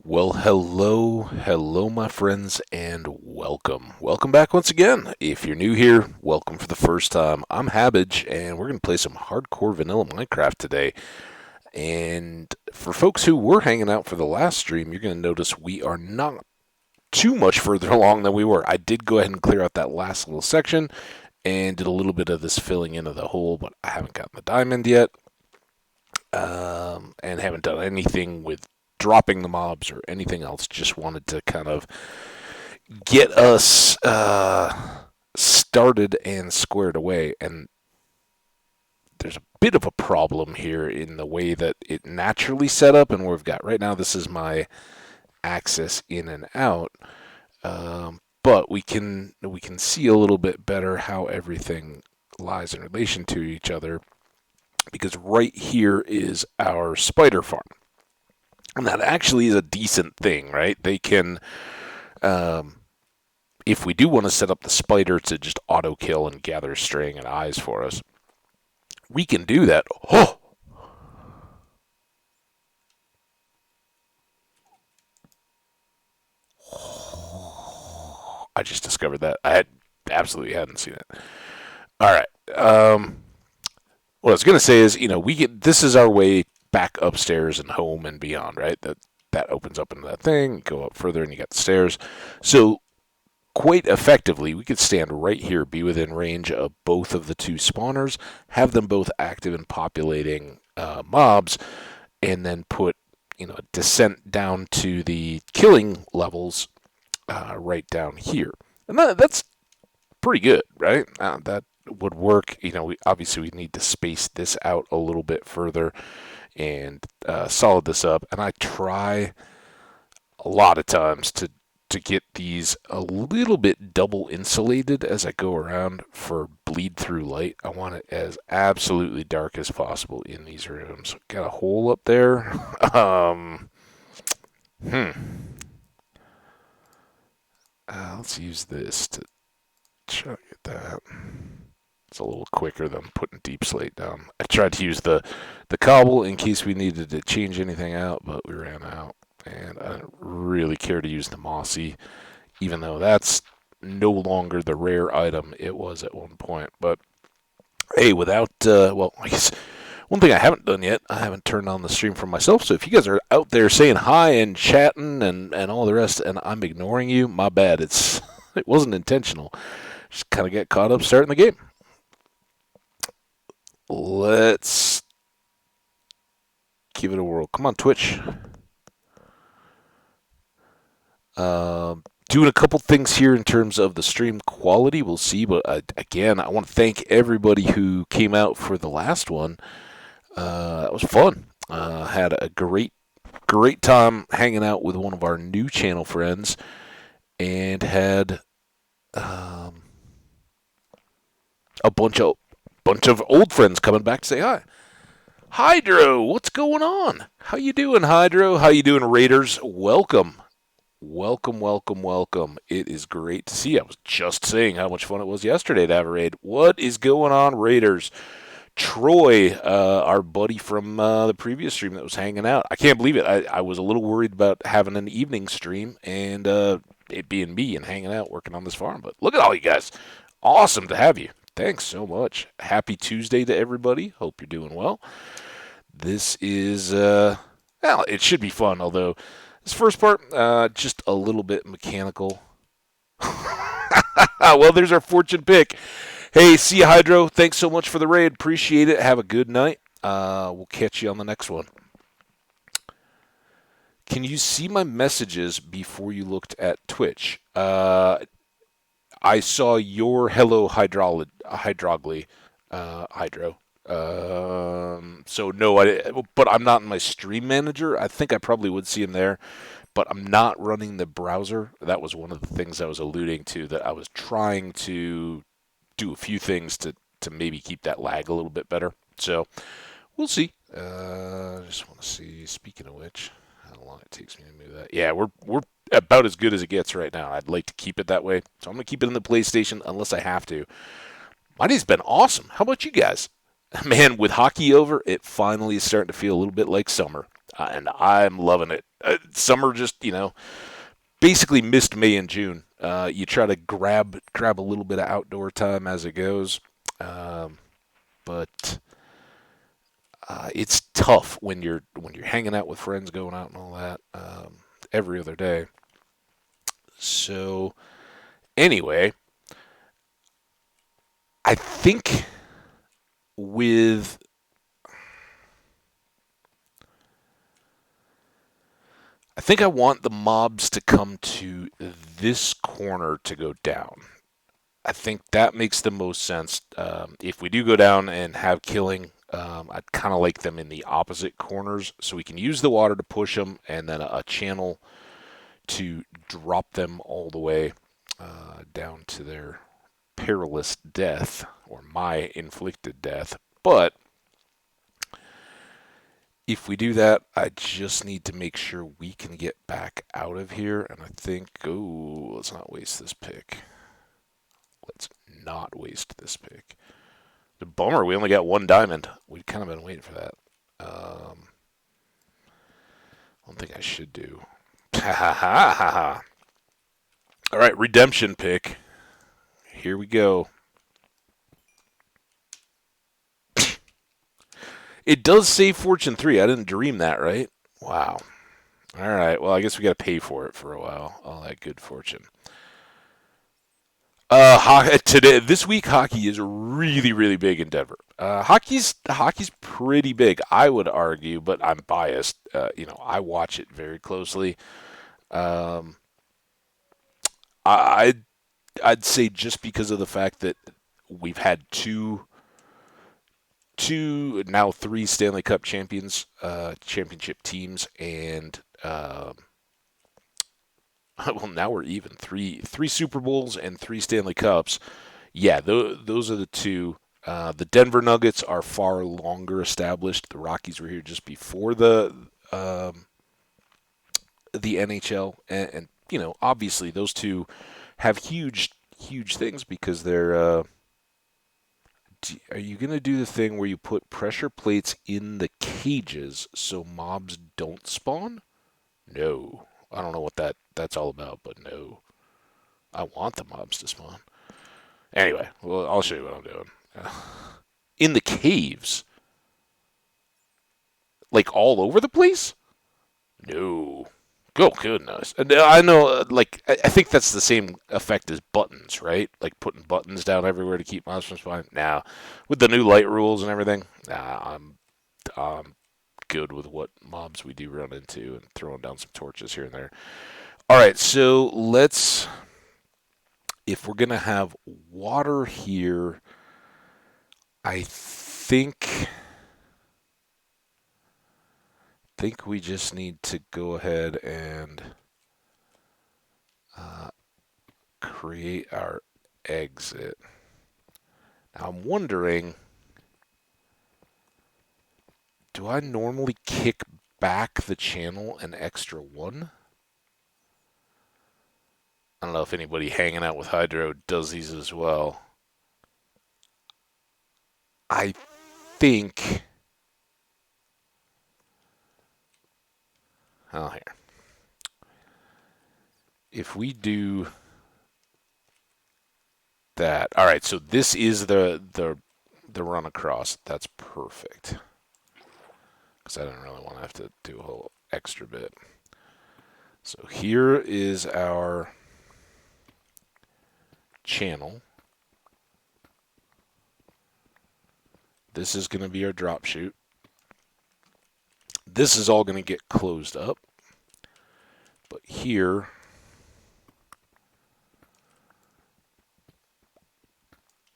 Well, hello, my friends, and welcome. Welcome back once again. If you're new here, welcome for the first time. I'm Habbage, and we're going to play some hardcore vanilla Minecraft today. And for folks who were hanging out for the last stream, you're going to notice we are not too much further along than we were. I did go ahead and clear out that last little section and did a little bit of this filling in of the hole, but I haven't gotten the diamond yet, and haven't done anything with dropping the mobs or anything else. Just wanted to kind of get us started and squared away. And there's a bit of a problem here in the way that it naturally set up and where we've got right now. This is my access in and out, but we can see a little bit better how everything lies in relation to each other, because right here is our spider farm. And that actually is a decent thing, right? They can, if we do want to set up the spider to just auto kill and gather string and eyes for us, we can do that. Oh! I just discovered that. Absolutely hadn't seen it. All right. What I was gonna say is, we get this is our way back upstairs and home and beyond, right? That opens up into that thing. Go up further, and you got the stairs. So quite effectively, we could stand right here, be within range of both of the two spawners, have them both active and populating mobs, and then put a descent down to the killing levels right down here. And that's pretty good, right? That would work. Obviously we need to space this out a little bit further and solid this up. And I try a lot of times to get these a little bit double insulated as I go around for bleed through light. I want it as absolutely dark as possible in these rooms. Got a hole up there. Let's use this to try to get that. It's a little quicker than putting deep slate down. I tried to use the cobble in case we needed to change anything out, but we ran out. And I don't really care to use the mossy, even though that's no longer the rare item it was at one point. But hey, I guess one thing I haven't done yet, I haven't turned on the stream for myself. So if you guys are out there saying hi and chatting and all the rest, and I'm ignoring you, my bad. It wasn't intentional. Just kind of get caught up starting the game. Let's give it a whirl. Come on, Twitch. Doing a couple things here in terms of the stream quality. We'll see. But again, I want to thank everybody who came out for the last one. That was fun. Had a great time hanging out with one of our new channel friends, and had a bunch of old friends coming back to say hi. Hydro, what's going on? How you doing, Hydro? How you doing, Raiders? Welcome. It is great to see you. I was just saying how much fun it was yesterday to have a raid. What is going on, Raiders? Troy, our buddy from the previous stream that was hanging out. I can't believe it. I was a little worried about having an evening stream and it being me and hanging out working on this farm. But look at all you guys. Awesome to have you. Thanks so much. Happy Tuesday to everybody. Hope you're doing well. This is, it should be fun, although this first part, just a little bit mechanical. Well, there's our fortune pick. Hey, see you, Hydro. Thanks so much for the raid. Appreciate it. Have a good night. We'll catch you on the next one. Can you see my messages before you looked at Twitch? I saw your hello Hydro. So no, but I'm not in my stream manager. I think I probably would see him there, but I'm not running the browser. That was one of the things I was alluding to, that I was trying to do a few things to maybe keep that lag a little bit better. So we'll see. I just want to see, speaking of which, how long it takes me to move that. Yeah, we're about as good as it gets right now. I'd like to keep it that way, so I'm going to keep it in the PlayStation unless I have to. My day's been awesome. How about you guys? Man, with hockey over, it finally is starting to feel a little bit like summer. and I'm loving it. Summer just, basically missed May and June. You try to grab a little bit of outdoor time as it goes, but it's tough when you're hanging out with friends, going out and all that every other day. So anyway, I think with I think I want the mobs to come to this corner to go down. I think that makes the most sense. If we do go down and have killing, I'd kind of like them in the opposite corners so we can use the water to push them and then a channel to drop them all the way down to their perilous death or my inflicted death. But if we do that, I just need to make sure we can get back out of here. And I think, oh, let's not waste this pick. Let's not waste this pick. The bummer, we only got one diamond. We'd kind of been waiting for that. One thing I should do. Ha ha ha ha ha. All right, redemption pick. Here we go. It does say Fortune 3. I didn't dream that, right? Wow. All right. Well, I guess we got to pay for it for a while. All that good fortune. This week hockey is really, really big in Denver. Hockey's pretty big, I would argue, but I'm biased. I watch it very closely. Um, I I'd say just because of the fact that we've had two now three Stanley Cup championship teams, and well, now we're even three Super Bowls and three Stanley Cups. Yeah, those are the two. The Denver Nuggets are far longer established. The Rockies were here just before the NHL, and obviously those two have huge things because they're. Are you gonna do the thing where you put pressure plates in the cages so mobs don't spawn? No, I don't know what that's all about, but no, I want the mobs to spawn. Anyway, well, I'll show you what I'm doing. In the caves, like all over the place? No. Oh goodness! I know, I think that's the same effect as buttons, right? Like putting buttons down everywhere to keep mobs from spawning. Now, with the new light rules and everything, I'm good with what mobs we do run into and throwing down some torches here and there. All right, so if we're gonna have water here, I think we just need to go ahead and create our exit. Now I'm wondering, do I normally kick back the channel an extra one? I don't know if anybody hanging out with Hydro does these as well. I think. Oh, here. If we do that, all right. So this is the run across. That's perfect. Because I didn't really want to have to do a whole extra bit. So here is our channel. This is going to be our drop chute. This is all going to get closed up. But here,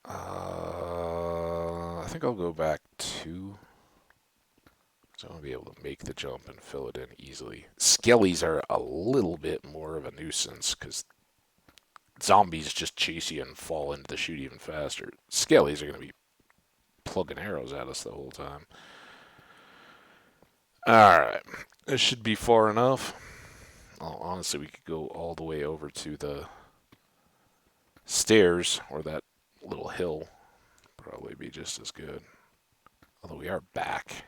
I think I'll go back to, so I'll be able to make the jump and fill it in easily. Skellies are a little bit more of a nuisance because zombies just chase you and fall into the chute even faster. Skellies are going to be plugging arrows at us the whole time. Alright, this should be far enough. Well, honestly, we could go all the way over to the stairs, or that little hill. Probably be just as good. Although we are back.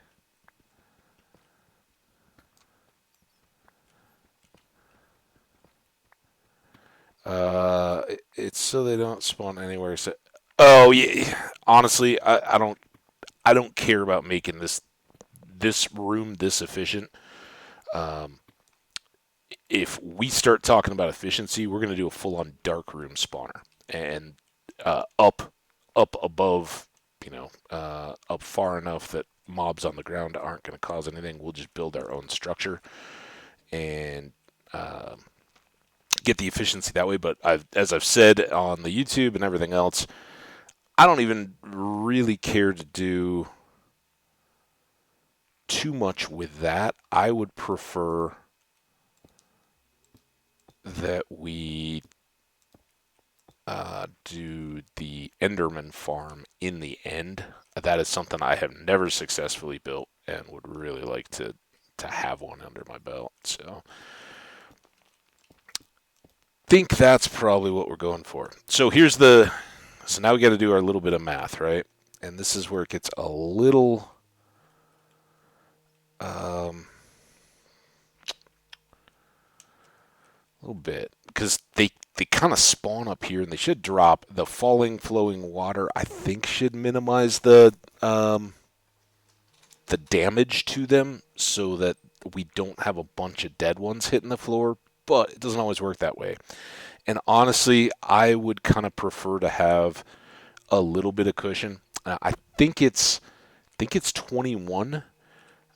It's so they don't spawn anywhere. So, oh yeah. Honestly, I don't care about making this room this efficient. Um, if we start talking about efficiency, we're gonna do a full on dark room spawner and up above, up far enough that mobs on the ground aren't going to cause anything. We'll just build our own structure and uh, get the efficiency that way. But as I've said on the YouTube and everything else, I don't even really care to do too much with that. I would prefer that we do the Enderman farm in the end. That is something I have never successfully built and would really like to have one under my belt. So think that's probably what we're going for. So now we got to do our little bit of math, right? And this is where it gets um, a little bit because they kind of spawn up here and they should drop. The falling flowing water I think should minimize the damage to them so that we don't have a bunch of dead ones hitting the floor, but it doesn't always work that way. And honestly, I would kind of prefer to have a little bit of cushion. I think it's 21.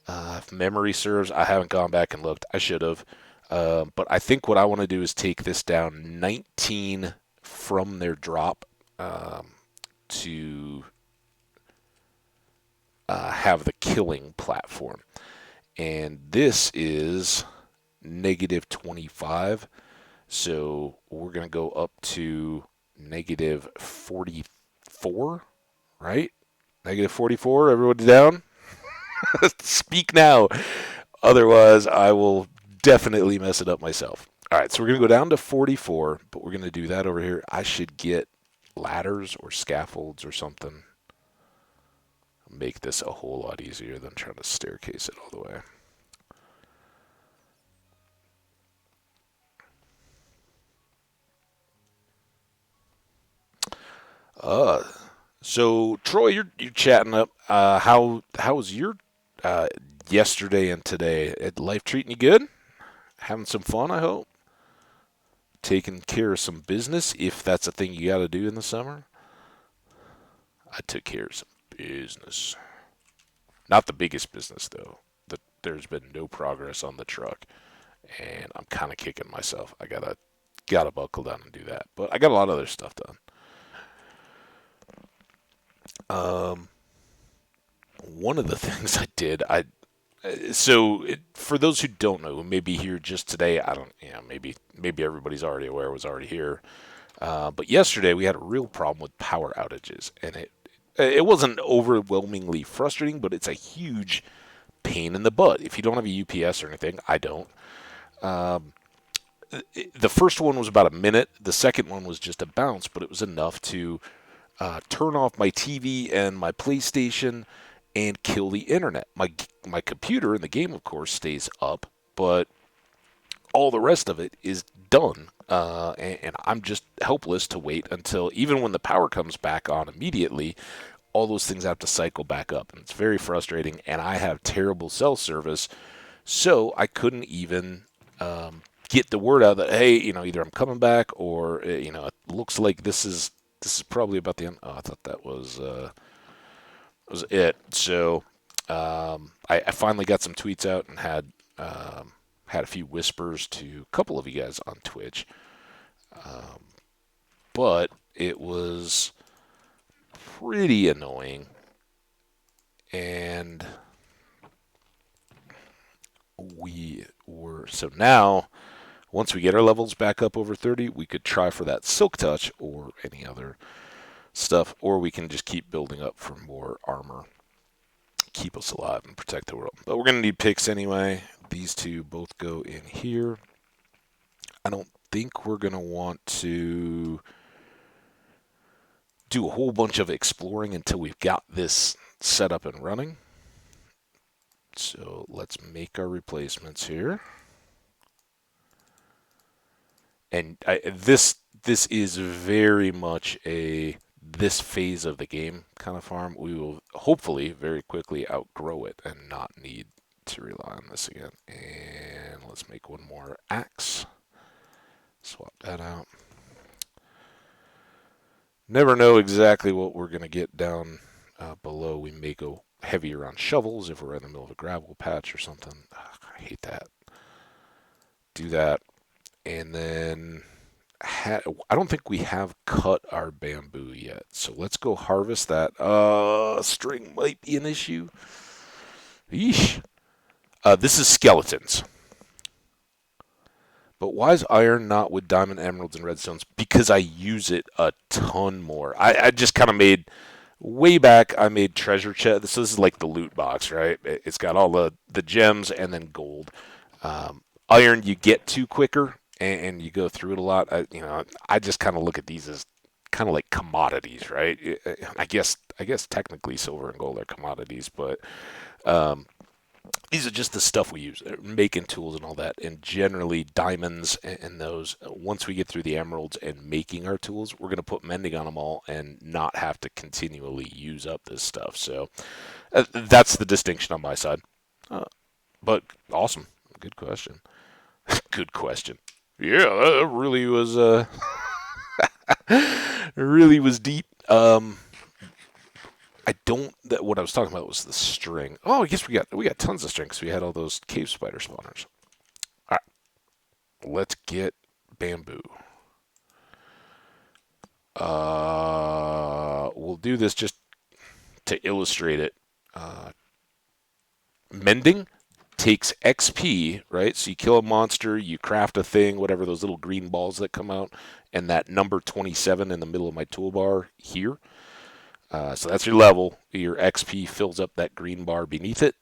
If memory serves, I haven't gone back and looked. I should have. But I think what I want to do is take this down 19 from their drop to have the killing platform. And this is negative 25. So we're going to go up to negative 44, right? Negative 44. Everybody down? Speak now. Otherwise, I will definitely mess it up myself. All right, so we're going to go down to 44, but we're going to do that over here. I should get ladders or scaffolds or something. Make this a whole lot easier than trying to staircase it all the way. Uh, so Troy, you're chatting up. How was your uh, yesterday and today? Life treating you good? Having some fun, I hope. Taking care of some business, if that's a thing you got to do in the summer. I took care of some business. Not the biggest business though. There's been no progress on the truck, and I'm kind of kicking myself. I gotta buckle down and do that. But I got a lot of other stuff done. Um, One of the things I did, for those who don't know, who may be here just today, I don't, maybe everybody's already aware, was already here. But yesterday we had a real problem with power outages, and it wasn't overwhelmingly frustrating, but it's a huge pain in the butt. If you don't have a UPS or anything, I don't. Um, the first one was about a minute. The second one was just a bounce, but it was enough to turn off my TV and my PlayStation and kill the internet. My computer in the game, of course, stays up, but all the rest of it is done. And I'm just helpless to wait until, even when the power comes back on immediately, all those things have to cycle back up. And it's very frustrating. And I have terrible cell service, so I couldn't even get the word out that, hey, either I'm coming back or it looks like this is probably about the end. Oh, I thought that was it. So I finally got some tweets out and had a few whispers to a couple of you guys on Twitch. But it was pretty annoying. And so now, once we get our levels back up over 30, we could try for that Silk Touch or any other stuff, or we can just keep building up for more armor, keep us alive, and protect the world. But we're going to need picks anyway. These two both go in here. I don't think we're going to want to do a whole bunch of exploring until we've got this set up and running. So let's make our replacements here. And this is very much a this phase of the game kind of farm. We will hopefully very quickly outgrow it and not need to rely on this again. And let's make one more axe. Swap that out. Never know exactly what we're going to get down below. We may go heavier on shovels if we're in the middle of a gravel patch or something. Ugh, I hate that. Do that. And then I don't think we have cut our bamboo yet. So let's go harvest that. String might be an issue. Yeesh. This is skeletons. But why is iron not with diamond, emeralds, and redstones? Because I use it a ton more. I just kind of made way back. I made treasure chest. This is like the loot box, right? It's got all the gems and then gold. Iron you get to quicker, and you go through it a lot. I just kind of look at these as kind of like commodities, right? I guess technically silver and gold are commodities, but these are just the stuff we use, making tools and all that. And generally, diamonds and those, once we get through the emeralds and making our tools, we're going to put mending on them all and not have to continually use up this stuff. So that's the distinction on my side. But awesome. Good question. Good question. Yeah, that really was deep. I don't. What I was talking about was the string. Oh, I guess we got tons of string because we had all those cave spider spawners. All right, let's get bamboo. We'll do this just to illustrate it. Uh, Mending takes XP, right? So you kill a monster, you craft a thing, whatever those little green balls that come out, and that number 27 in the middle of my toolbar here. So that's your level. Your XP fills up that green bar beneath it.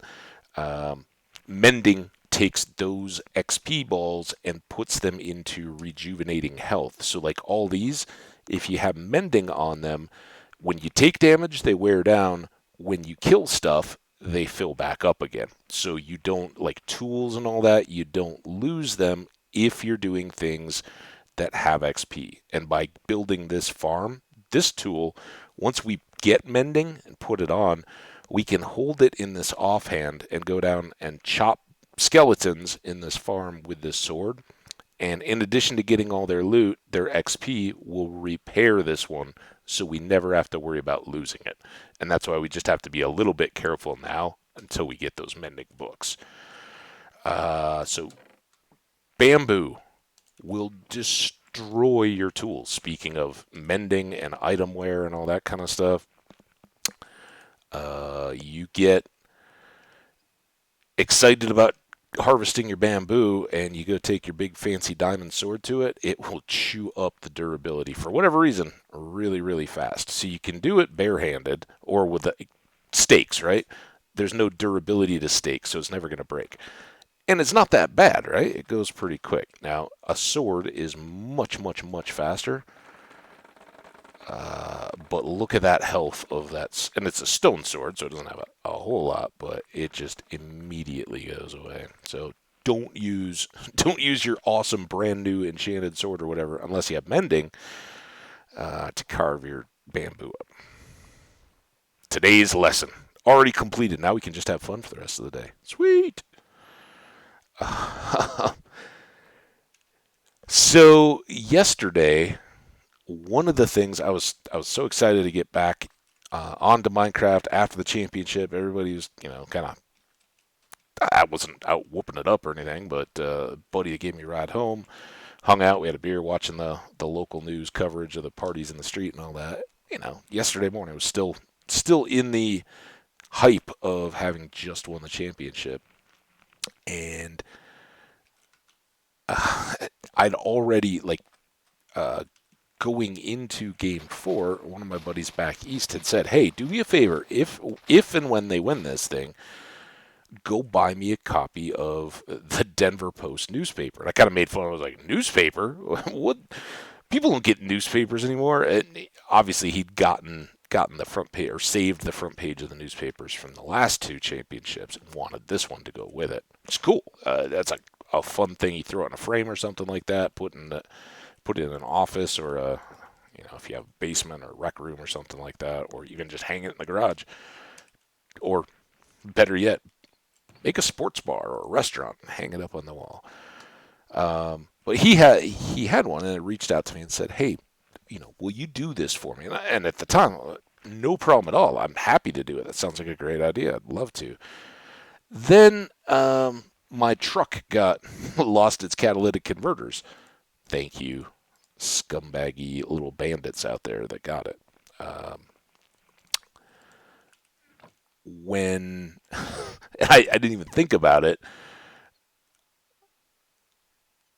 Mending takes those XP balls and puts them into rejuvenating health. So, like all these, if you have mending on them, when you take damage, they wear down. When you kill stuff, they fill back up again. So, you don't, like tools and all that, you don't lose them if you're doing things that have XP. And by building this farm, this tool, once we get mending and put it on, we can hold it in this offhand and go down and chop skeletons in this farm with this sword. And in addition to getting all their loot, their XP will repair this one, so we never have to worry about losing it. And that's why we just have to be a little bit careful now until we get those mending books. So bamboo will destroy your tools. Speaking of mending and item wear and all that kind of stuff, you get excited about harvesting your bamboo and you go take your big fancy diamond sword to it, it will chew up the durability for whatever reason really, really fast. So you can do it barehanded or with the stakes, right? There's no durability to stakes, so it's never going to break. And it's not that bad, right? It goes pretty quick. Now, a sword is much, much, much faster. But look at that health of that. And it's a stone sword, so it doesn't have a whole lot, but it just immediately goes away. So don't use don't use your awesome brand new enchanted sword or whatever unless you have mending to carve your bamboo up. Today's lesson already completed. Now we can just have fun for the rest of the day. Sweet. So yesterday, one of the things I was so excited to get back onto Minecraft after the championship. Everybody was kind of, I wasn't out whooping it up or anything, but buddy that gave me a ride home, hung out, we had a beer, watching the local news coverage of the parties in the street and all that. Yesterday morning was still in the hype of having just won the championship, and I'd already going into game 4, one of my buddies back east had said, "Hey, do me a favor. If and when they win this thing, go buy me a copy of the Denver Post newspaper." And I kind of made fun. I was like, "Newspaper? What? People don't get newspapers anymore." And obviously, he'd gotten the front page or saved the front page of the newspapers from the last 2 championships and wanted this one to go with it. It's cool. That's a fun thing you throw in a frame or something like that. Put it in an office or if you have a basement or rec room or something like that, or even just hang it in the garage. Or better yet, make a sports bar or a restaurant and hang it up on the wall. But he had one, and it reached out to me and said, "Hey, will you do this for me?" And at the time, no problem at all. I'm happy to do it. That sounds like a great idea. I'd love to. Then my truck got lost its catalytic converters. Thank you, scumbaggy little bandits out there that got it. When I didn't even think about it,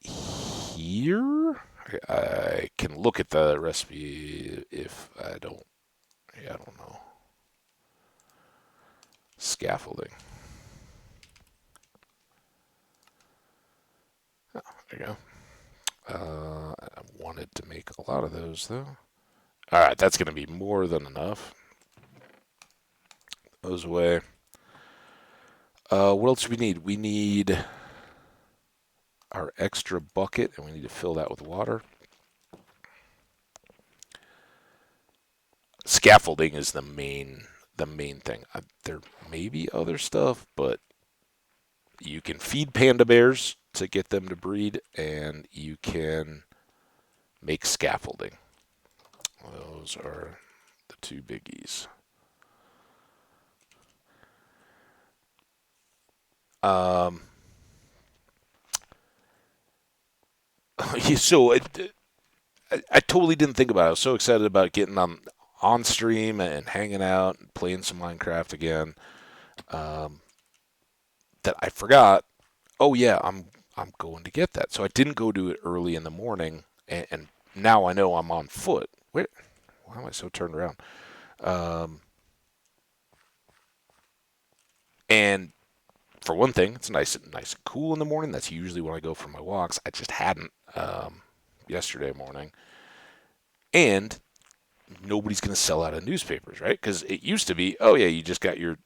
here I can look at the recipe if I don't. Yeah, I don't know. Scaffolding. Oh, there you go. I wanted to make a lot of those though. All right, that's going to be more than enough. Those away. What else do we need? We need our extra bucket, and we need to fill that with water. Scaffolding is the main thing. There may be other stuff, but you can feed panda bears to get them to breed, and you can make scaffolding. Those are the two biggies. Um, so I totally didn't think about it. I was so excited about getting on stream and hanging out and playing some Minecraft again, um, that I forgot. Oh yeah, I'm going to get that. So I didn't go do it early in the morning, and now I know I'm on foot. Wait, why am I so turned around? Um, and for one thing, it's nice and cool in the morning. That's usually when I go for my walks. I just hadn't yesterday morning, and nobody's going to sell out of newspapers, right? Because it used to be, oh yeah, you just got your.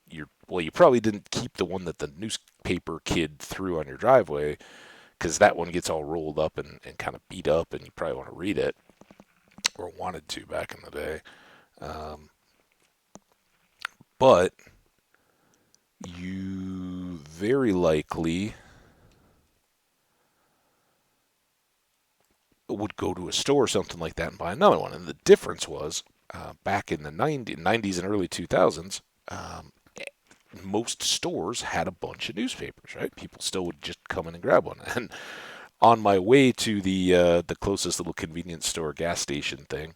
Well, you probably didn't keep the one that the newspaper kid threw on your driveway, because that one gets all rolled up and kind of beat up, and you probably want to read it or wanted to back in the day. Um, but you very likely would go to a store or something like that and buy another one. And the difference was back in the 90s and early 2000s, most stores had a bunch of newspapers, right? People still would just come in and grab one. And on my way to the closest little convenience store gas station thing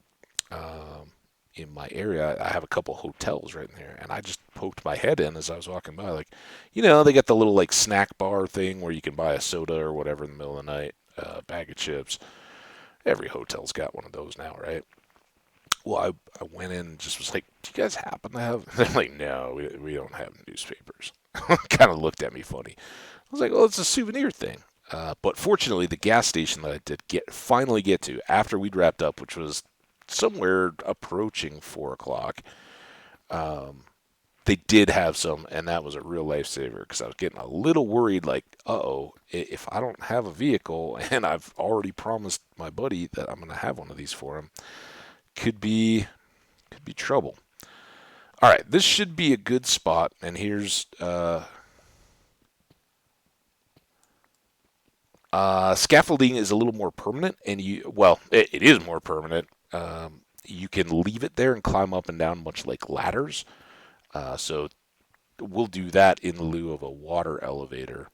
in my area, I have a couple hotels right in there, and I just poked my head in as I was walking by, like, they got the little like snack bar thing where you can buy a soda or whatever in the middle of the night, bag of chips. Every hotel's got one of those now, right? Well, I went in and just was like, "Do you guys happen to have?" They're like, "No, we don't have newspapers." Kind of looked at me funny. I was like, "Well, it's a souvenir thing." But fortunately, the gas station that I did finally get to after we'd wrapped up, which was somewhere approaching 4 o'clock, they did have some, and that was a real lifesaver because I was getting a little worried, like, uh-oh, if I don't have a vehicle and I've already promised my buddy that I'm going to have one of these for him, could be trouble. All right, this should be a good spot, and here's scaffolding is a little more permanent, and it is more permanent. You can leave it there and climb up and down, much like ladders. So we'll do that in lieu of a water elevator.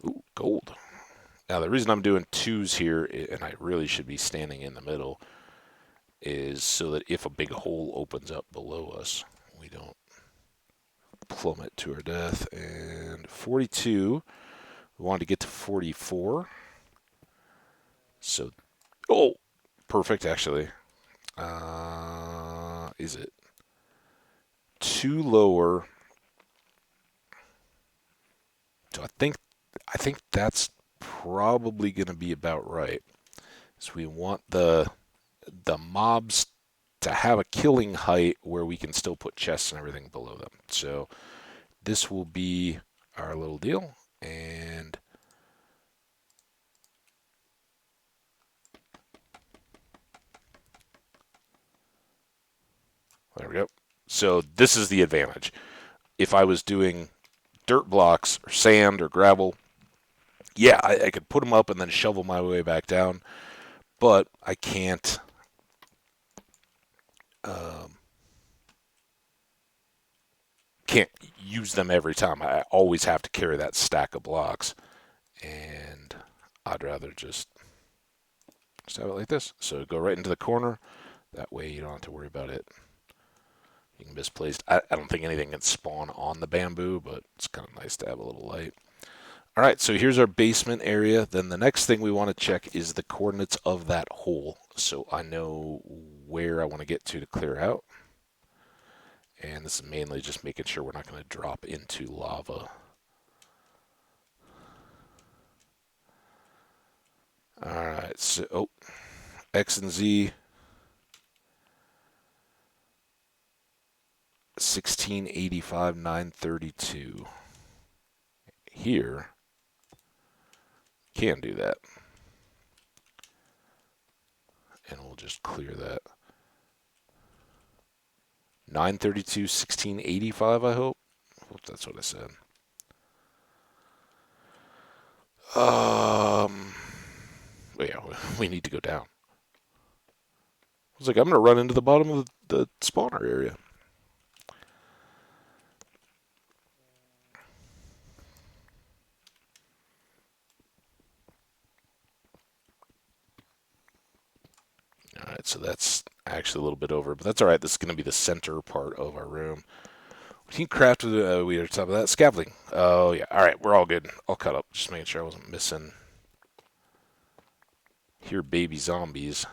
Ooh, gold. Now, the reason I'm doing twos here, and I really should be standing in the middle, is so that if a big hole opens up below us, we don't plummet to our death. And 42, we wanted to get to 44. So, oh, perfect, actually. Is it too lower? So I think that's probably going to be about right. So we want the mobs to have a killing height where we can still put chests and everything below them. So this will be our little deal. And there we go. So this is the advantage. If I was doing dirt blocks or sand or gravel, yeah, I could put them up and then shovel my way back down, but I um, can't use them every time. I always have to carry that stack of blocks, and I'd rather just have it like this. So go right into the corner. That way you don't have to worry about it being misplaced. I don't think anything can spawn on the bamboo, but it's kind of nice to have a little light. All right, so here's our basement area. Then the next thing we want to check is the coordinates of that hole. So I know where I want to get to clear out. And this is mainly just making sure we're not going to drop into lava. All right, so X and Z 1685 932. Here can do that. And we'll just clear that. 932 1685, I hope. I hope that's what I said. Yeah, we need to go down. I was like, I'm going to run into the bottom of the spawner area. All right, so that's actually a little bit over, but that's all right. This is going to be the center part of our room. Team crafted, we were top of that. Scaffolding. Oh, yeah. All right, we're all good. I'll cut up. Just making sure I wasn't missing. Here, baby zombies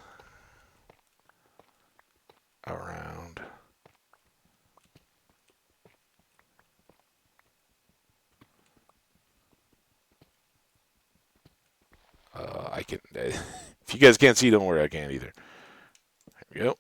around. I can. If you guys can't see, don't worry. I can't either. There we go.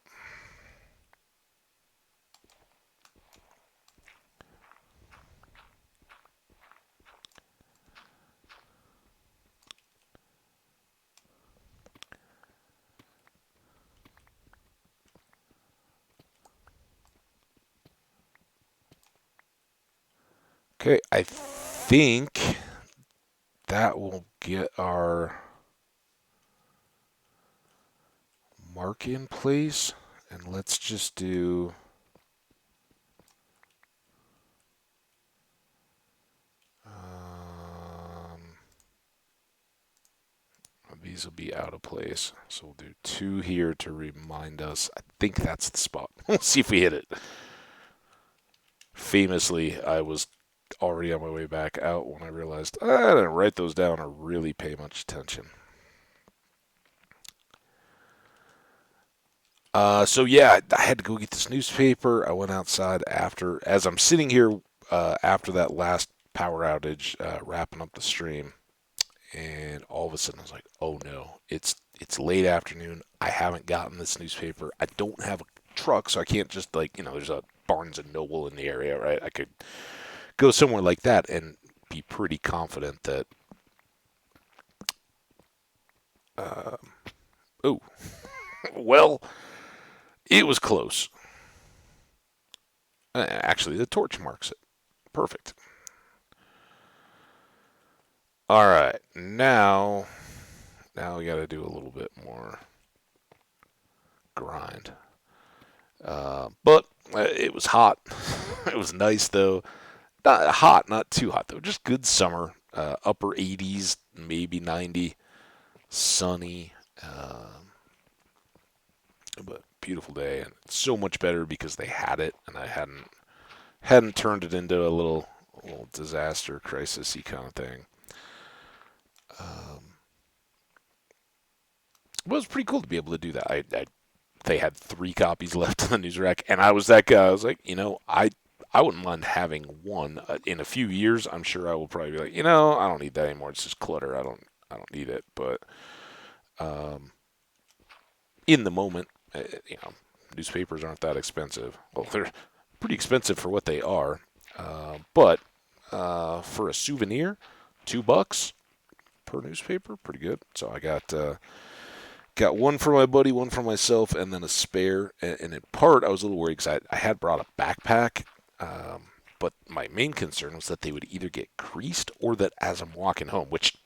Okay, I think that will get our mark in place. And let's just do. These will be out of place. So we'll do 2 here to remind us. I think that's the spot. We'll see if we hit it. Famously, I was already on my way back out when I realized I didn't write those down or really pay much attention. So yeah, I had to go get this newspaper. I went outside as I'm sitting here after that last power outage, wrapping up the stream, and all of a sudden I was like, "Oh no, it's late afternoon. I haven't gotten this newspaper. I don't have a truck, so I can't just there's a Barnes and Noble in the area, right? I could go somewhere like that and be pretty confident that uh, oh well, it was close. Actually, the torch marks it. Perfect. All right, now we got to do a little bit more grind. But it was hot. It was nice though. Not hot, not too hot though. Just good summer. Upper 80s, maybe 90. Sunny. But beautiful day, and so much better because they had it, and I hadn't turned it into a little disaster crisis-y kind of thing. Um, but it was pretty cool to be able to do that. They had 3 copies left on the news rack, and I was that guy. I was like, I wouldn't mind having one. In a few years, I'm sure I will probably be like, I don't need that anymore. It's just clutter. I don't need it. But um, in the moment, uh, you know, newspapers aren't that expensive. Well, they're pretty expensive for what they are. But for a souvenir, $2 per newspaper, pretty good. So I got one for my buddy, one for myself, and then a spare. And in part, I was a little worried because I had brought a backpack, but my main concern was that they would either get creased or that as I'm walking home, which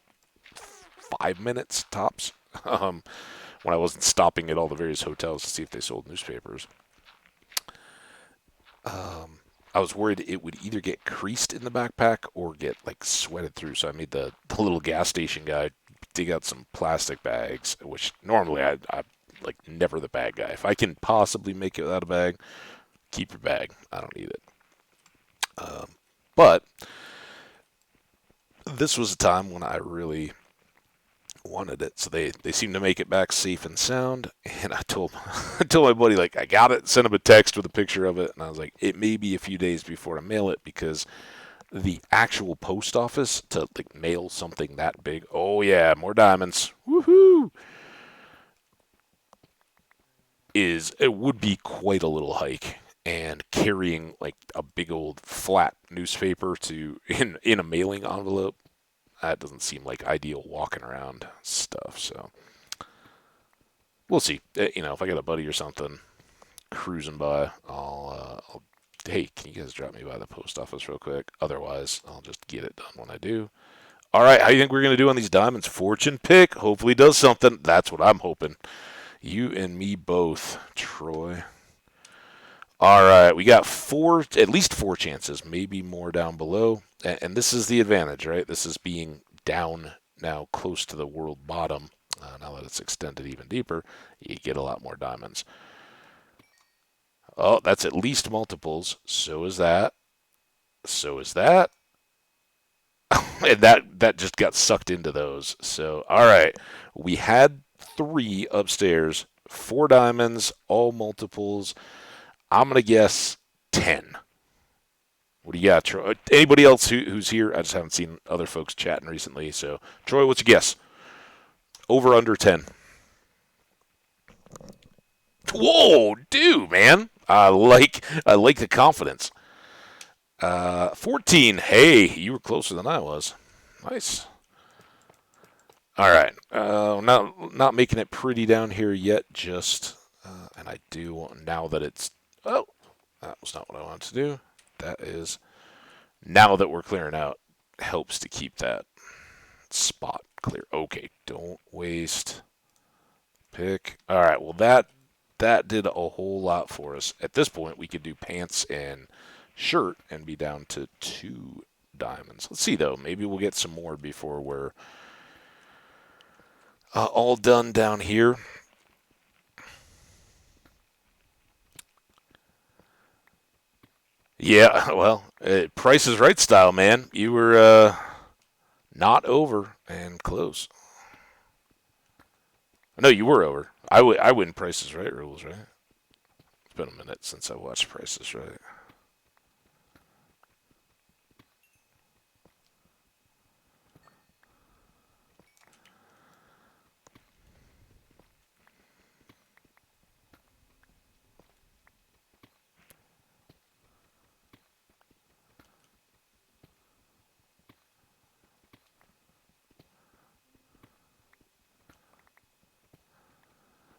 5 minutes tops, when I wasn't stopping at all the various hotels to see if they sold newspapers, I was worried it would either get creased in the backpack or get like sweated through. So I made the little gas station guy dig out some plastic bags, which normally I like never the bag guy. If I can possibly make it without a bag, keep your bag. I don't need it. But this was a time when I really wanted it, so they seemed to make it back safe and sound. And I told I told my buddy, like, I got it, sent him a text with a picture of it, and I was like, it may be a few days before I mail it because the actual post office to like mail something that big, oh yeah, more diamonds, woohoo, it would be quite a little hike. And carrying like a big old flat newspaper to in a mailing envelope, that doesn't seem like ideal walking around stuff. So we'll see. If I got a buddy or something cruising by, I'll hey, can you guys drop me by the post office real quick? Otherwise, I'll just get it done when I do. All right, how do you think we're gonna do on these diamonds? Fortune pick. Hopefully, does something. That's what I'm hoping. You and me both, Troy. All right, we got at least four chances, maybe more down below. And this is the advantage, right? This is being down now close to the world bottom. Now that it's extended even deeper, you get a lot more diamonds. Oh, that's at least multiples. So is that. So is that. And that just got sucked into those. So, all right. We had three upstairs, four diamonds, all multiples. I'm going to guess 10. What do you got, Troy? Anybody else who's here? I just haven't seen other folks chatting recently. So, Troy, what's your guess? Over under 10. Whoa, dude, man. I like the confidence. 14. Hey, you were closer than I was. Nice. All right. Not making it pretty down here yet. And I do now that it's. Oh, that was not what I wanted to do. That is now that we're clearing out. Helps to keep that spot clear. Okay, don't waste pick. All right. Well, that did a whole lot for us. At this point, we could do pants and shirt and be down to 2 diamonds. Let's see though. Maybe we'll get some more before we're all done down here. Yeah, well, Price is Right style, man. You were not over and close. No, you were over. I win Price is Right rules, right? It's been a minute since I watched Price is Right.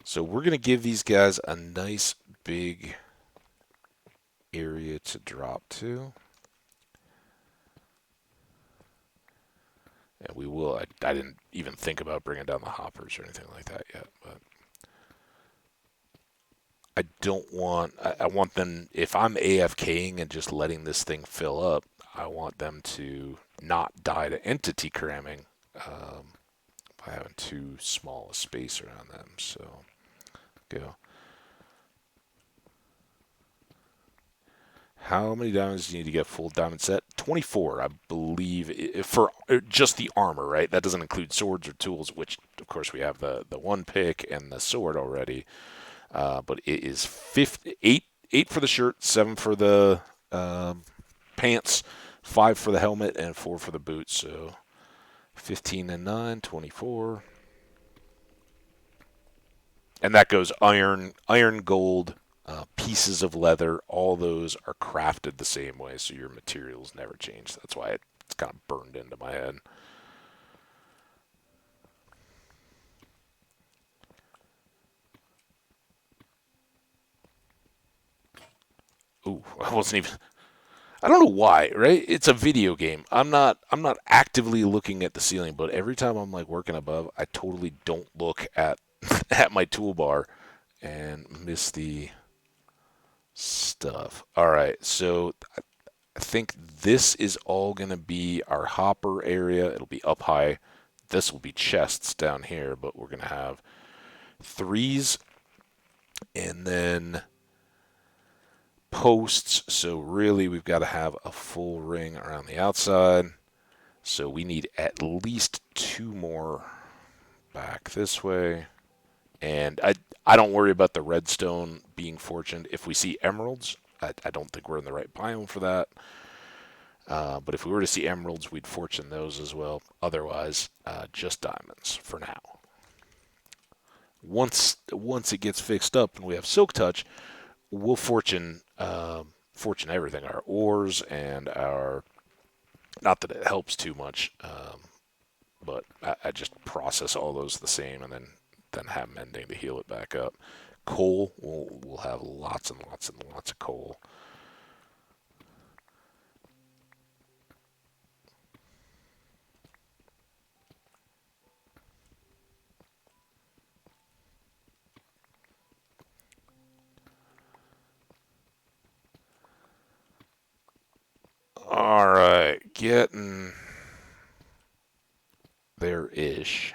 So we're going to give these guys a nice big area to drop to. And we will. I didn't even think about bringing down the hoppers or anything like that yet. But I don't want. I want them. If I'm AFKing and just letting this thing fill up, I want them to not die to entity cramming by having too small a space around them. So go. How many diamonds do you need to get full diamond set? 24, I believe, for just the armor, right? That doesn't include swords or tools, which, of course, we have the one pick and the sword already. But it is 8 for the shirt, 7 for the pants, 5 for the helmet, and 4 for the boots. So 15 and 9, 24. And that goes iron, gold, pieces of leather, all those are crafted the same way, so your materials never change. That's why it's kind of burned into my head. Ooh, I wasn't even. I don't know why, right? It's a video game. I'm not actively looking at the ceiling, but every time I'm like working above, I totally don't look at at my toolbar and miss the stuff. All right, so I think this is all going to be our hopper area. It'll be up high. This will be chests down here, but we're going to have threes and then posts. So really, we've got to have a full ring around the outside. So we need at least two more back this way. And I don't worry about the redstone being fortuned. If we see emeralds, I don't think we're in the right biome for that. But if we were to see emeralds, we'd fortune those as well. Otherwise, just diamonds for now. Once it gets fixed up and we have silk touch, we'll fortune everything. Our ores and our, not that it helps too much, but I just process all those the same and then have mending to heal it back up. Coal, we'll have lots and lots and lots of coal. All right, getting there-ish.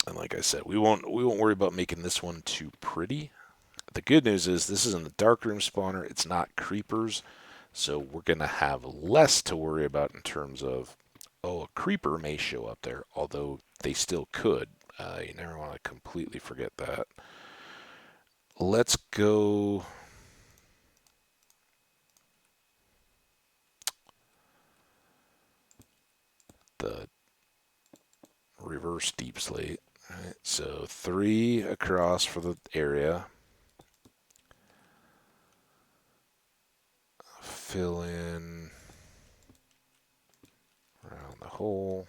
And like I said, we won't worry about making this one too pretty. The good news is this isn't a darkroom spawner. It's not creepers, so we're gonna have less to worry about in terms of, oh, a creeper may show up there, although they still could. You never want to completely forget that. Let's go. The reverse deep slate. Right, so 3 across for the area. Fill in around the hole.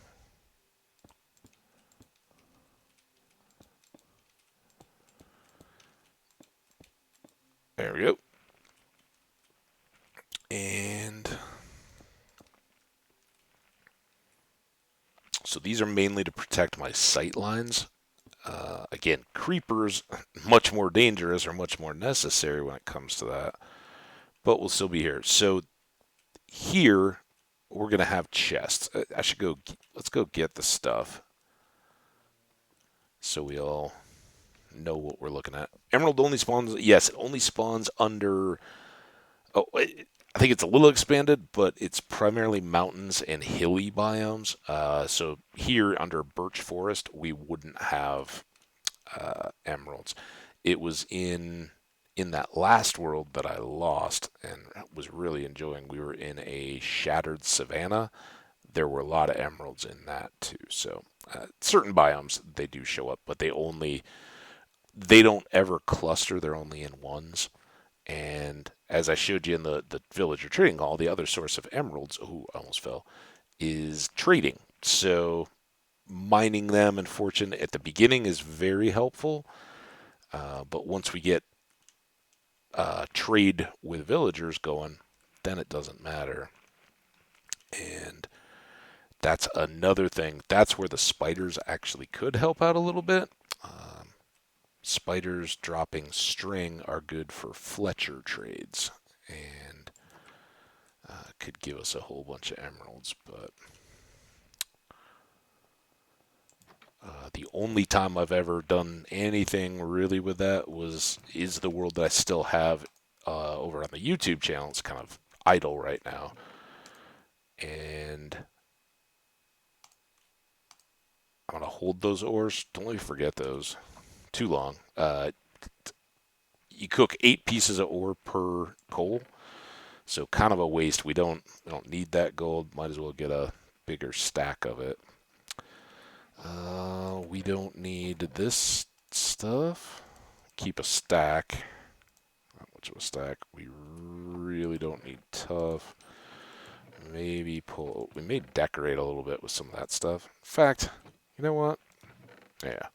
There we go. And so these are mainly to protect my sight lines. Again, creepers, much more dangerous or much more necessary when it comes to that, but we'll still be here. So here, we're going to have chests. I should go, let's go get the stuff so we all know what we're looking at. Emerald only spawns, yes, it only spawns under, oh, I think it's a little expanded, but it's primarily mountains and hilly biomes. So here under birch forest, we wouldn't have emeralds. It was in that last world that I lost and was really enjoying. We were in a shattered savanna. There were a lot of emeralds in that too. So certain biomes they do show up, but they don't ever cluster. They're only in ones. And as I showed you in the villager trading hall, the other source of emeralds, oh, I almost fell, is trading. So mining them and fortune at the beginning is very helpful. But once we get trade with villagers going, then it doesn't matter. And that's another thing. That's where the spiders actually could help out a little bit. Spiders dropping string are good for Fletcher trades and could give us a whole bunch of emeralds. But the only time I've ever done anything really with that is the world that I still have over on the YouTube channel. It's kind of idle right now, and I'm gonna hold those ores. Don't let me forget those. Too long. You cook 8 pieces of ore per coal, so kind of a waste. We don't need that gold. Might as well get a bigger stack of it. We don't need this stuff. Keep a stack. Not much of a stack. We really don't need tough. Maybe pull. We may decorate a little bit with some of that stuff. In fact, you know what? Yeah.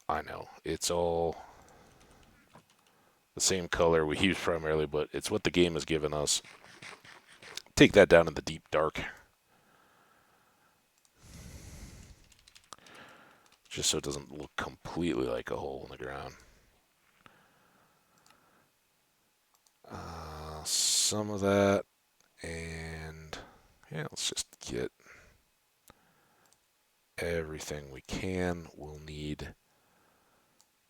I know. It's all the same color we use primarily, but it's what the game has given us. Take that down in the deep dark. Just so it doesn't look completely like a hole in the ground. Some of that, and yeah, let's just get everything we can. We'll need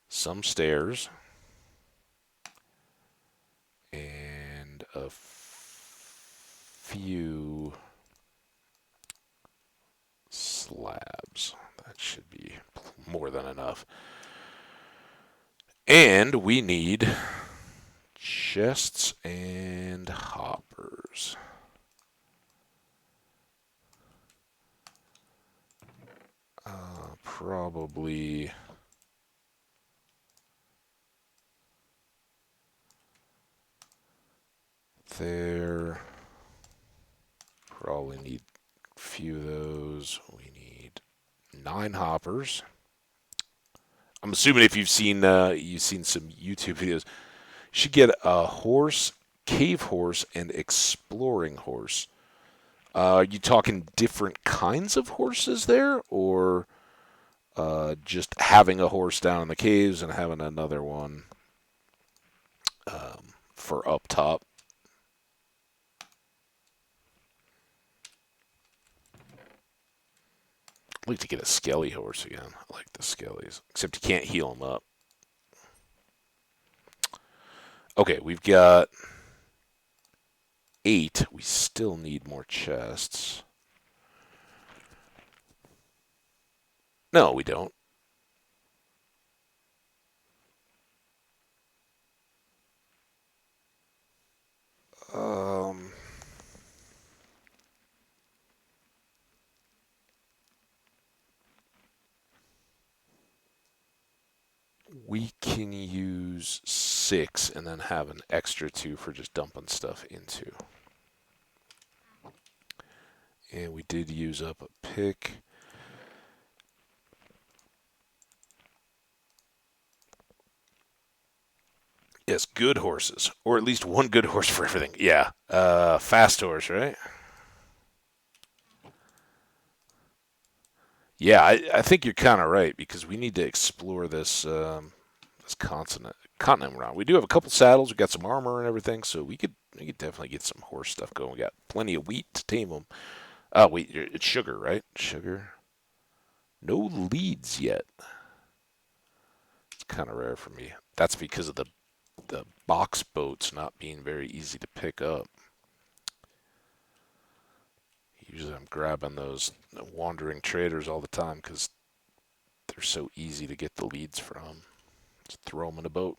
some stairs and a few slabs. That should be more than enough. And we need chests and hoppers. Probably there. Probably need a few of those. We need 9 hoppers. I'm assuming if you've seen some YouTube videos, you should get a horse, cave horse, and exploring horse. Are you talking different kinds of horses there, or just having a horse down in the caves and having another one for up top? I'd like to get a skelly horse again. I like the skellies, except you can't heal them up. Okay, we've got 8. We still need more chests. No, we don't. Um, we can use 6 and then have an extra 2 for just dumping stuff into. And we did use up a pick. Yes, good horses, or at least one good horse for everything. Yeah, fast horse, right? Yeah, I think you're kind of right because we need to explore this continent around. We do have a couple saddles. We got some armor and everything, so we could definitely get some horse stuff going. We got plenty of wheat to tame them. Oh wait, it's sugar, right? Sugar. No leads yet. It's kind of rare for me. That's because of the box boats not being very easy to pick up. Usually I'm grabbing those wandering traders all the time because they're so easy to get the leads from. Just throw them in a boat.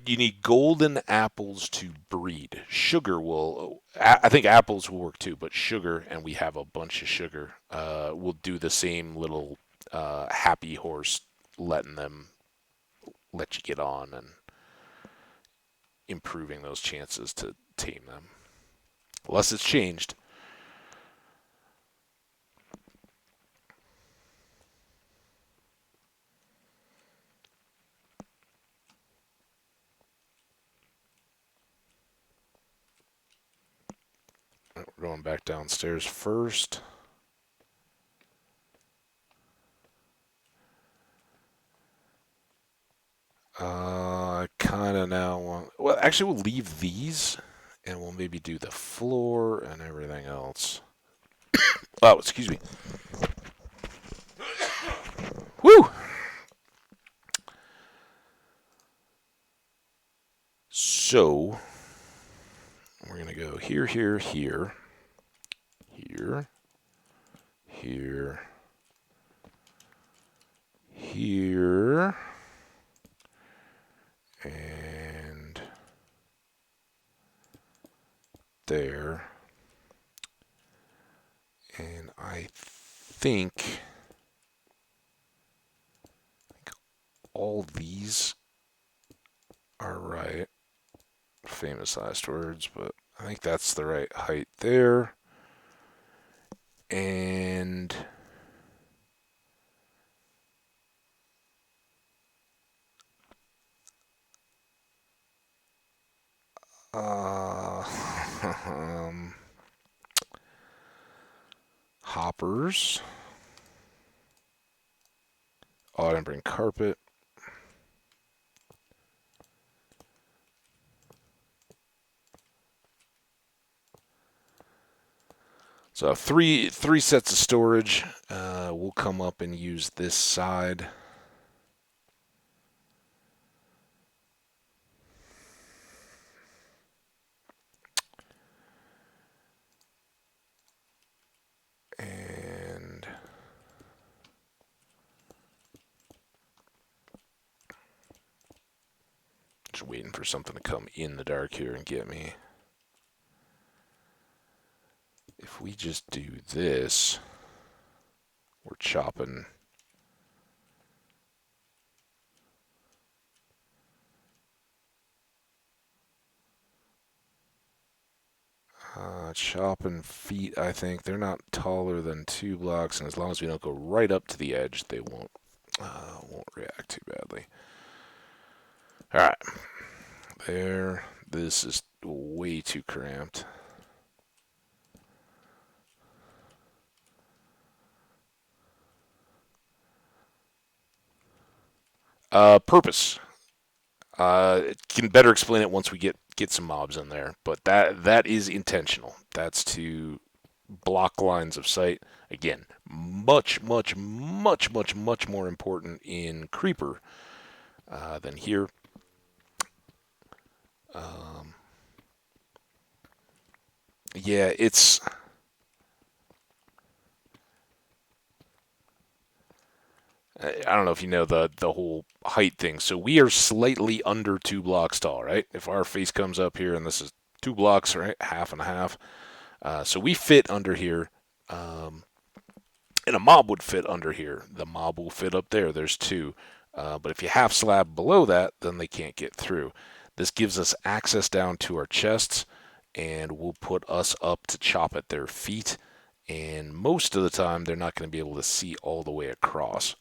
You need golden apples to breed. Sugar will. I think apples will work too, but sugar, and we have a bunch of sugar. We'll do the same little happy horse, letting them let you get on and improving those chances to tame them. Unless it's changed. We're going back downstairs first. I kind of now want. Well, actually, we'll leave these, and we'll maybe do the floor and everything else. Oh, excuse me. Woo! So we're gonna go here, here, here, here, here, here, and there. And I think all these are right. Famous last words, but I think that's the right height there. And hoppers. Oh, I didn't bring carpet. So three sets of storage. We'll come up and use this side. And just waiting for something to come in the dark here and get me. If we just do this, we're chopping. Chopping feet, I think. They're not taller than 2 blocks, and as long as we don't go right up to the edge, they won't react too badly. Alright. There. This is way too cramped. Purpose. Can better explain it once we get some mobs in there, but that is intentional. That's to block lines of sight. Again, much more important in Creeper than here. Yeah, it's. I don't know if you know the whole height thing. So we are slightly under 2 blocks tall, right? If our face comes up here and this is 2 blocks, right, half and a half. So we fit under here. And a mob would fit under here. The mob will fit up there. There's 2. But if you half slab below that, then they can't get through. This gives us access down to our chests, and will put us up to chop at their feet. And most of the time, they're not going to be able to see all the way across.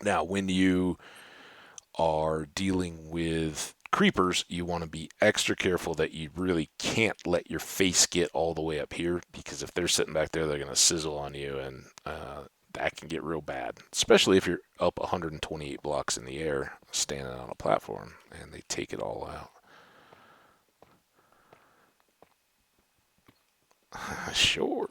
Now, when you are dealing with creepers, you want to be extra careful that you really can't let your face get all the way up here, because if they're sitting back there, they're going to sizzle on you, and that can get real bad, especially if you're up 128 blocks in the air standing on a platform and they take it all out. Sure.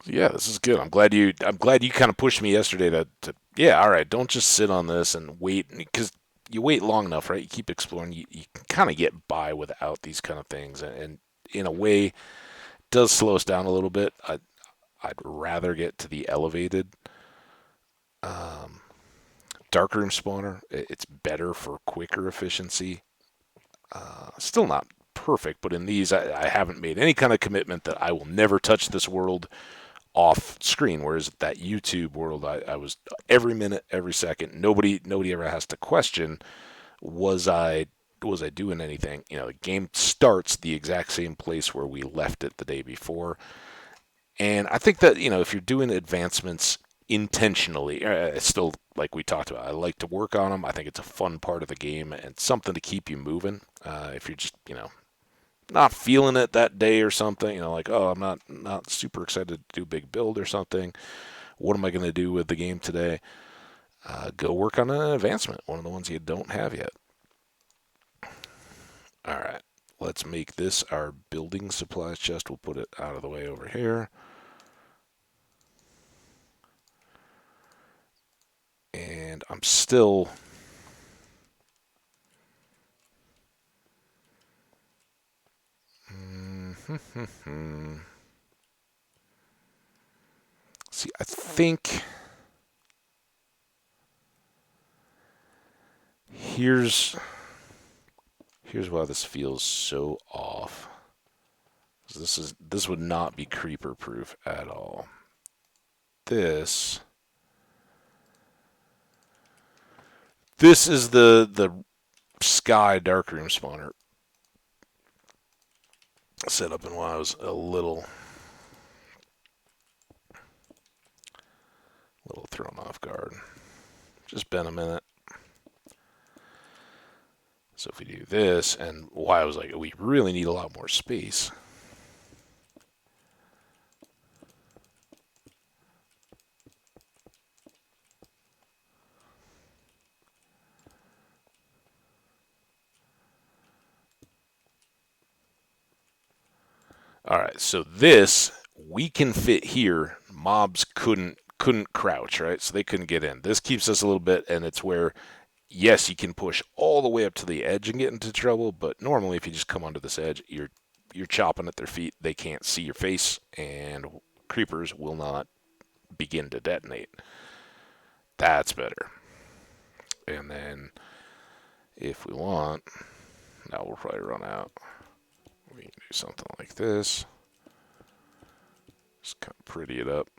Yeah, this is good. I'm glad you kind of pushed me yesterday to yeah, all right, don't just sit on this and wait, because you wait long enough, right? You keep exploring, you can kind of get by without these kind of things, and in a way, it does slow us down a little bit. I'd rather get to the elevated darkroom spawner. It's better for quicker efficiency. Still not perfect, but in these, I haven't made any kind of commitment that I will never touch this world off screen. Whereas that YouTube world, I was every minute, every second. Nobody ever has to question, was I doing anything? The game starts the exact same place where we left it the day before. And I think that, if you're doing advancements intentionally, it's still, like we talked about, I like to work on them. I think it's a fun part of the game and something to keep you moving. If you're just, not feeling it that day or something, like, oh, I'm not super excited to do a big build or something. What am I going to do with the game today? Go work on an advancement, one of the ones you don't have yet. All right, let's make this our building supplies chest. We'll put it out of the way over here. And I'm still See, I think here's why this feels so off. This would not be creeper proof at all. This is the sky darkroom spawner set up in when I was a little thrown off guard. Just been a minute. So if we do this, and why I was like, we really need a lot more space. All right, so this we can fit here. Mobs couldn't crouch, right? So they couldn't get in. This keeps us a little bit, and it's where yes, you can push all the way up to the edge and get into trouble, but normally if you just come onto this edge, you're chopping at their feet. They can't see your face, and creepers will not begin to detonate. That's better. And then if we want, now we'll probably run out. We can do something like this. Just kind of pretty it up.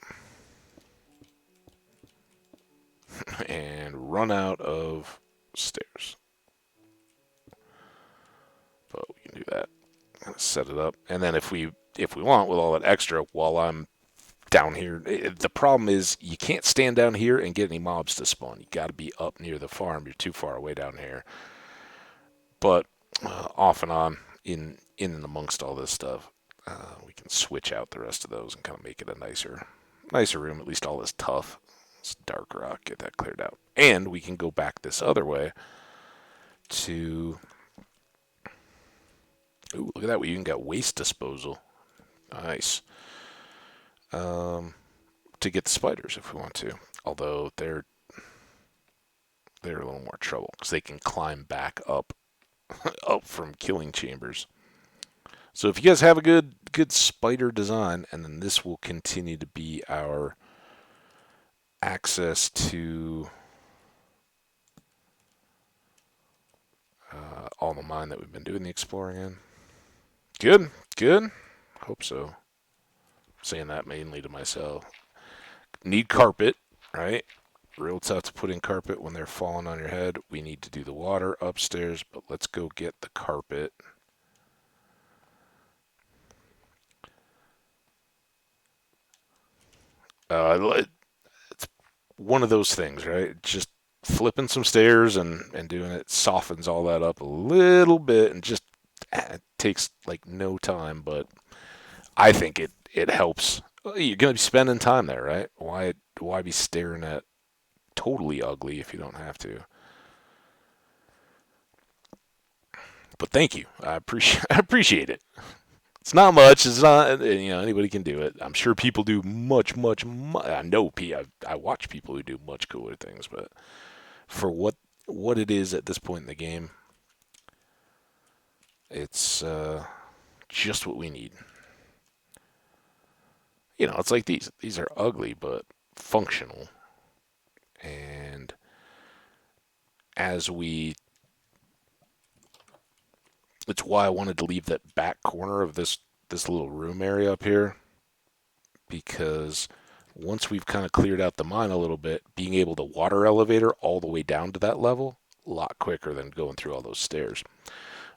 And run out of stairs. But we can do that. Set it up. And then if we want, with all that extra, while I'm down here, the problem is you can't stand down here and get any mobs to spawn. You got to be up near the farm. You're too far away down here. But off and on, in and amongst all this stuff, we can switch out the rest of those and kind of make it a nicer room. At least all this tough, this dark rock, get that cleared out. And we can go back this other way to... Ooh, look at that. We even got waste disposal. Nice. To get the spiders if we want to. Although they're a little more trouble because they can climb back up from killing chambers. So if you guys have a good spider design, and then this will continue to be our access to all the mine that we've been doing the exploring in. Good. Hope so. Saying that mainly to myself. Need carpet, right? Real tough to put in carpet when they're falling on your head. We need to do the water upstairs, but let's go get the carpet. It's one of those things, right? Just flipping some stairs and doing it softens all that up a little bit, and just it takes like no time, but I think it helps. You're gonna be spending time there, right? Why be staring at totally ugly if you don't have to? But thank you. I appreciate it. It's not much. It's not, anybody can do it. I'm sure people do much. I know I watch people who do much cooler things, but for what it is at this point in the game, it's just what we need. It's like these. These are ugly but functional, and as we it's why I wanted to leave that back corner of this little room area up here, because once we've kind of cleared out the mine a little bit, being able to water elevator all the way down to that level, a lot quicker than going through all those stairs.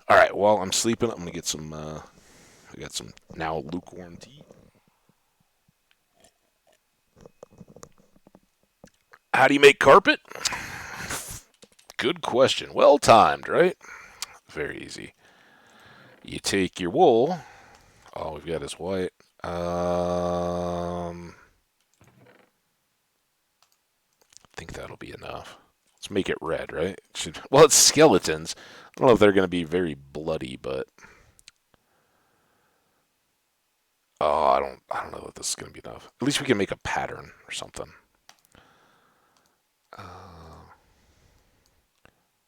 All right, while I'm sleeping, I'm gonna get some. I got some now lukewarm tea. How do you make carpet? Good question. Well timed, right? Very easy. You take your wool. All we've got is white. I think that'll be enough. Let's make it red, right? Well, it's skeletons. I don't know if they're going to be very bloody, but I don't know if this is going to be enough. At least we can make a pattern or something.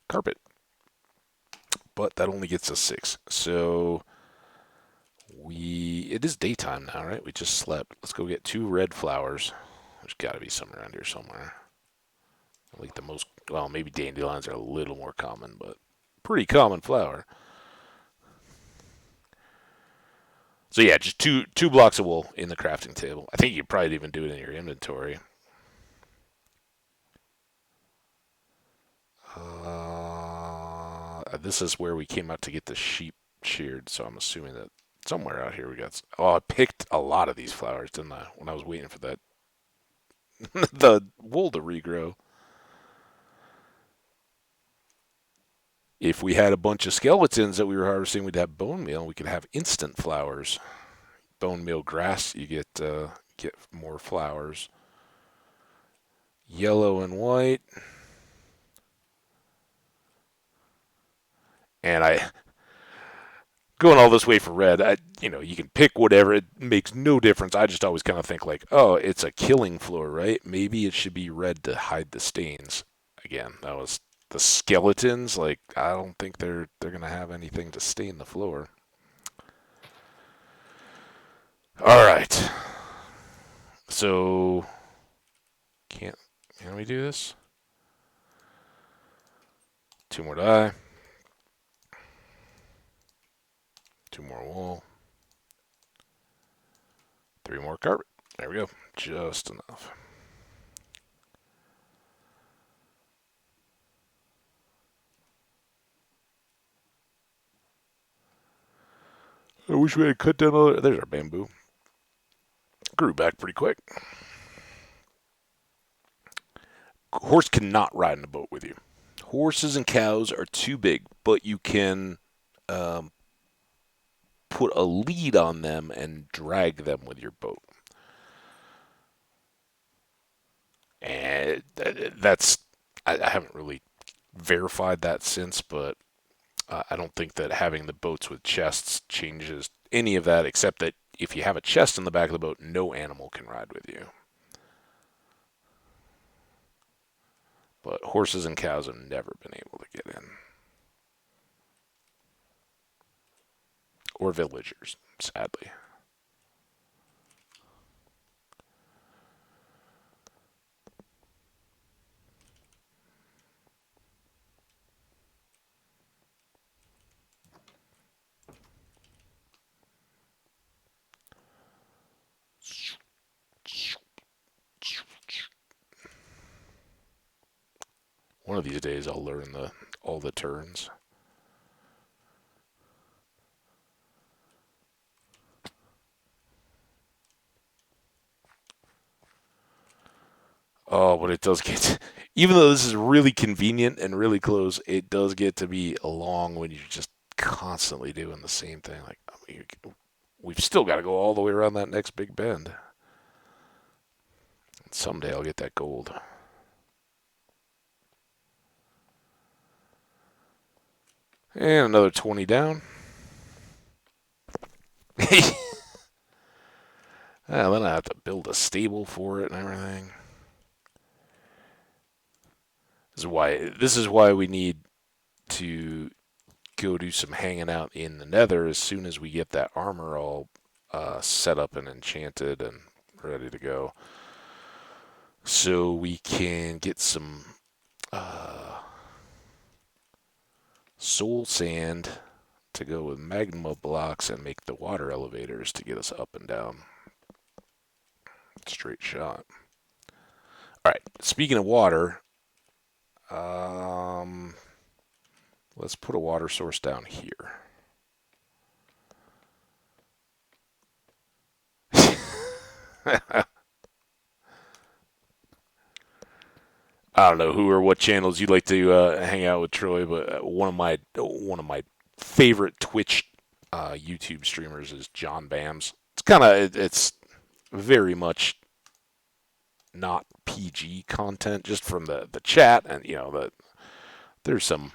Carpet, but that only gets us 6. So It is daytime now, right? We just slept. Let's go get 2 red flowers. There's got to be some around here somewhere. Like the most, well, maybe dandelions are a little more common, but pretty common flower. So yeah, just two blocks of wool in the crafting table. I think you probably even do it in your inventory. This is where we came out to get the sheep sheared, so I'm assuming that somewhere out here we got. Oh, I picked a lot of these flowers, didn't I? When I was waiting for that the wool to regrow. If we had a bunch of skeletons that we were harvesting, we'd have bone meal. We could have instant flowers. Bone meal grass, you get more flowers. Yellow and white. And I going all this way for red. You can pick whatever. It makes no difference. I just always kind of think like, oh, it's a killing floor, right? Maybe it should be red to hide the stains. Again, that was the skeletons. Like, I don't think they're gonna have anything to stain the floor. All right. So can we do this? 2 more dye. 2 more wool. 3 more carpet. There we go. Just enough. I wish we had cut down all. There's our bamboo. Grew back pretty quick. Horse cannot ride in a boat with you. Horses and cows are too big, but you can um, put a lead on them and drag them with your boat. And that's I haven't really verified that since, but I don't think that having the boats with chests changes any of that, except that if you have a chest in the back of the boat, no animal can ride with you. But horses and cows have never been able to get in. Or villagers, sadly. One of these days I'll learn all the turns. Oh, but it does get, even though this is really convenient and really close, it does get to be long when you're just constantly doing the same thing. Like, I mean, we've still got to go all the way around that next big bend. Someday I'll get that gold. And another 20 down. Then I have to build a stable for it and everything. This is why we need to go do some hanging out in the Nether as soon as we get that armor all set up and enchanted and ready to go, so we can get some soul sand to go with magma blocks and make the water elevators to get us up and down. Straight shot. All right. Speaking of water, let's put a water source down here. I don't know who or what channels you'd like to hang out with, Troy, but one of my favorite Twitch YouTube streamers is John Bams. It's very much not PG content, just from the chat, and there's some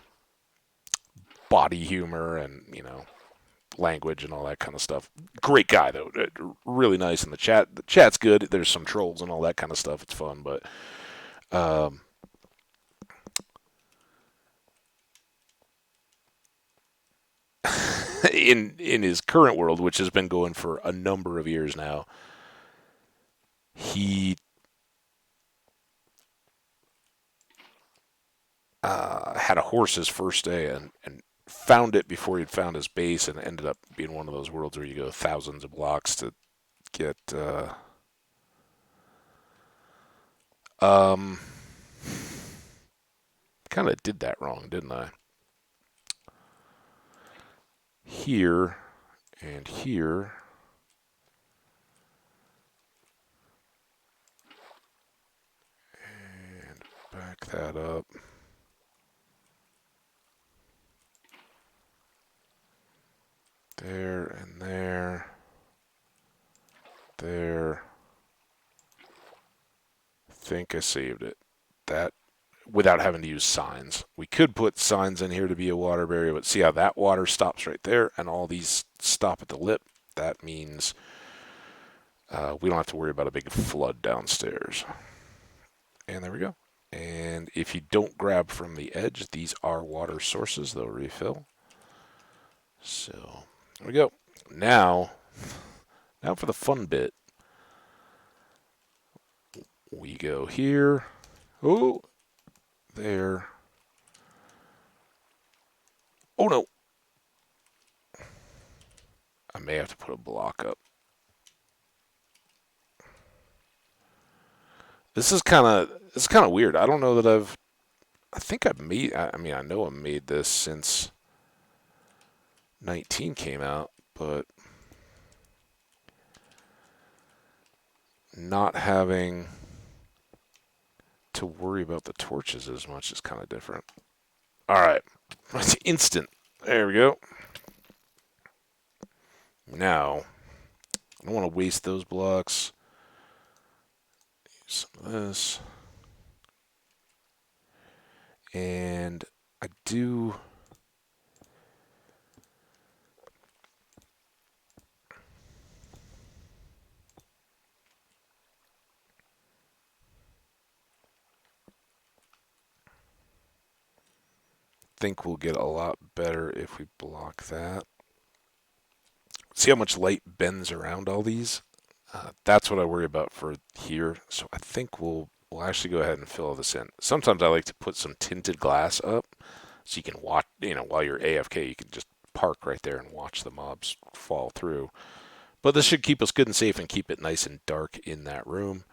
body humor and language and all that kind of stuff. Great guy though, really nice in the chat. The chat's good. There's some trolls and all that kind of stuff. It's fun, but um, in his current world, which has been going for a number of years now, he had a horse his first day and found it before he'd found his base, and ended up being one of those worlds where you go thousands of blocks to get. Um, Kind of did that wrong, didn't I? Here and here. And back that up. There and there. There. Think I saved it. That without having to use signs. We could put signs in here to be a water barrier, but see how that water stops right there and all these stop at the lip? That means we don't have to worry about a big flood downstairs. And there we go. And if you don't grab from the edge, these are water sources. They'll refill. So there we go. Now for the fun bit. We go here. Oh, there. Oh no. I may have to put a block up. This is kind of weird. I don't know that I think I've made. I mean, I know I made this since 19 came out, but not having to worry about the torches as much is kind of different. All right, it's instant. There we go. Now, I don't want to waste those blocks. Use some of this. And I do think we'll get a lot better if we block that. See how much light bends around all these? That's what I worry about for here. So I think we'll actually go ahead and fill this in. Sometimes I like to put some tinted glass up so you can watch, while you're AFK, you can just park right there and watch the mobs fall through. But this should keep us good and safe and keep it nice and dark in that room.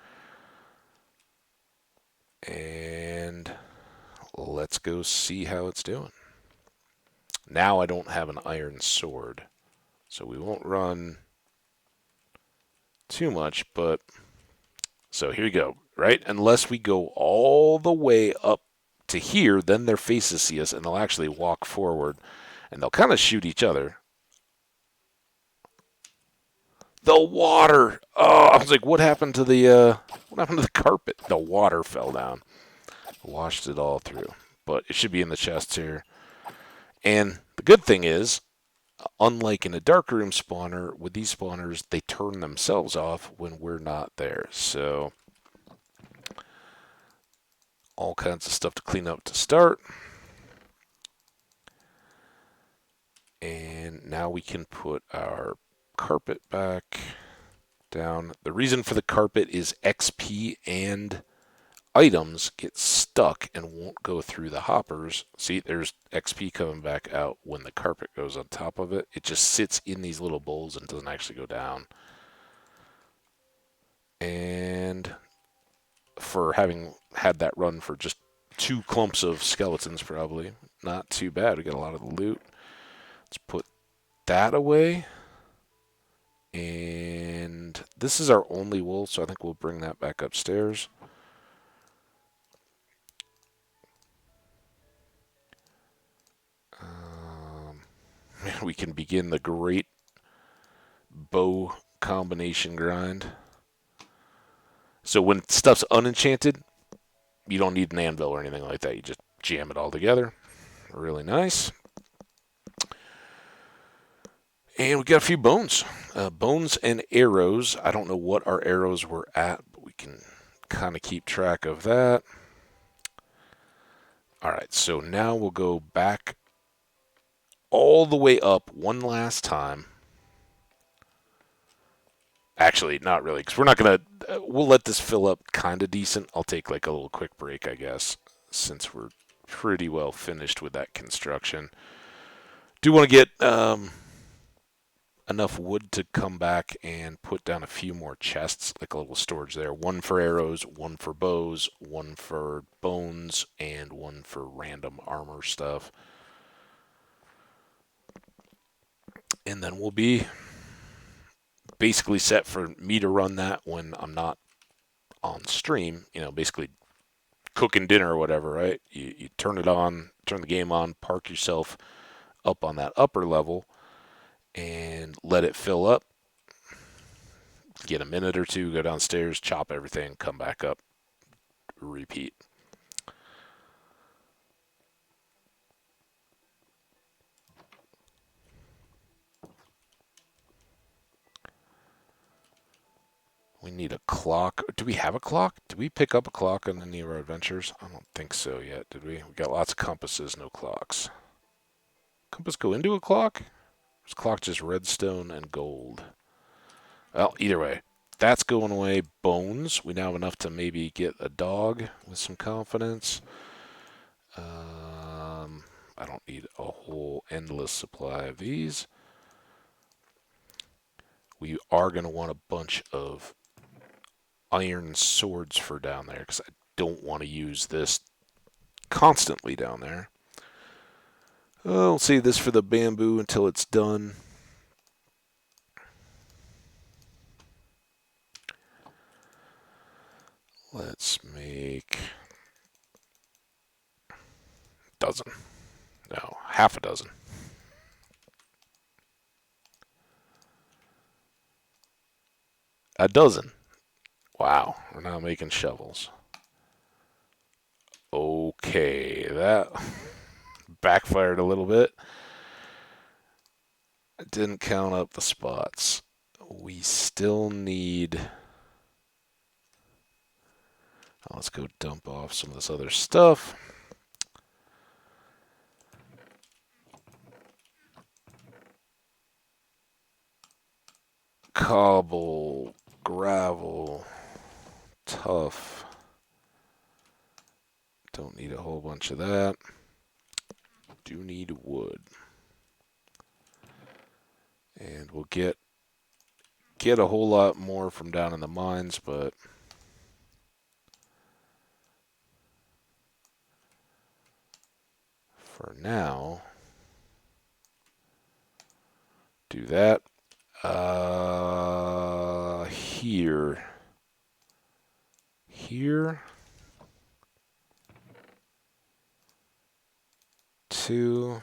And let's go see how it's doing. Now I don't have an iron sword, so we won't run too much, but so here you go, right? Unless we go all the way up to here, then their faces see us and they'll actually walk forward and they'll kind of shoot each other. The water. Oh, I was like, what happened to the carpet? The water fell down, washed it all through. But it should be in the chests here. And the good thing is, unlike in a dark room spawner, with these spawners, they turn themselves off when we're not there. So all kinds of stuff to clean up to start. And now we can put our carpet back down. The reason for the carpet is XP and items get stuck and won't go through the hoppers. See, there's XP coming back out when the carpet goes on top of it. It just sits in these little bowls and doesn't actually go down. And for having had that run for just 2 clumps of skeletons, probably not too bad. We got a lot of the loot. Let's put that away. And this is our only wool, so I think we'll bring that back upstairs. We can begin the great bow combination grind. So when stuff's unenchanted, you don't need an anvil or anything like that. You just jam it all together. Really nice. And we got a few bones. Bones and arrows. I don't know what our arrows were at, but we can kind of keep track of that. All right, so now we'll go back all the way up one last time. Actually, not really, because we're not going to... we'll let this fill up kind of decent. I'll take like a little quick break, I guess, since we're pretty well finished with that construction. Do want to get enough wood to come back and put down a few more chests, like a little storage there. One for arrows, one for bows, one for bones, and one for random armor stuff. And then we'll be basically set for me to run that when I'm not on stream, basically cooking dinner or whatever, right? You turn it on, turn the game on, park yourself up on that upper level, and let it fill up. Get a minute or two, go downstairs, chop everything, come back up, repeat. We need a clock. Do we have a clock? Did we pick up a clock on any of our adventures? I don't think so yet, did we? We got lots of compasses, no clocks. Compass go into a clock? Is clock just redstone and gold? Well, either way, that's going away. Bones. We now have enough to maybe get a dog with some confidence. I don't need a whole endless supply of these. We are going to want a bunch of iron swords for down there because I don't want to use this constantly down there. I'll save this for the bamboo until it's done. Let's make a dozen. No, half a dozen. A dozen. Wow, we're now making shovels. Okay, that backfired a little bit. I didn't count up the spots. We still need... let's go dump off some of this other stuff. Cobble, gravel, tough. Don't need a whole bunch of that. Do need wood. And we'll get a whole lot more from down in the mines, but for now, do that. Here, 2.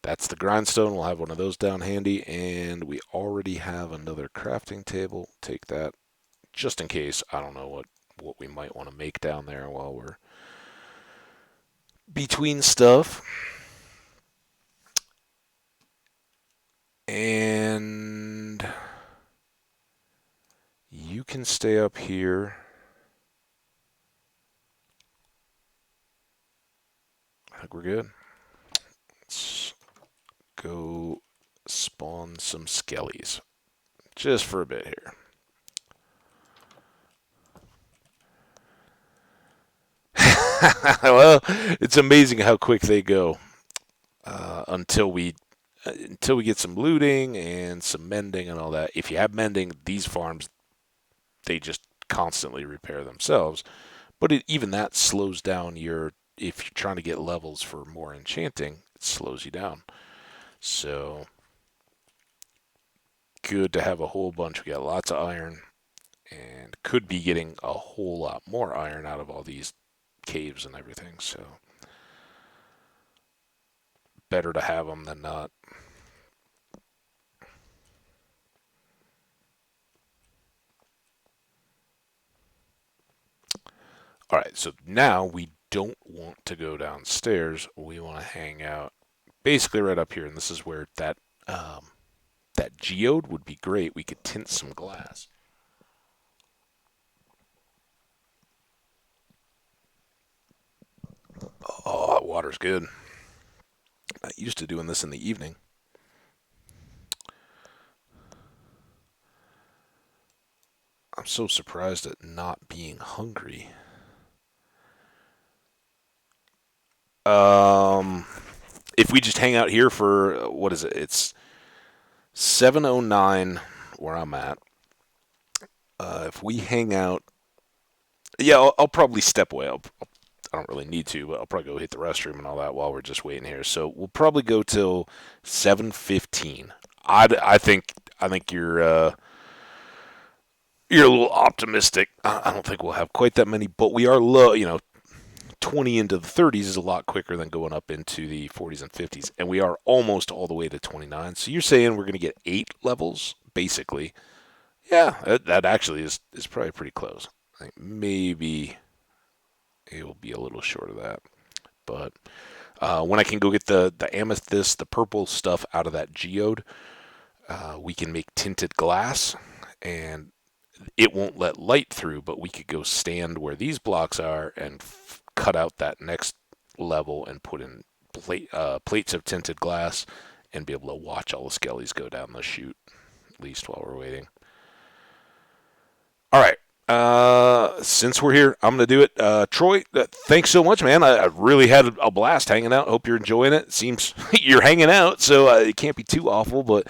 That's the grindstone. We'll have one of those down handy, and we already have another crafting table. Take that just in case. I don't know what we might want to make down there while we're between stuff. And you can stay up here. I think we're good. Let's go spawn some skellies just for a bit here. Well, it's amazing how quick they go until we get some looting and some mending and all that. If you have mending, these farms, they just constantly repair themselves. But even that slows down if you're trying to get levels for more enchanting, it slows you down. So good to have a whole bunch. We got lots of iron and could be getting a whole lot more iron out of all these caves and everything. So better to have them than not. All right, so now we don't want to go downstairs. We want to hang out basically right up here, and this is where that geode would be great. We could tint some glass. Oh, that water's good. Not used to doing this in the evening. I'm so surprised at not being hungry. Um, if we just hang out here for what is it? It's 7:09 where I'm at. If we hang out, yeah, I'll probably step away. I don't really need to, but I'll probably go hit the restroom and all that while we're just waiting here. So we'll probably go till 7:15. I think you're a little optimistic. I don't think we'll have quite that many, but we are low. 20 into the 30s is a lot quicker than going up into the 40s and 50s, and we are almost all the way to 29. So you're saying we're going to get 8 levels, basically. Yeah, that actually is probably pretty close. I think maybe it will be a little short of that, but when I can go get the amethyst, the purple stuff out of that geode, we can make tinted glass, and it won't let light through, but we could go stand where these blocks are and cut out that next level and put in plates of tinted glass and be able to watch all the skellies go down the chute, at least while we're waiting. All right. Since we're here, I'm going to do it. Troy, thanks so much, man. I really had a blast hanging out. Hope you're enjoying it. Seems you're hanging out, so it can't be too awful. But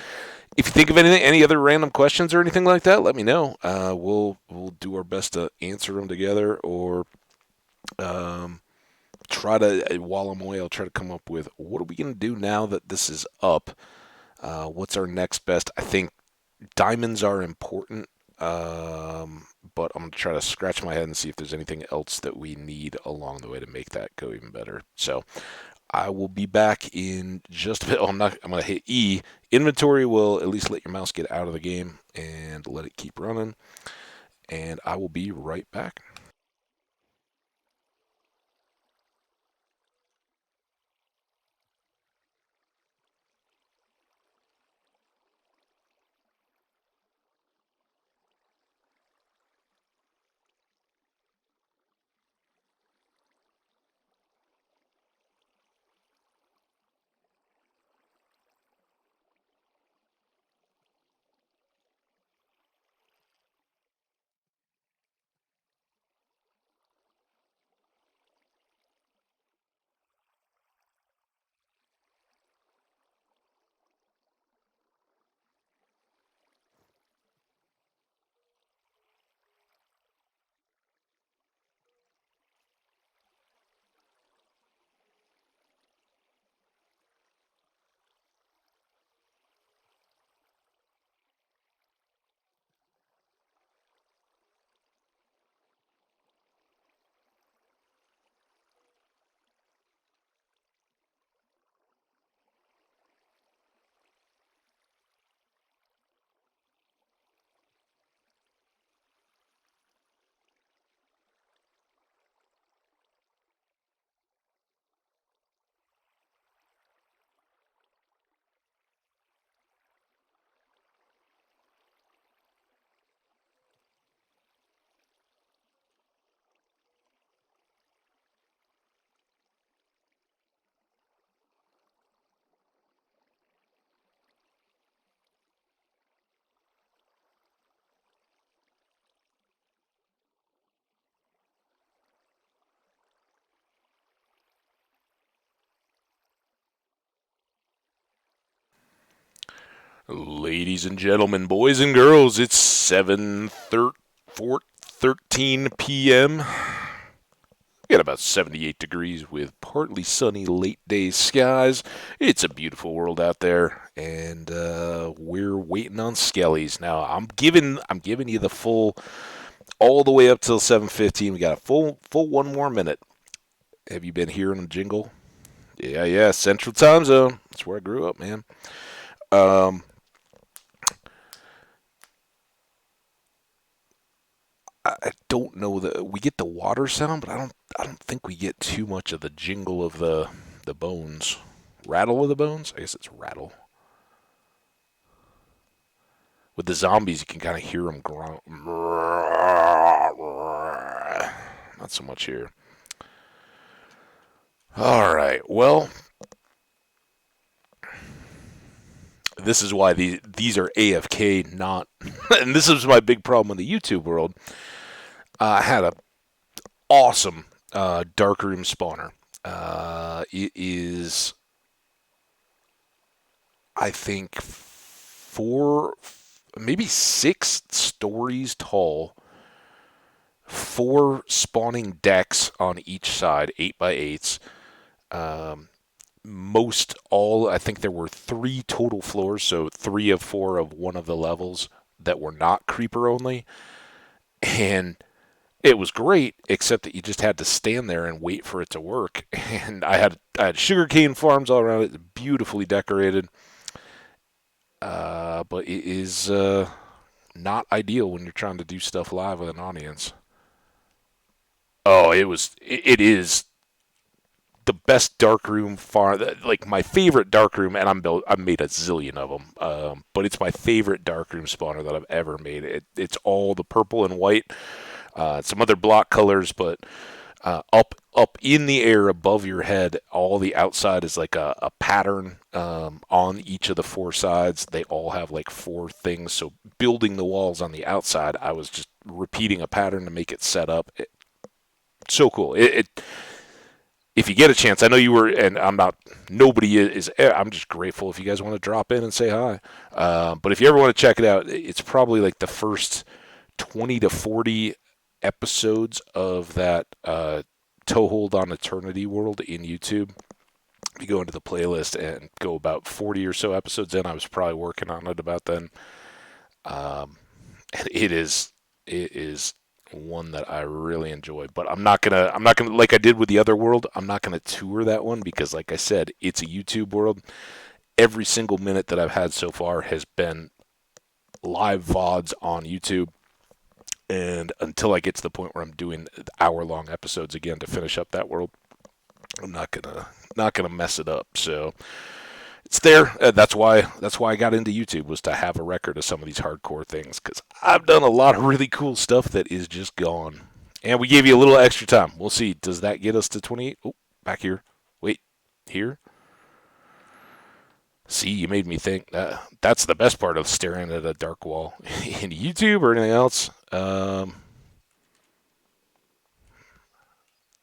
if you think of anything, any other random questions or anything like that, let me know. We'll do our best to answer them together, or um, try to while I'm away, I'll try to come up with what are we going to do now that this is up. What's our next best? I think diamonds are important, but I'm going to try to scratch my head and see if there's anything else that we need along the way to make that go even better. So I will be back in just a bit. Oh, I'm going to hit E. Inventory will at least let your mouse get out of the game and let it keep running. And I will be right back. Ladies and gentlemen, boys and girls, it's 7:13 p.m. We got about 78 degrees with partly sunny late day skies. It's a beautiful world out there, and we're waiting on skellies. Now I'm giving you the full all the way up till 7:15. We got a full one more minute. Have you been hearing the jingle? Yeah, yeah, Central Time Zone. That's where I grew up, man. Um, I don't know that we get the water sound, but I don't think we get too much of the jingle of the bones. Rattle of the bones? I guess it's rattle. With the zombies, you can kind of hear them growl. Not so much here. All right. Well, this is why these are AFK, not. And this is my big problem in the YouTube world. I had a awesome darkroom spawner. It is, I think, four, maybe 6 stories tall, 4 spawning decks on each side, 8x8s. Um, most all, I think there were 3 total floors, so 3 of 4 of one of the levels that were not creeper only. And it was great, except that you just had to stand there and wait for it to work. And I had sugarcane farms all around it, beautifully decorated. But it is not ideal when you're trying to do stuff live with an audience. Oh, it is the best darkroom farm, like my favorite darkroom, and I've made a zillion of them. But it's my favorite darkroom spawner that I've ever made. It's all the purple and white, some other block colors, but up in the air above your head, all the outside is like a pattern on each of the 4 sides. They all have like 4 things. So building the walls on the outside, I was just repeating a pattern to make it set up. So cool. If you get a chance, I know you were, and I'm not. Nobody is. I'm just grateful if you guys want to drop in and say hi. But if you ever want to check it out, it's probably like the first 20 to 40 episodes of that Toehold on Eternity world in YouTube. If you go into the playlist and go about 40 or so episodes in, I was probably working on it about then. And it is one that I really enjoy. But I'm not gonna like I did with the other world. I'm not gonna tour that one because, like I said, it's a YouTube world. Every single minute that I've had so far has been live VODs on YouTube. And until I get to the point where I'm doing hour-long episodes again to finish up that world, I'm not gonna mess it up. So it's there. That's why I got into YouTube, was to have a record of some of these hardcore things, because I've done a lot of really cool stuff that is just gone. And we gave you a little extra time. We'll see. Does that get us to 28? Oh, back here. Wait, here. See, you made me think. That's the best part of staring at a dark wall in YouTube or anything else.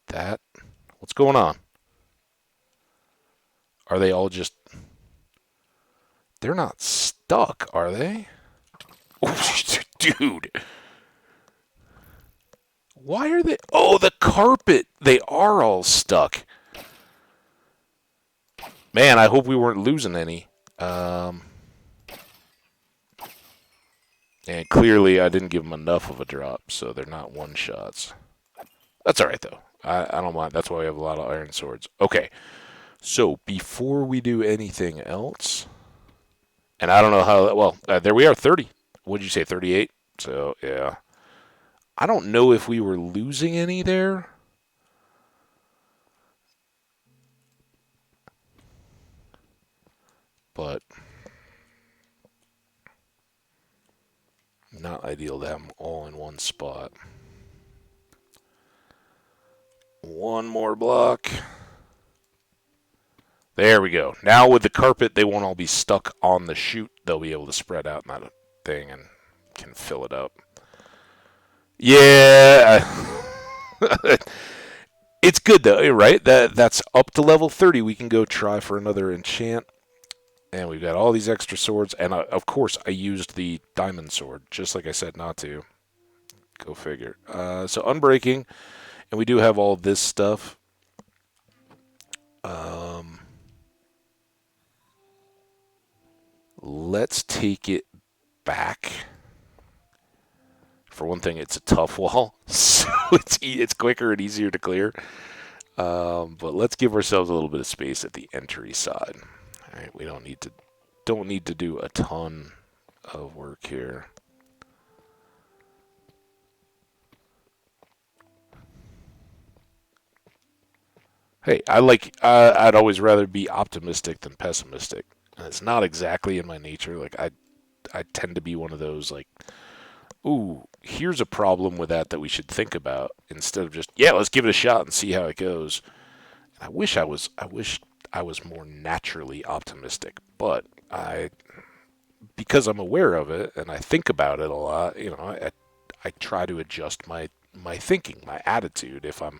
That. What's going on? Are they all just? They're not stuck, are they? Oh, dude. Why are they? Oh, the carpet. They are all stuck. Man, I hope we weren't losing any. Um, and clearly, I didn't give them enough of a drop, so they're not one shots. That's all right, though. I don't mind. That's why we have a lot of iron swords. Okay, so before we do anything else, and I don't know how. Well, there we are, 30. What'd you say, 38? So, yeah. I don't know if we were losing any there, but not ideal to have them all in one spot. One more block. There we go. Now with the carpet, they won't all be stuck on the chute. They'll be able to spread out in that thing and can fill it up. Yeah. It's good though, right? That's up to level 30. We can go try for another enchant. And we've got all these extra swords. And of course, I used the diamond sword, just like I said not to. Go figure. So unbreaking. And we do have all this stuff. Let's take it back. For one thing, it's a tough wall, so it's quicker and easier to clear. But let's give ourselves a little bit of space at the entry side. All right, we don't need to do a ton of work here. Hey, I'd always rather be optimistic than pessimistic. And it's not exactly in my nature. Like I tend to be one of those like, ooh, here's a problem with that we should think about, instead of just, yeah, let's give it a shot and see how it goes. I wish I was more naturally optimistic, but because I'm aware of it and I think about it a lot, I try to adjust my thinking, my attitude. If I'm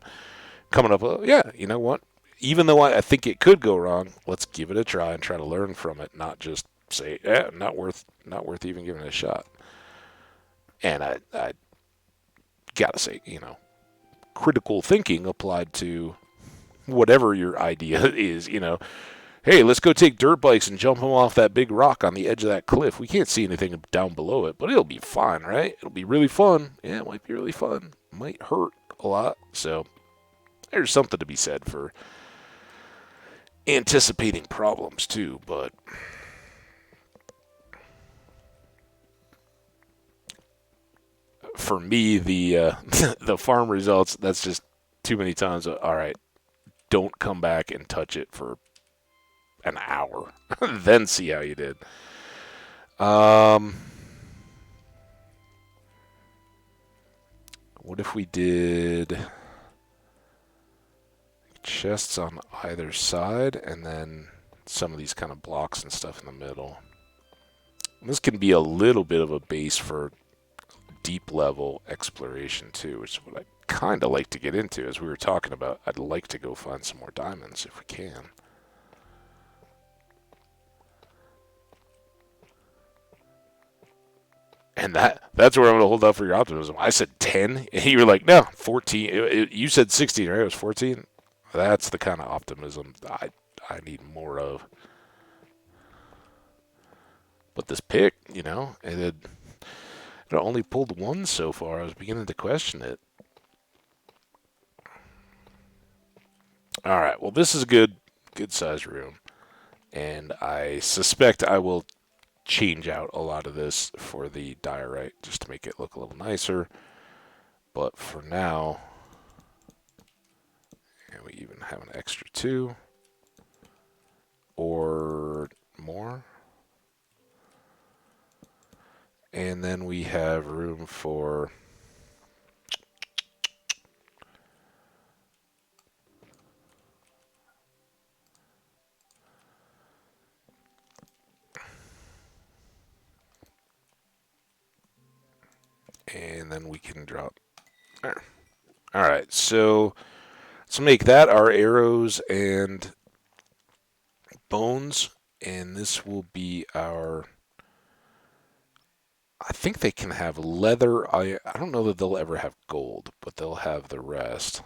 coming up with, yeah, you know what? Even though I think it could go wrong, let's give it a try and try to learn from it, not just say, not worth even giving it a shot. And I gotta say, critical thinking applied to whatever your idea is, hey, let's go take dirt bikes and jump them off that big rock on the edge of that cliff. We can't see anything down below it, but it'll be fine, right? It'll be really fun. Yeah, it might be really fun. It might hurt a lot. So there's something to be said for anticipating problems too, but for me, the the farm results, that's just too many times. All right, don't come back and touch it for an hour, then see how you did. Um, what if we did chests on either side and then some of these kind of blocks and stuff in the middle? And this can be a little bit of a base for deep level exploration too, which is what I kind of like to get into. As we were talking about, I'd like to go find some more diamonds if we can. And that's where I'm gonna hold up for your optimism. I said 10, and you were like, no, 14. You said 16, right? It was 14. That's the kind of optimism I need more of. But this pick, it only pulled one so far. I was beginning to question it. All right. Well, this is a good size room, and I suspect I will change out a lot of this for the diorite just to make it look a little nicer. But for now, and we even have an extra two or more. And then we have room for and then we can drop there. All right, so let's make that our arrows and bones, and this will be our. I think they can have leather. I don't know that they'll ever have gold, but they'll have the rest.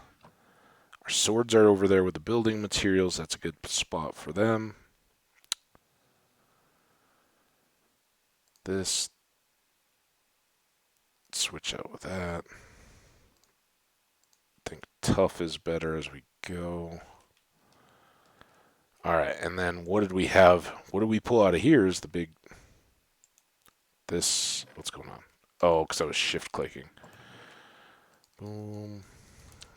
Our swords are over there with the building materials. That's a good spot for them. This, switch out with that. I think tough is better as we go. All right, and then what did we have? What did we pull out of here is the big. This, what's going on? Oh, because I was shift clicking. Boom.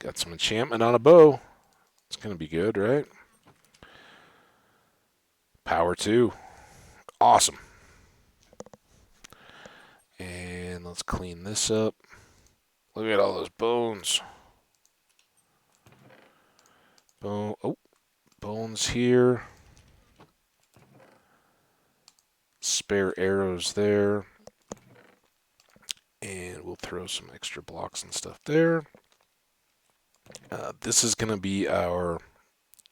Got some enchantment on a bow. It's going to be good, right? Power 2. Awesome. And let's clean this up. Look at all those bones. Bones here. Spare arrows there. And we'll throw some extra blocks and stuff there. This is going to be our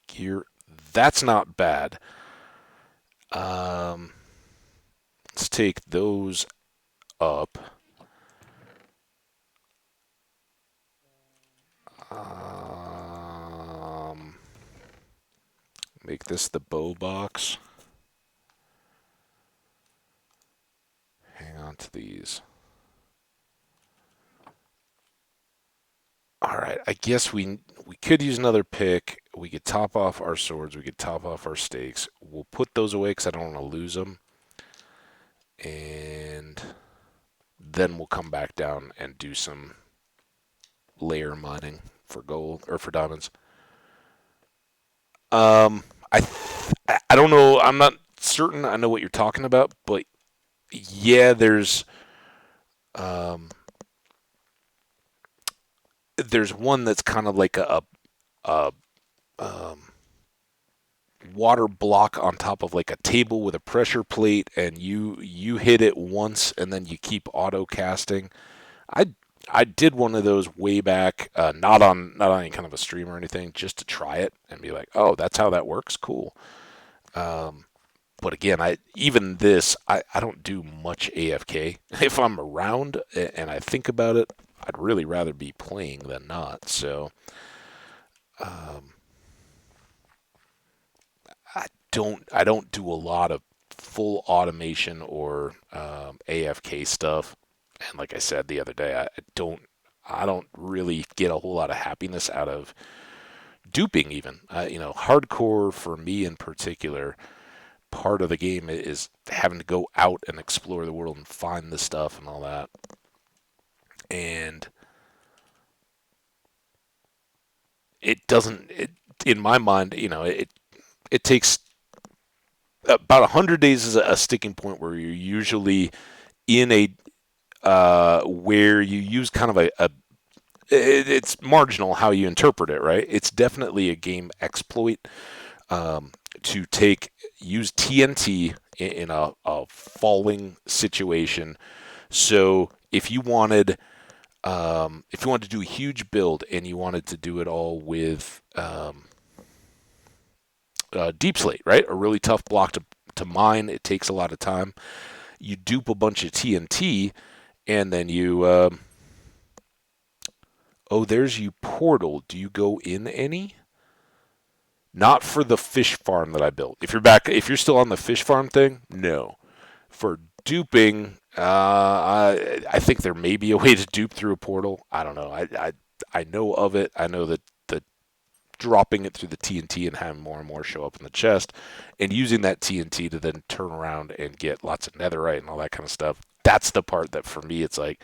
gear. That's not bad. Let's take those up. Make this the bow box. Hang on to these. All right, I guess we could use another pick. We could top off our swords. We could top off our stakes. We'll put those away because I don't want to lose them. And then we'll come back down and do some layer mining for gold or for diamonds. I don't know. I'm not certain. I know what you're talking about, but yeah, there's one that's kind of like a um, water block on top of like a table with a pressure plate, and you hit it once, and then you keep auto casting. I I did one of those way back, not on any kind of a stream or anything, just to try it and be like, oh, that's how that works. Cool. Um, but again, I don't do much AFK. If I'm around and I think about it, I'd really rather be playing than not. So um, I don't do a lot of full automation or AFK stuff. And like I said the other day, I don't really get a whole lot of happiness out of duping even. Hardcore for me in particular, part of the game is having to go out and explore the world and find the stuff and all that. And it doesn't it in my mind, it takes about 100 days is a sticking point where you're usually in a where you use kind of it's marginal how you interpret it, right? It's definitely a game exploit to use TNT in a falling situation. So if you wanted to do a huge build and you wanted to do it all with deep slate, right? A really tough block to mine. It takes a lot of time. You dupe a bunch of TNT, and then oh, there's you portal. Do you go in any? Not for the fish farm that I built. If you're still on the fish farm thing, no. For duping, I think there may be a way to dupe through a portal. I don't know. I know of it. I know that the dropping it through the TNT and having more and more show up in the chest, and using that TNT to then turn around and get lots of netherite and all that kind of stuff. That's the part that for me, it's like,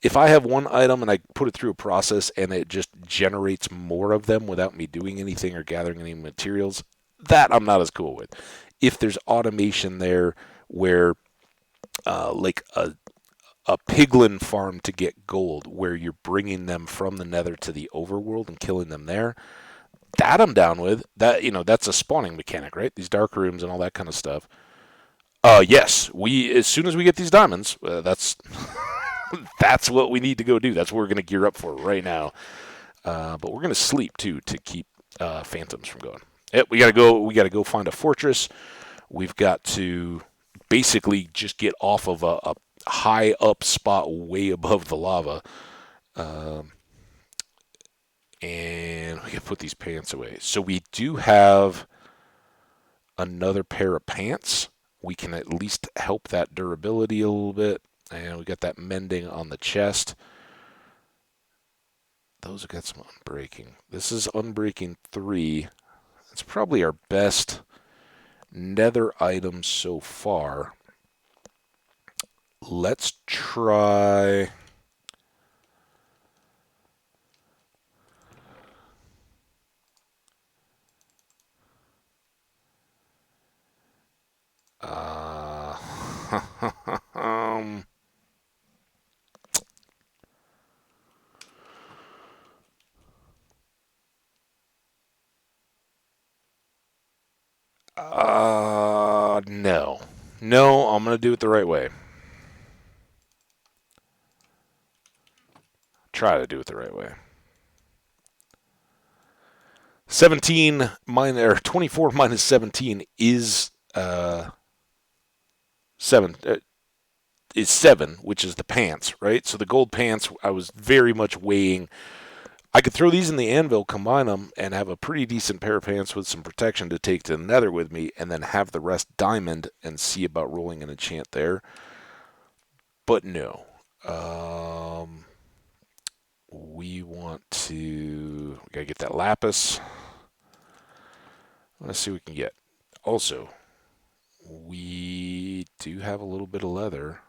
if I have one item and I put it through a process and it just generates more of them without me doing anything or gathering any materials, that I'm not as cool with. If there's automation there where, like a piglin farm to get gold, where you're bringing them from the nether to the overworld and killing them there, that I'm down with. That's a spawning mechanic, right? These dark rooms and all that kind of stuff. Yes, as soon as we get these diamonds, that's what we need to go do. That's what we're going to gear up for right now. But we're going to sleep too to keep phantoms from going. Yep, we got to go. We got to go find a fortress. We've got to basically just get off of a high up spot way above the lava. Um, and we can put these pants away. So we do have another pair of pants. We can at least help that durability a little bit. And we got that mending on the chest. Those have got some unbreaking. This is unbreaking 3. It's probably our best nether item so far. Let's try. Uh, um, no. No, I'm going to do it the right way. Try to do it the right way. 17 minus, or 24 minus 17 is 7. Is 7, which is the pants, right? So the gold pants, I was very much weighing. I could throw these in the anvil, combine them, and have a pretty decent pair of pants with some protection to take to the nether with me, and then have the rest diamond and see about rolling an enchant there. But no. We gotta get that lapis. Let's see what we can get. Also, we do have a little bit of leather.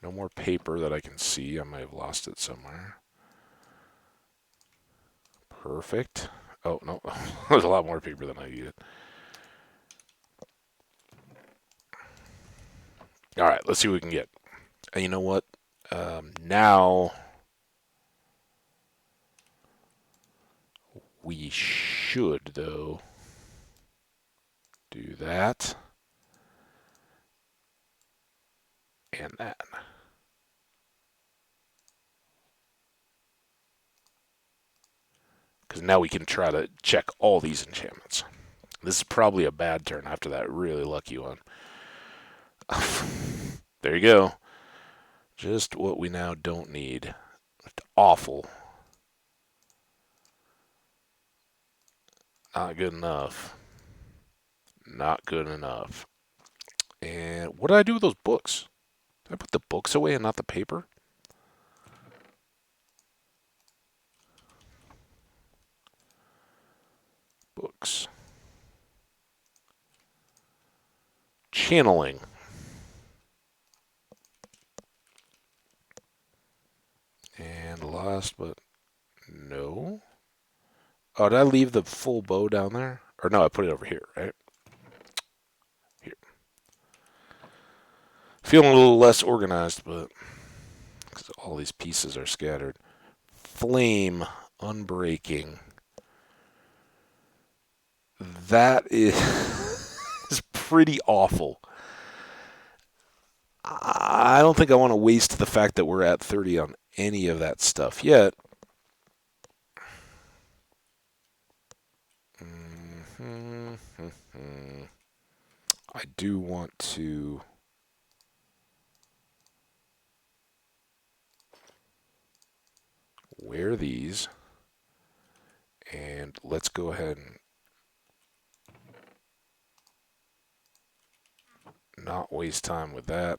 No more paper that I can see. I might have lost it somewhere. Perfect. Oh, no. There's a lot more paper than I needed. All right, let's see what we can get. And you know what? Now, We should, though, do that and that. Because now we can try to check all these enchantments. This is probably a bad turn after that really lucky one. There you go. Just what we now don't need. Awful. Not good enough. Not good enough. And what did I do with those books? Did I put the books away and not the paper? Books. Channeling. And last, but no. Oh, did I leave the full bow down there? Or no, I put it over here, right? Here. Feeling a little less organized, but because all these pieces are scattered. Flame, unbreaking. That is, is pretty awful. I don't think I want to waste the fact that we're at 30 on any of that stuff yet. I do want to wear these, and let's go ahead and not waste time with that.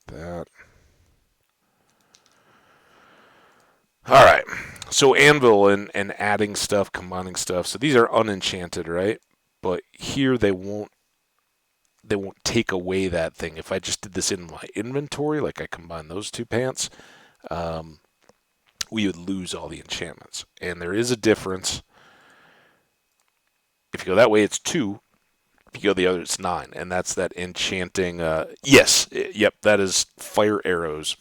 That. All right. So anvil and adding stuff, combining stuff. So these are unenchanted, right? But here they won't take away that thing. If I just did this in my inventory, like I combine those two pants, we would lose all the enchantments. And there is a difference. If you go that way, it's 2. If you go the other, it's 9. And that's that enchanting. Yes, yep, that is fire arrows,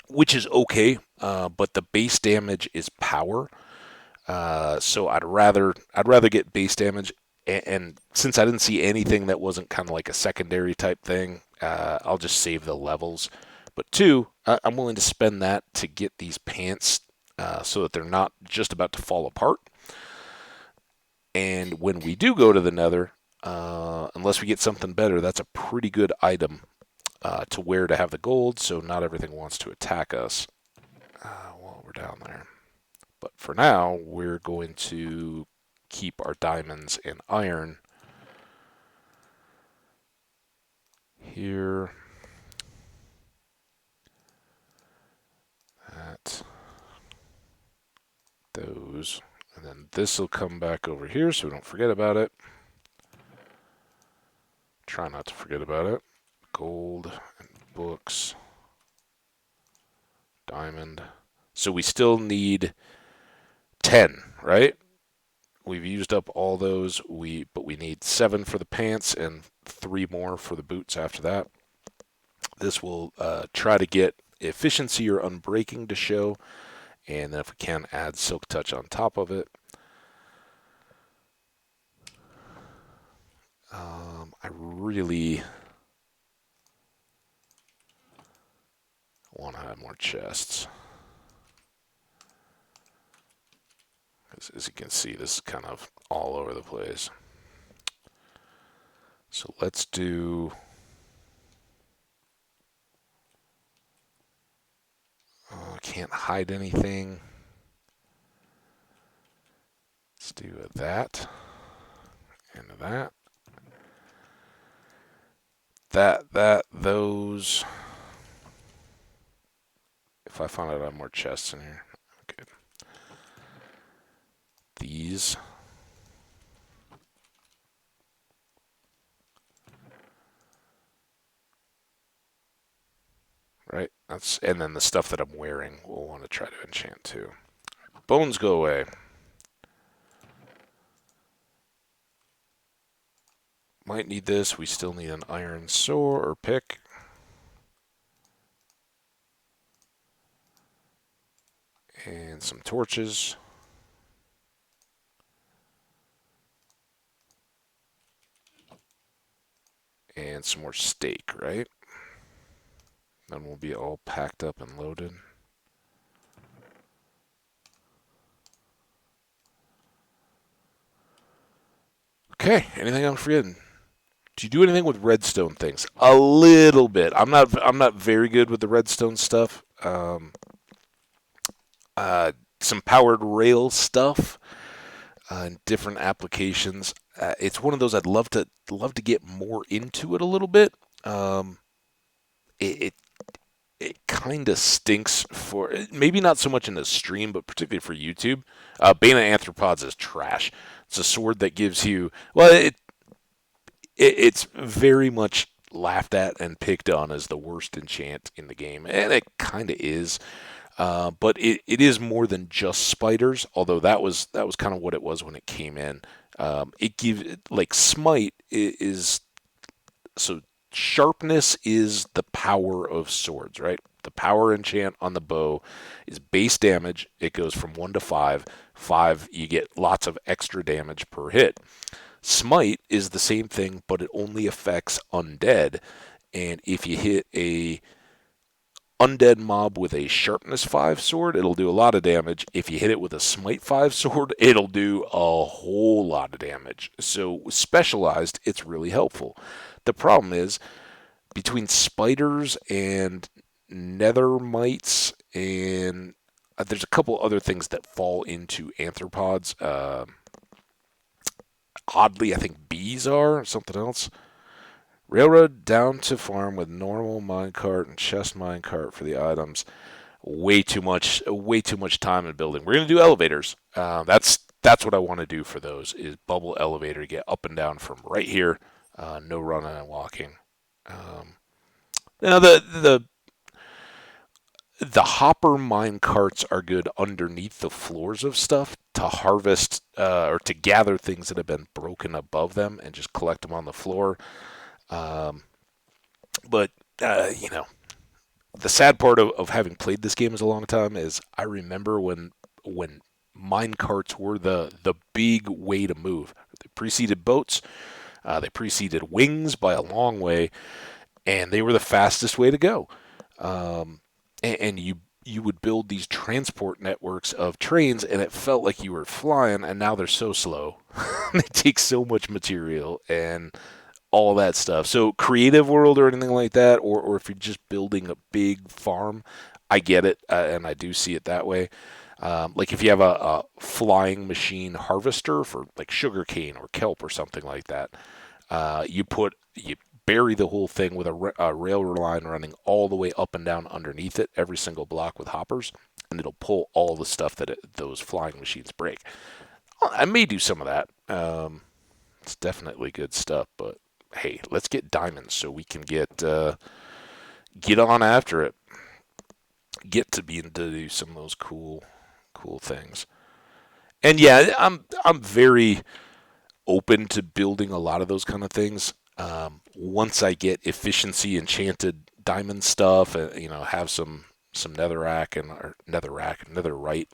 which is okay. But the base damage is power. So I'd rather get base damage. And since I didn't see anything that wasn't kind of like a secondary type thing, I'll just save the levels. But 2, I'm willing to spend that to get these pants so that they're not just about to fall apart. And when we do go to the nether, unless we get something better, that's a pretty good item to wear to have the gold, so not everything wants to attack us while we're down there. But for now, we're going to keep our diamonds and iron here. That. Those. And then this will come back over here so we don't forget about it. Try not to forget about it. Gold and books. Diamond. So we still need 10, right? We've used up all those. But we need 7 for the pants and 3 more for the boots after that. This will try to get efficiency or unbreaking to show, and then if we can, add silk touch on top of it. I really want to have more chests. As you can see, this is kind of all over the place. So let's do... can't hide anything. Let's do that. And that. Those. If I find out I have more chests in here. Okay. These. Right? And then the stuff that I'm wearing we'll want to try to enchant too. Bones go away. Might need this. We still need an iron sword or pick. And some torches. And some more steak, right? Then we'll be all packed up and loaded. Okay, anything I'm forgetting? Do you do anything with redstone things? A little bit. I'm not very good with the redstone stuff. Some powered rail stuff, different applications. It's one of those I'd love to get more into it a little bit. Um, it it kind of stinks for maybe not so much in the stream, but particularly for YouTube. Bane of Anthropods is trash. It's a sword that gives you it's very much laughed at and picked on as the worst enchant in the game, and it kind of is. But it is more than just spiders, although that was kind of what it was when it came in. It gives like smite is so sharpness is the power of swords, right? The power enchant on the bow is base damage. It goes from 1 to 5. 5, you get lots of extra damage per hit. Smite is the same thing, but it only affects undead. And if you hit a undead mob with a sharpness 5 sword, it'll do a lot of damage. If you hit it with a smite 5 sword, it'll do a whole lot of damage. So specialized, it's really helpful. The problem is between spiders and nether mites and there's a couple other things that fall into anthropods. Oddly, I think bees are something else. Railroad down to farm with normal minecart and chest minecart for the items. Way too much time in building. We're gonna do elevators. That's what I want to do for those is bubble elevator to get up and down from right here. No running and walking. Now the hopper mine carts are good underneath the floors of stuff to harvest or to gather things that have been broken above them and just collect them on the floor. Um, but the sad part of having played this game as a long time is I remember when mine carts were the big way to move. They preceded boats, they preceded wings by a long way, and they were the fastest way to go. And you would build these transport networks of trains, and it felt like you were flying. And now they're so slow; they take so much material and all that stuff. So creative world or anything like that, or if you're just building a big farm, I get it, and I do see it that way. Like if you have a flying machine harvester for like sugarcane or kelp or something like that, you bury the whole thing with a rail line running all the way up and down underneath it, every single block with hoppers, and it'll pull all the stuff that those flying machines break. I may do some of that. It's definitely good stuff, but hey, let's get diamonds so we can get on after it. Get to be able to do some of those cool things. And yeah, I'm very open to building a lot of those kind of things. Once I get efficiency enchanted diamond stuff, and have some netherrack and or netherite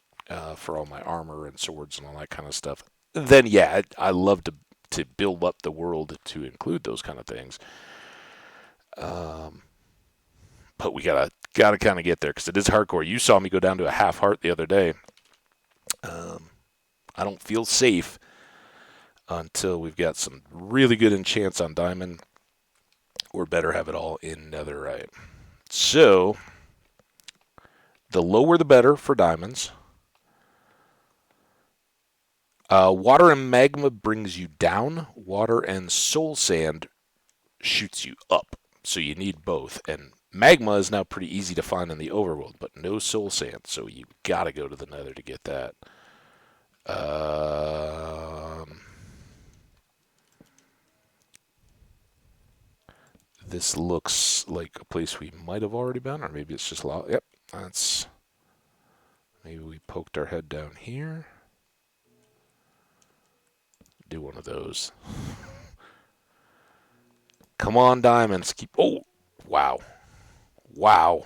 for all my armor and swords and all that kind of stuff, then yeah, I love to build up the world to include those kind of things. Um, but we gotta kind of get there because it is hardcore. You saw me go down to a half heart the other day. Um, I don't feel safe until we've got some really good enchants on diamond, or better have it all in netherite. So the lower the better for diamonds. Water and magma brings you down. Water and soul sand shoots you up. So you need both. And magma is now pretty easy to find in the overworld, but no soul sand. So you gotta go to the nether to get that. This looks like a place we might have already been, or maybe it's just lava. Yep, that's. Maybe we poked our head down here. Do one of those. Come on, diamonds. Keep. Oh, wow. Wow.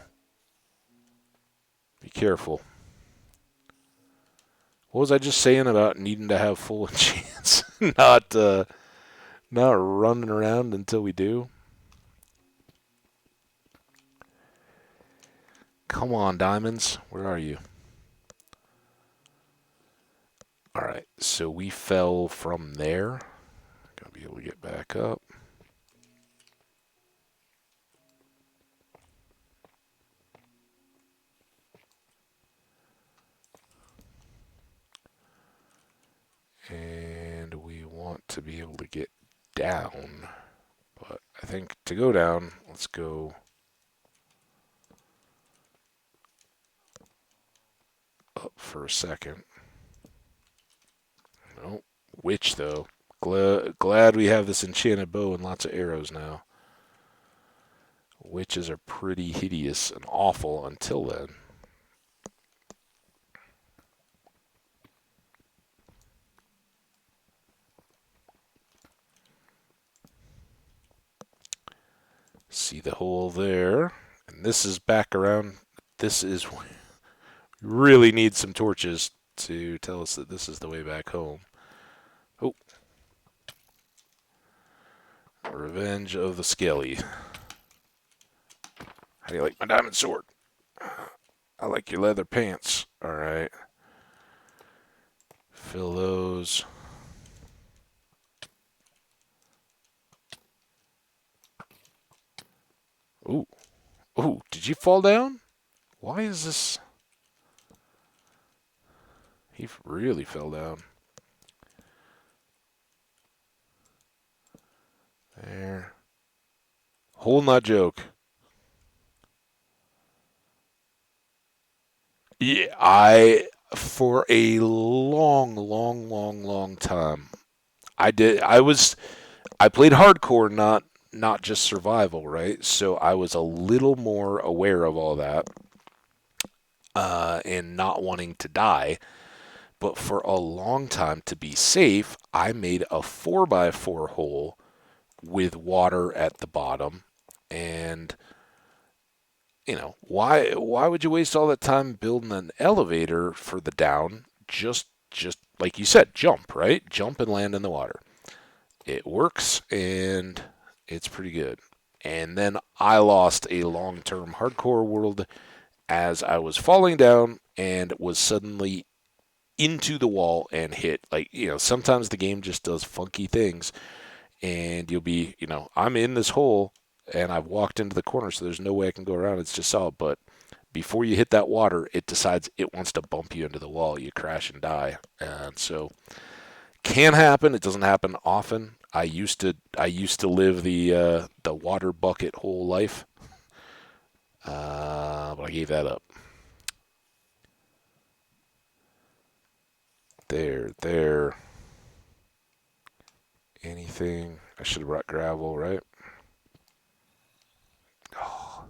Be careful. What was I just saying about needing to have full enchants? Not running around until we do. Come on, diamonds. Where are you? Alright, so we fell from there. Gonna be able to get back up. And we want to be able to get down. But I think to go down, let's go up for a second. Nope. Witch, though. Glad we have this enchanted bow and lots of arrows now. Witches are pretty hideous and awful until then. See the hole there. And this is back around. This is... really need some torches to tell us that this is the way back home. Oh. Revenge of the Skelly. How do you like my diamond sword? I like your leather pants. Alright. Fill those. Ooh. Ooh, did you fall down? Why is this... He really fell down. There. Hole not joke. Yeah, for a long time, I played hardcore, not just survival, right? So I was a little more aware of all that, and not wanting to die. But for a long time, to be safe, I made a 4x4 hole with water at the bottom. And, why would you waste all that time building an elevator for the down? Just like you said, jump, right? Jump and land in the water. It works, and it's pretty good. And then I lost a long-term hardcore world as I was falling down and was suddenly into the wall and hit. Like, sometimes the game just does funky things, and you'll be, I'm in this hole and I've walked into the corner, so there's no way I can go around. It's just solid. But before you hit that water, it decides it wants to bump you into the wall. You crash and die. And so can happen. It doesn't happen often. I used to live the water bucket hole life, but I gave that up. There. Anything? I should have brought gravel, right? Oh,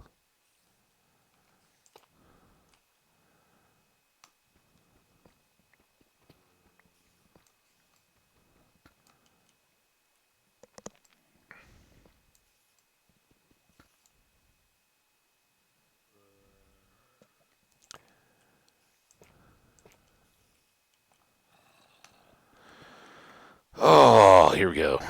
oh, here we go.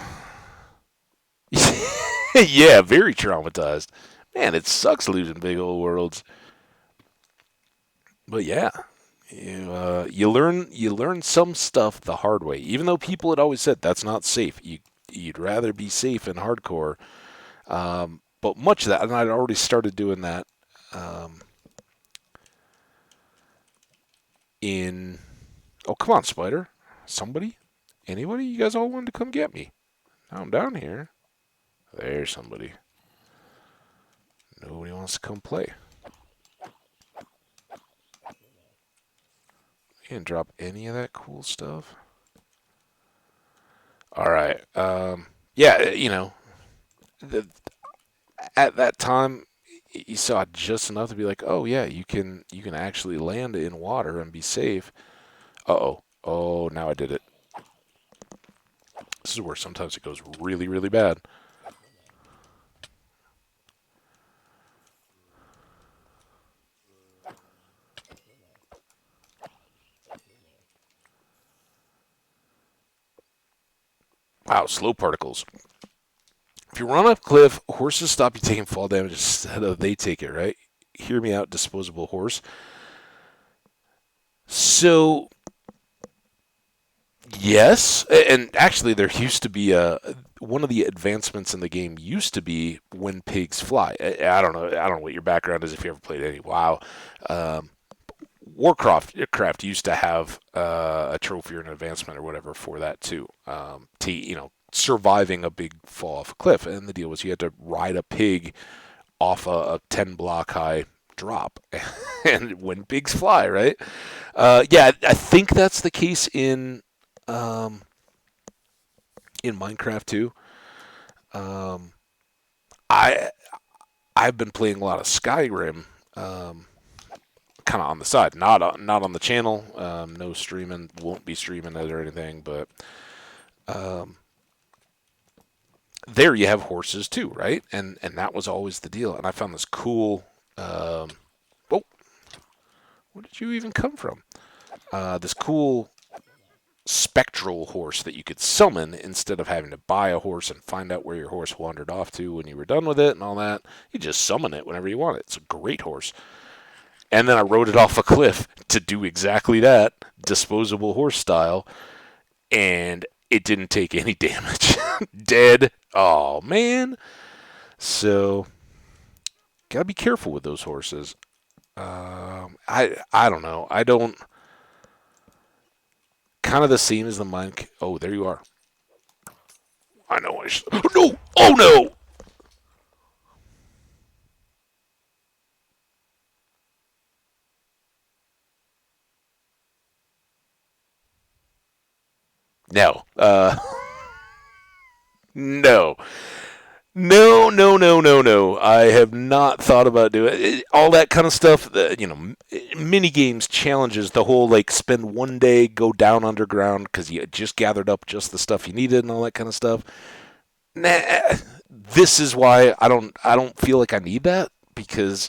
Yeah, very traumatized. Man, it sucks losing big old worlds. But yeah, you learn some stuff the hard way. Even though people had always said that's not safe. You'd rather be safe in hardcore. But much of that, and I'd already started doing that um, in. Oh, come on, Spider. Somebody? Anybody? You guys all wanted to come get me. Now I'm down here. There's somebody. Nobody wants to come play. You didn't drop any of that cool stuff. All right. Yeah, the, at that time, you saw just enough to be like, oh yeah, you can actually land in water and be safe. Uh-oh. Oh, now I did it. This is where sometimes it goes really, really bad. Wow, slow particles. If you run up a cliff, horses stop you taking fall damage instead of they take it, right? Hear me out, disposable horse. So, yes, and actually, there used to be one of the advancements in the game used to be when pigs fly. I don't know. I don't know what your background is if you ever played any WoW. Um, Warcraft used to have a trophy or an advancement or whatever for that too. Surviving a big fall off a cliff, and the deal was you had to ride a pig off a 10 block high drop, and when pigs fly, right? Yeah, I think that's the case um, in Minecraft too. Um, I I've been playing a lot of Skyrim, um, kind of on the side, not on the channel. No streaming, won't be streaming it or anything. But um, there you have horses too, right? And that was always the deal. And I found this cool. Oh, where did you even come from? This cool spectral horse that you could summon instead of having to buy a horse and find out where your horse wandered off to when you were done with it and all that. You just summon it whenever you want it. It's a great horse. And then I rode it off a cliff to do exactly that, disposable horse style, and it didn't take any damage. Dead. Oh, man. So, gotta be careful with those horses. I don't know. I don't. Kind of the same as the monk. Oh, there you are. I know. No! Oh, no! No. No. No, no, no, no, no. I have not thought about doing it. All that kind of stuff. Mini games challenges the whole like spend one day, go down underground because you just gathered up just the stuff you needed and all that kind of stuff. Nah, this is why I don't feel like I need that because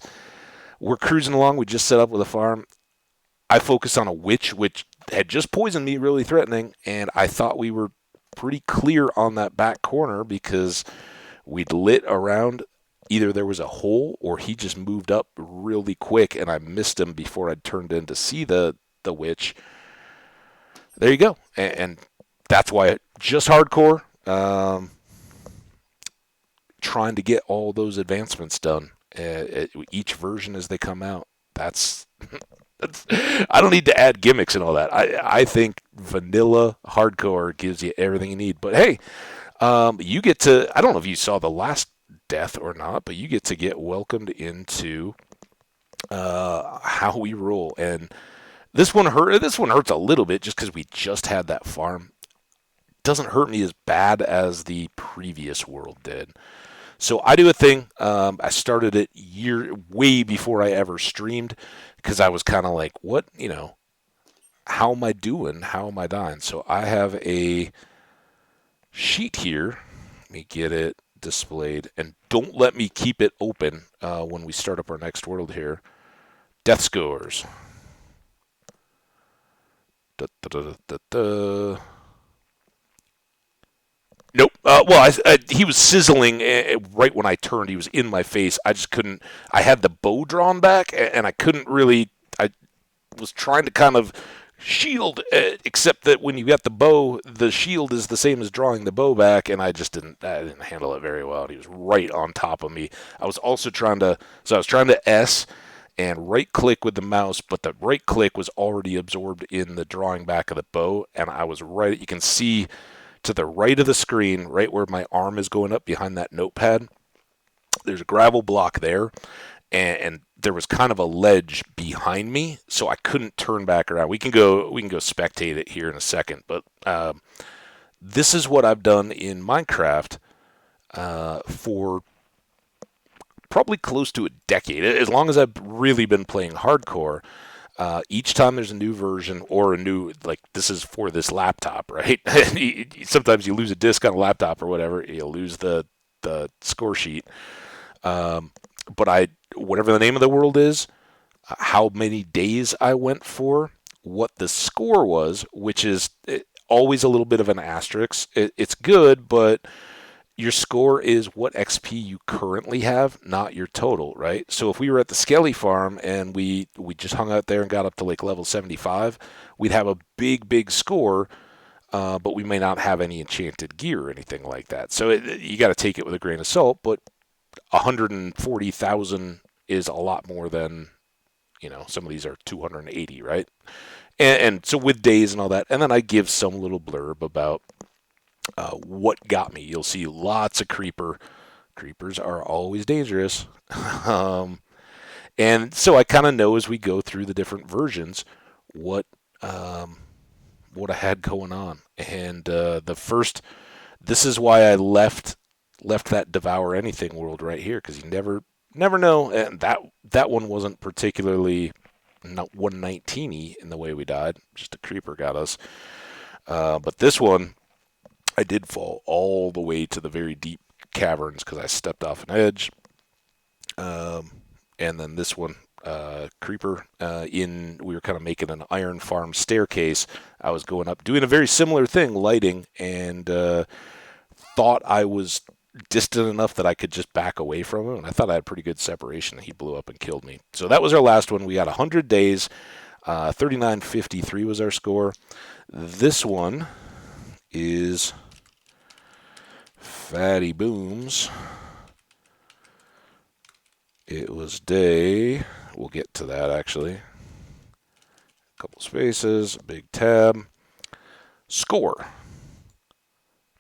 we're cruising along. We just set up with a farm. I focused on a witch, which had just poisoned me, really threatening, and I thought we were pretty clear on that back corner because we'd lit around. Either there was a hole or he just moved up really quick and I missed him before I'd turned in to see the witch. There you go. And that's why just hardcore, trying to get all those advancements done. Each version as they come out. That's I don't need to add gimmicks and all that. I think vanilla hardcore gives you everything you need. But hey, you get to, I don't know if you saw the last death or not, but you get to get welcomed into how we roll. And this one hurts a little bit just because we just had that farm. Doesn't hurt me as bad as the previous world did. So I do a thing. I started it way before I ever streamed because I was kind of like, what, how am I doing? How am I dying? So I have a sheet here. Let me get it displayed, and don't let me keep it open when we start up our next world here. Death scores. Da, da, da, da, da. Nope. He was sizzling right when I turned. He was in my face. I just couldn't. I had the bow drawn back, and I couldn't really. I was trying to kind of shield, except that when you got the bow, the shield is the same as drawing the bow back, and I just didn't. I didn't handle it very well. He was right on top of me. I was also trying to. So I was trying to S and right click with the mouse, but the right click was already absorbed in the drawing back of the bow, and I was right. You can see to the right of the screen, right where my arm is going up behind that notepad, there's a gravel block there, and there was kind of a ledge behind me, so I couldn't turn back around. We can go spectate it here in a second, but this is what I've done in Minecraft for probably close to a decade, as long as I've really been playing hardcore. Each time there's a new version or a new, like, this is for this laptop, right? Sometimes you lose a disc on a laptop or whatever, you lose the score sheet. But whatever the name of the world is, how many days I went for, what the score was, which is always a little bit of an asterisk. It's good, but your score is what XP you currently have, not your total, right? So if we were at the Skelly farm and we just hung out there and got up to like level 75, we'd have a big score, but we may not have any enchanted gear or anything like that. So you got to take it with a grain of salt, but 140,000 is a lot more than, some of these are 280, right? And so with days and all that, and then I give some little blurb about what got me. You'll see lots of creeper. Creepers are always dangerous. um, and so I kind of know as we go through the different versions what um, what I had going on. And this is why I left that devour anything world right here, because you never know. And that one wasn't particularly not 119y in the way we died. Just a creeper got us. But this one, I did fall all the way to the very deep caverns because I stepped off an edge. And then this one, creeper, we were kind of making an iron farm staircase. I was going up, doing a very similar thing, lighting, and thought I was distant enough that I could just back away from him. And I thought I had pretty good separation. He blew up and killed me. So that was our last one. We got 100 days. 3953 was our score. This one is Phatty Booms. It was day. We'll get to that actually. A couple spaces, big tab. Score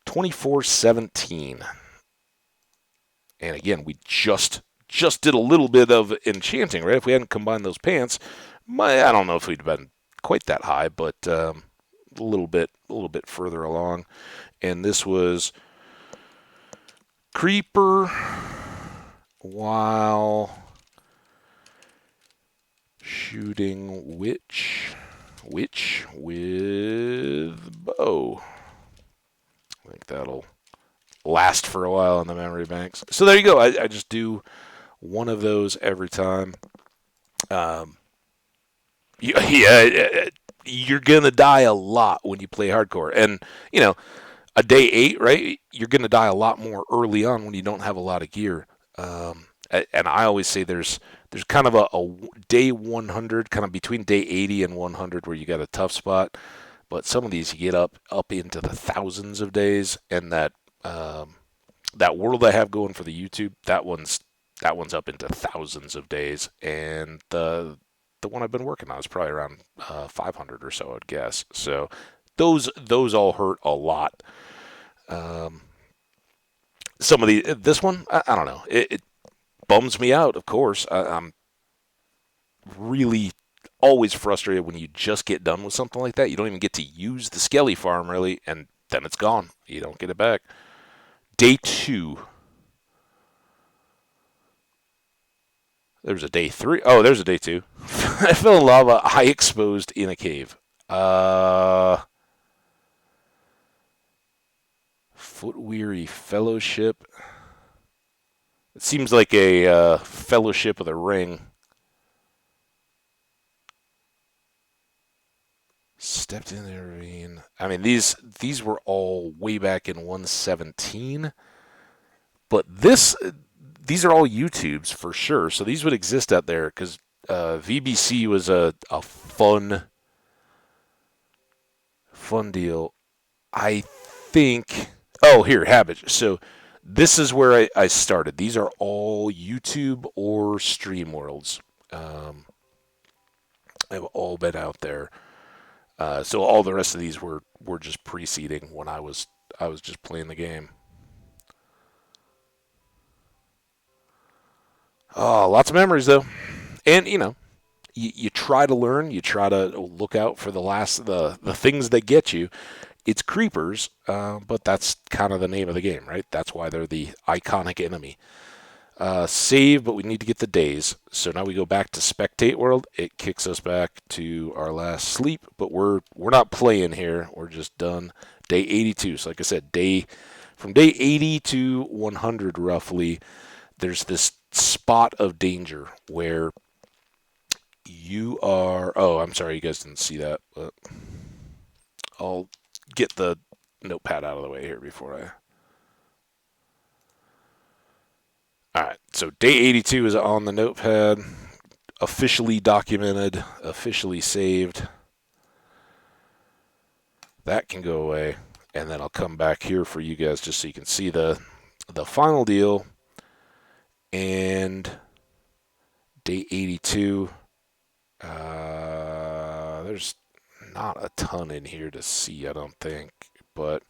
2417. And again, we just did a little bit of enchanting, right? If we hadn't combined those pants, I don't know if we'd been quite that high, but a little bit further along. And this was creeper while shooting witch with bow. I think that'll last for a while in the memory banks. So there you go. I just do one of those every time. You're gonna die a lot when you play hardcore, and a day 8, right? You're gonna die a lot more early on when you don't have a lot of gear. And I always say there's kind of a day 100, kind of between day 80 and 100, where you got a tough spot. But some of these you get up into the thousands of days, and that world I have going for the YouTube, that one's up into thousands of days, and the one I've been working on is probably around 500 or so, I'd guess. So those all hurt a lot. Some of this one, I don't know. It bums me out, of course. I'm really always frustrated when you just get done with something like that. You don't even get to use the Skelly farm, really, and then it's gone. You don't get it back. Day 2. There's a day 3. Oh, there's a day 2. I fell in lava. I exposed in a cave. Foot Weary Fellowship. It seems like a Fellowship of the Ring. Stepped in the ravine. I mean, these were all way back in 117, but these are all YouTubes for sure. So these would exist out there because VBC was a fun deal. I think. Oh, here, Habit. So this is where I started. These are all YouTube or Stream Worlds. They've all been out there. So all the rest of these were just preceding when I was just playing the game. Oh, lots of memories though, and you try to learn, you try to look out for the things that get you. It's creepers, but that's kind of the name of the game, right? That's why they're the iconic enemy. Save, but we need to get the days. So now we go back to Spectate World. It kicks us back to our last sleep, but we're not playing here. We're just done. Day 82. So like I said, from day 80 to 100 roughly, there's this spot of danger where you are. Oh, I'm sorry, you guys didn't see that, but I'll get the notepad out of the way here before I... All right, so day 82 is on the notepad, officially documented, officially saved. That can go away, and then I'll come back here for you guys just so you can see the final deal. And day 82, there's not a ton in here to see, I don't think, but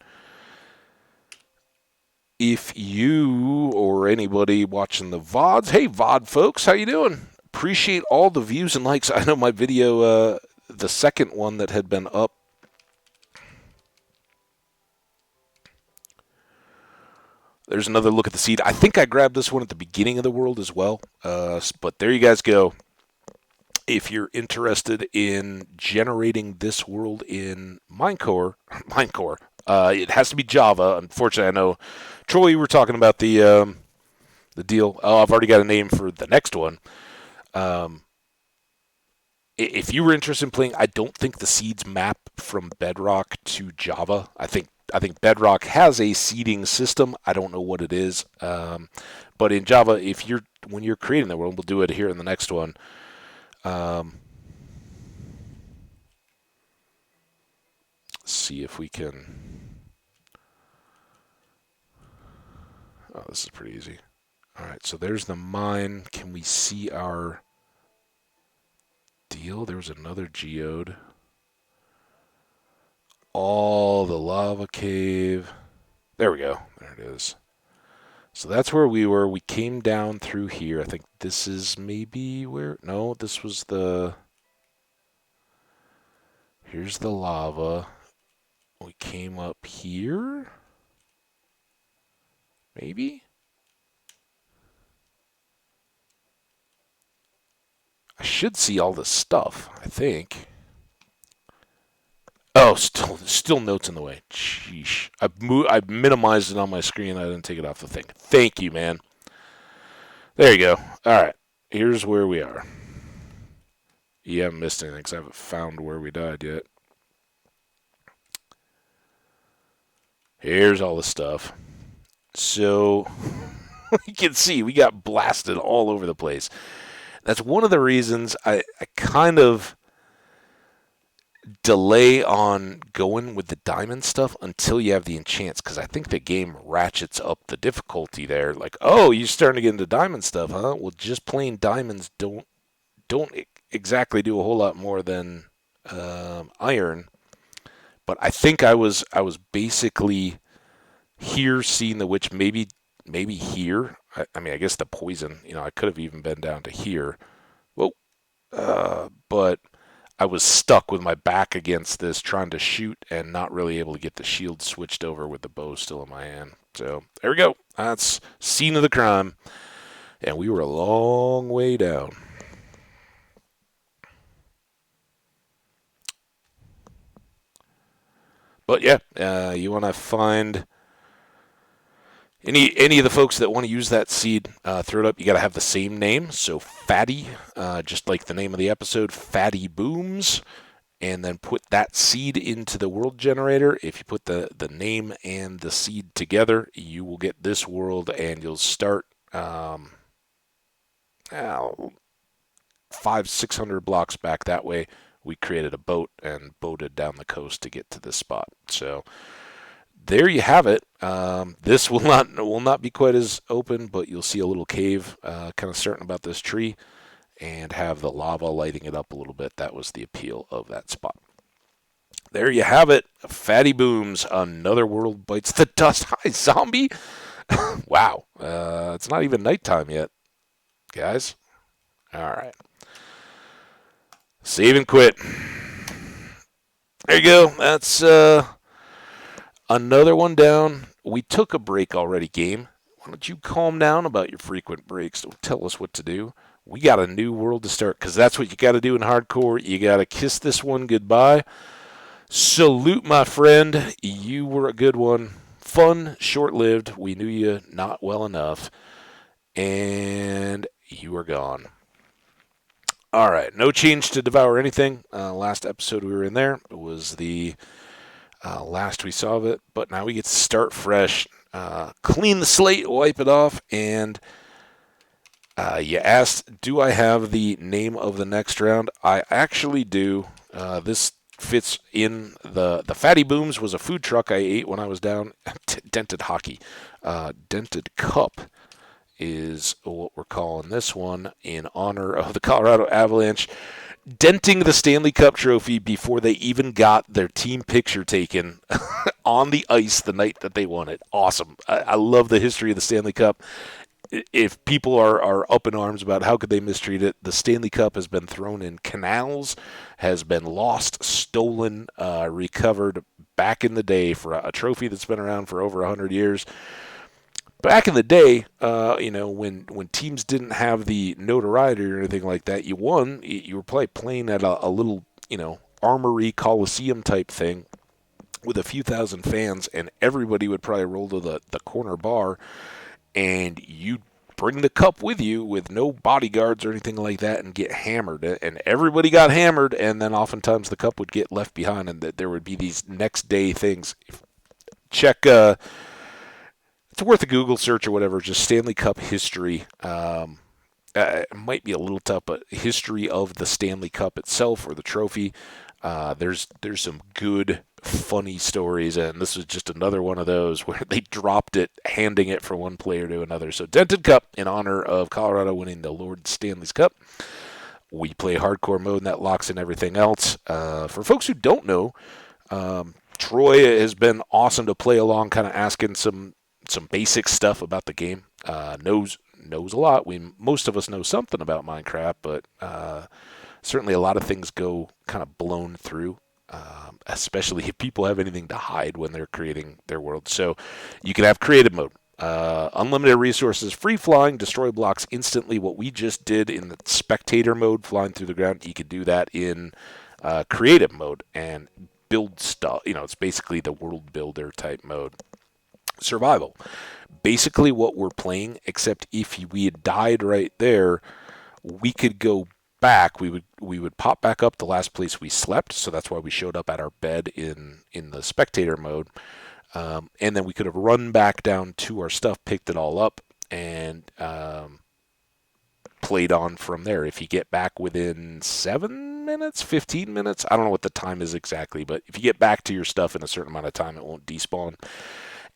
if you or anybody watching the VODs, hey VOD folks, how you doing? Appreciate all the views and likes. I know my video, the second one that had been up, there's another look at the seed. I think I grabbed this one at the beginning of the world as well, but there you guys go. If you're interested in generating this world in Minecore, it has to be Java. Unfortunately, I know, Troy, you were talking about the deal. Oh, I've already got a name for the next one. If you were interested in playing, I don't think the seeds map from Bedrock to Java. I think Bedrock has a seeding system. I don't know what it is, but in Java, when you're creating the world, we'll do it here in the next one. See if we can. Oh, this is pretty easy. All right, so there's the mine. Can we see our deal? There was another geode. All the lava cave. There we go. There it is. So that's where we were. We came down through here. I think this is maybe where... No, this was the... Here's the lava. We came up here? Maybe? I should see all this stuff, I think. Oh, still notes in the way. Sheesh. I've minimized it on my screen. I didn't take it off the thing. Thank you, man. There you go. All right. Here's where we are. You haven't missed anything because I haven't found where we died yet. Here's all the stuff. So you can see we got blasted all over the place. That's one of the reasons I kind of delay on going with the diamond stuff until you have the enchants, because I think the game ratchets up the difficulty there. Like, oh, you're starting to get into diamond stuff, huh? Well, just plain diamonds don't exactly do a whole lot more than iron. But I think I was basically here seeing the witch, maybe here. I mean, I guess the poison. I could have even been down to here. Whoa, but I was stuck with my back against this trying to shoot and not really able to get the shield switched over with the bow still in my hand. So there we go. That's scene of the crime. And we were a long way down. But yeah, you want to find any of the folks that want to use that seed, throw it up. You got to have the same name. So Phatty, just like the name of the episode, Phatty Booms. And then put that seed into the world generator. If you put the name and the seed together, you will get this world, and you'll start 500-600 blocks back that way. We created a boat and boated down the coast to get to this spot. So there you have it. This will not be quite as open, but you'll see a little cave kind of starting about this tree, and have the lava lighting it up a little bit. That was the appeal of that spot. There you have it. Phatty Booms. Another world bites the dust. Hi, zombie. Wow. It's not even nighttime yet, guys. All right. Save and quit. There you go. That's another one down. We took a break already, game. Why don't you calm down about your frequent breaks? Don't tell us what to do. We got a new world to start, because that's what you got to do in hardcore. You got to kiss this one goodbye. Salute, my friend. You were a good one. Fun, short-lived. We knew you not well enough. And you are gone. All right. No change to devour anything. Last episode we were in there. It was the last we saw of it. But now we get to start fresh, clean the slate, wipe it off, and you asked, do I have the name of the next round? I actually do. This fits in the Phatty Booms was a food truck I ate when I was down at Dented Hockey. Dented Cup is what we're calling this one in honor of the Colorado Avalanche denting the Stanley Cup trophy before they even got their team picture taken on the ice the night that they won it. Awesome. I love the history of the Stanley Cup. If people are up in arms about how could they mistreat it, the Stanley Cup has been thrown in canals, has been lost, stolen, recovered back in the day for a trophy that's been around for over 100 years. Back in the day, when teams didn't have the notoriety or anything like that, you won. You were probably playing at a little, armory coliseum type thing with a few thousand fans, and everybody would probably roll to the corner bar, and you bring the cup with you with no bodyguards or anything like that and get hammered. And everybody got hammered, and then oftentimes the cup would get left behind, and there would be these next day things. Check. It's worth a Google search or whatever, just Stanley Cup history. It might be a little tough, but history of the Stanley Cup itself or the trophy. There's some good, funny stories, and this was just another one of those where they dropped it, handing it from one player to another. So Dented Cup in honor of Colorado winning the Lord Stanley's Cup. We play hardcore mode, and that locks in everything else. For folks who don't know, Troy has been awesome to play along, kind of asking some basic stuff about the game. Knows a lot. Most of us know something about Minecraft, but certainly a lot of things go kind of blown through, especially if people have anything to hide when they're creating their world. So you can have creative mode. Unlimited resources, free flying, destroy blocks instantly. What we just did in the spectator mode, flying through the ground, you could do that in creative mode and build stuff. It's basically the world builder type mode. Survival. Basically what we're playing, except if we had died right there, we could go back. We would pop back up the last place we slept, so that's why we showed up at our bed in the spectator mode. And then we could have run back down to our stuff, picked it all up, and played on from there. If you get back within 7 minutes, 15 minutes, I don't know what the time is exactly, but if you get back to your stuff in a certain amount of time, it won't despawn.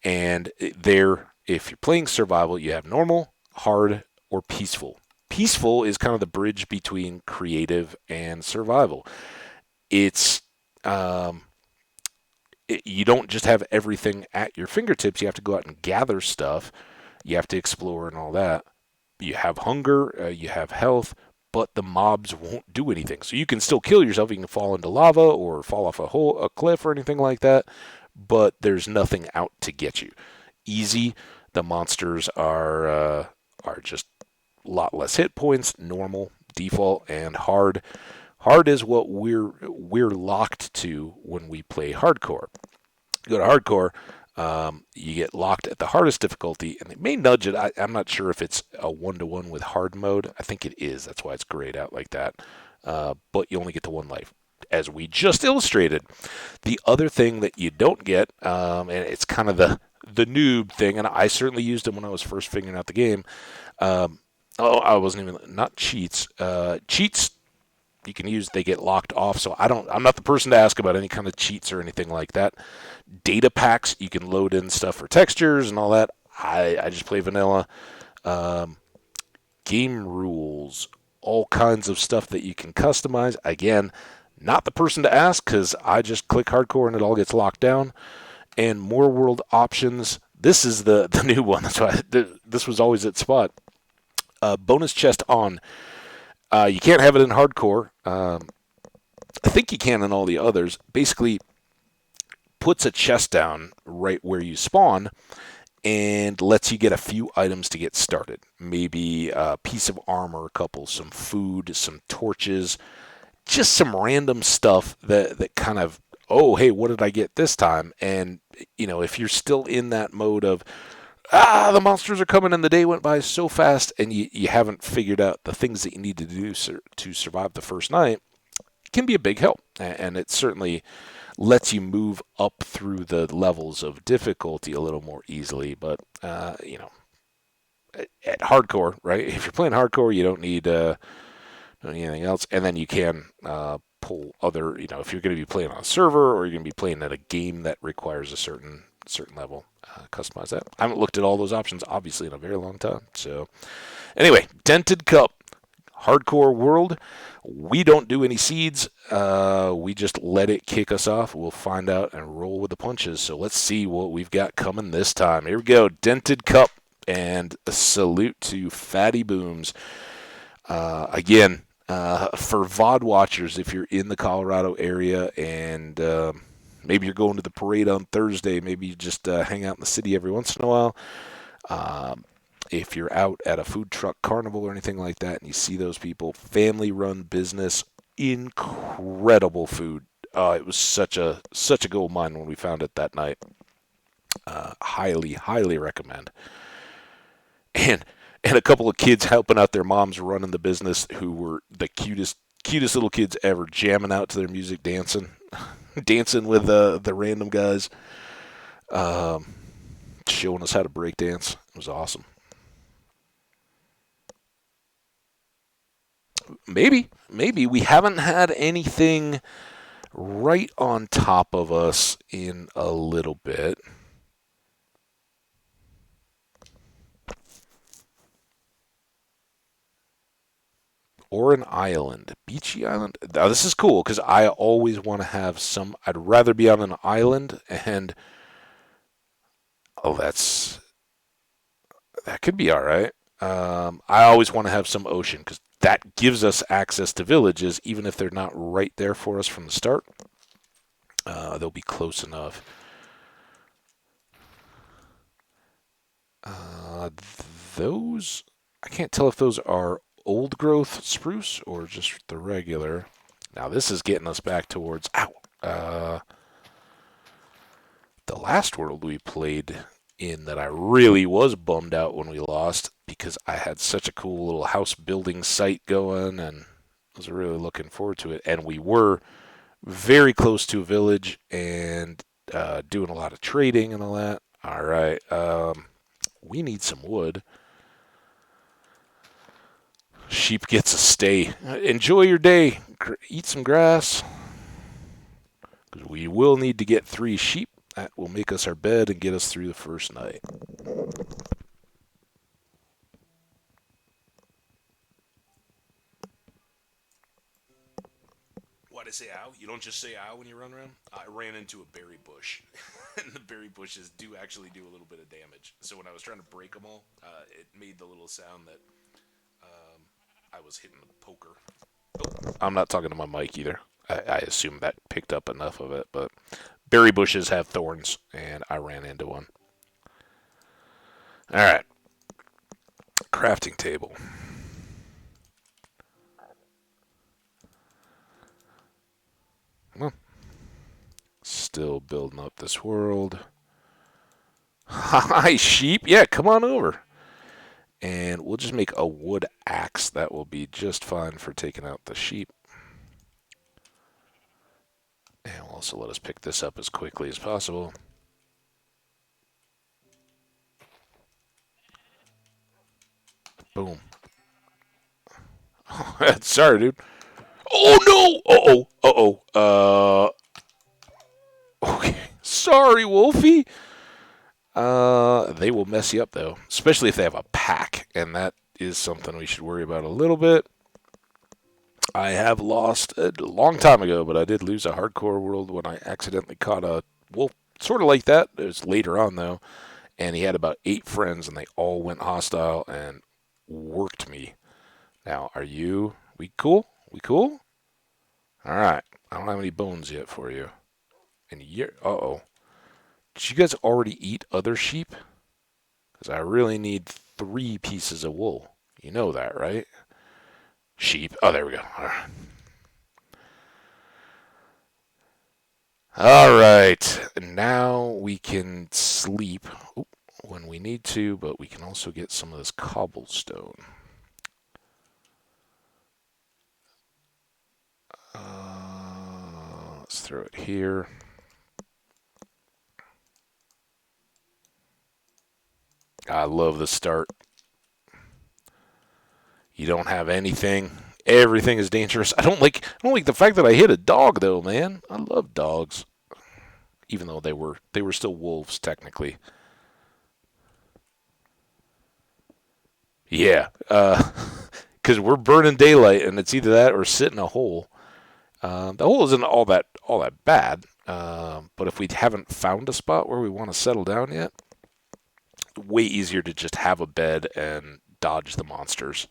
And there, if you're playing survival, you have normal, hard, or peaceful. Peaceful is kind of the bridge between creative and survival. It's you don't just have everything at your fingertips. You have to go out and gather stuff. You have to explore and all that. You have hunger, you have health, but the mobs won't do anything. So you can still kill yourself. You can fall into lava or fall off a cliff or anything like that, but there's nothing out to get you. Easy, the monsters are just a lot less hit points. Normal, default, and hard. Hard is what we're locked to when we play hardcore. You go to hardcore, you get locked at the hardest difficulty, and they may nudge it. I'm not sure if it's a 1-to-1 with hard mode. I think it is. That's why it's grayed out like that. But you only get to one life, as we just illustrated. The other thing that you don't get, and it's kind of the noob thing, and I certainly used them when I was first figuring out the game. I wasn't even, not cheats. Cheats you can use, they get locked off, so I'm not the person to ask about any kind of cheats or anything like that. Data packs, you can load in stuff for textures and all that. I just play vanilla. Game rules, all kinds of stuff that you can customize. Again, not the person to ask, because I just click hardcore and it all gets locked down. And more world options. This is the new one. That's why this was always at spot. Bonus chest on. You can't have it in hardcore. I think you can in all the others. Basically, puts a chest down right where you spawn and lets you get a few items to get started. Maybe a piece of armor, a couple, some food, some torches, just some random stuff that kind of, oh, hey, what did I get this time? And, if you're still in that mode of, the monsters are coming and the day went by so fast, and you haven't figured out the things that you need to do to survive the first night, it can be a big help. And it's certainly, lets you move up through the levels of difficulty a little more easily. But at hardcore, right? If you're playing hardcore, you don't need anything else, and then you can pull other. If you're going to be playing on a server or you're going to be playing at a game that requires a certain level, customize that. I haven't looked at all those options, obviously, in a very long time. So anyway, Dented Cup. Hardcore world. We don't do any seeds. We just let it kick us off. We'll find out and roll with the punches. So let's see what we've got coming this time. Here we go. Dented Cup. And a salute to Phatty Booms. Again, for VOD watchers, if you're in the Colorado area and maybe you're going to the parade on Thursday, maybe you just hang out in the city every once in a while. If you're out at a food truck carnival or anything like that and you see those people, family-run business, incredible food. It was such a gold mine when we found it that night. Highly, highly recommend. And a couple of kids helping out their moms running the business who were the cutest little kids ever, jamming out to their music, dancing dancing with the random guys, showing us how to break dance. It was awesome. Maybe we haven't had anything right on top of us in a little bit. Or an island. Beachy island? Now, this is cool because I always want to have some. I'd rather be on an island and. Oh, that could be all right. I always want to have some ocean because that gives us access to villages, even if they're not right there for us from the start. They'll be close enough. Uh, those, I can't tell if those are old growth spruce or just the regular. Now this is getting us back towards the last world we played in that I really was bummed out when we lost because I had such a cool little house building site going and was really looking forward to it. And we were very close to a village and doing a lot of trading and all that. All right, we need some wood. Sheep gets a stay. Enjoy your day. Eat some grass. We will need to get 3 sheep. That will make us our bed and get us through the first night. Why'd I say ow? You don't just say ow when you run around? I ran into a berry bush, and the berry bushes do actually do a little bit of damage. So when I was trying to break them all, it made the little sound that I was hitting the poker. Oh, I'm not talking to my mic either. I assume that picked up enough of it, but berry bushes have thorns, and I ran into one. All right, crafting table. Well, still building up this world. Hi, sheep. Yeah, come on over. And we'll just make a wood axe. That will be just fine for taking out the sheep. And will also let us pick this up as quickly as possible. Boom. Sorry, dude. Oh, no! Uh-oh. Uh-oh. Okay. Sorry, Wolfie. They will mess you up, though. Especially if they have a pack. And that is something we should worry about a little bit. I have lost a long time ago, but I did lose a hardcore world when I accidentally caught a wolf. Sort of like that. It was later on, though. And he had about 8 friends, and they all went hostile and worked me. Now, we cool? We cool? All right. I don't have any bones yet for you. And uh-oh. Did you guys already eat other sheep? Because I really need 3 pieces of wool. You know that, right? Sheep. Oh, there we go. All right. All right. Now we can sleep when we need to, but we can also get some of this cobblestone. throw it here. I love the start. You don't have anything. Everything is dangerous. I don't like the fact that I hit a dog though, man. I love dogs. Even though they were still wolves technically. Yeah. Cuz we're burning daylight and it's either that or sit in a hole. The hole isn't all that bad. But if we haven't found a spot where we want to settle down yet, way easier to just have a bed and dodge the monsters.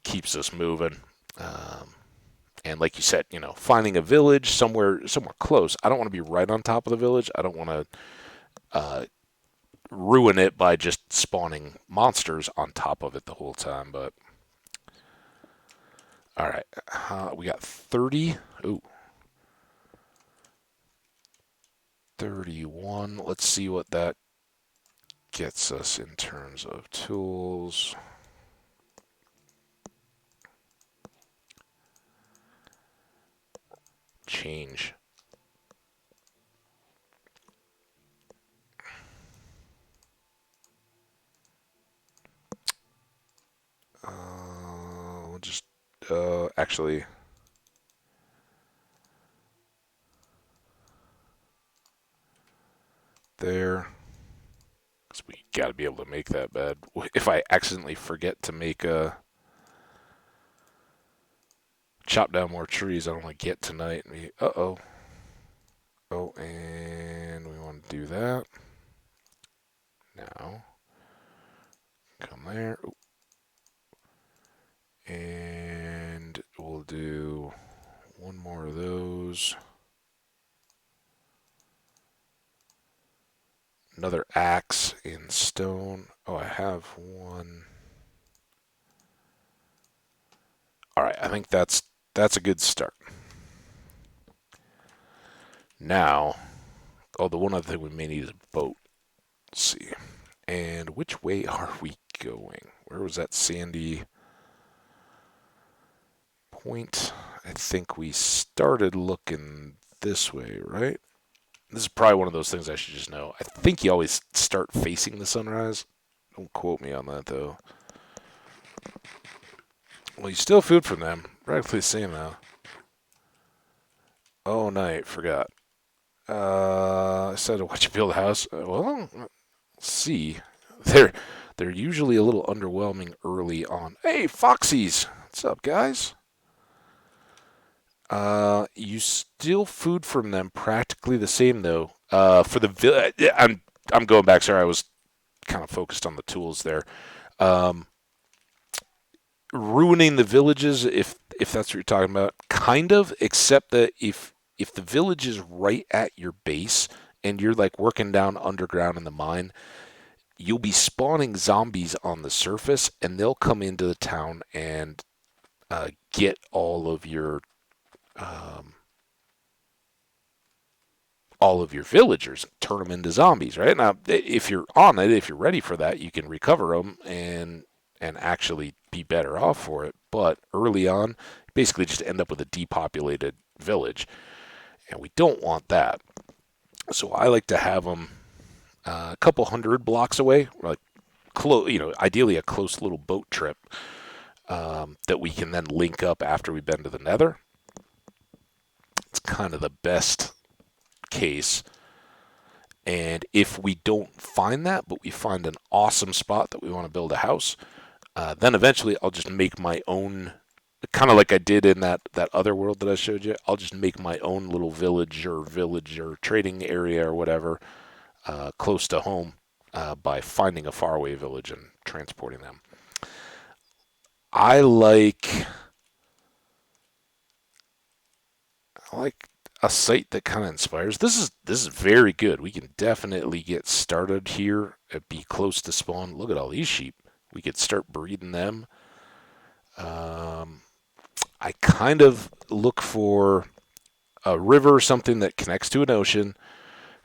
Keeps us moving. Um, and like you said, finding a village somewhere close. I don't want to be right on top of the village. I don't want to ruin it by just spawning monsters on top of it the whole time. But all right, we got 30. Ooh, 31. Let's see what that gets us in terms of tools. Change. We'll just actually. There. Because we got to be able to make that bed. If I accidentally forget to make a chop down more trees, I don't want to get tonight. Uh-oh. Oh, and we want to do that. Now, come there. Ooh. And we'll do one more of those. Another axe in stone. Oh, I have one. All right, I think that's a good start. Now, the one other thing we may need is a boat. Let's see. And which way are we going? Where was that sandy point? I think we started looking this way, right? This is probably one of those things I should just know. I think you always start facing the sunrise. Don't quote me on that, though. Well, you steal food from them. Practically the same, though. Oh, night. Forgot. I said to watch you build a house. Well, let's see. They're usually a little underwhelming early on. Hey, Foxies! What's up, guys? You steal food from them practically the same though. For the I'm going back. Sorry, I was kind of focused on the tools there. Um, Ruining the villages, if that's what you're talking about, kind of. Except that if the village is right at your base and you're like working down underground in the mine, you'll be spawning zombies on the surface, and they'll come into the town and get um, all of your villagers, turn them into zombies, right? Now, if you're on it, if you're ready for that, you can recover them and actually be better off for it. But early on, you basically just end up with a depopulated village, and we don't want that. So I like to have them a couple hundred blocks away, like close, ideally a close little boat trip that we can then link up after we've been to the Nether. It's kind of the best case. And if we don't find that, but we find an awesome spot that we want to build a house, then eventually I'll just make my own, kind of like I did in that other world that I showed you. I'll just make my own little village or trading area or whatever close to home by finding a faraway village and transporting them. I like a site that kind of inspires. This is very good. We can definitely get started here and be close to spawn. Look at all these sheep. We could start breeding them. I kind of look for a river, something that connects to an ocean,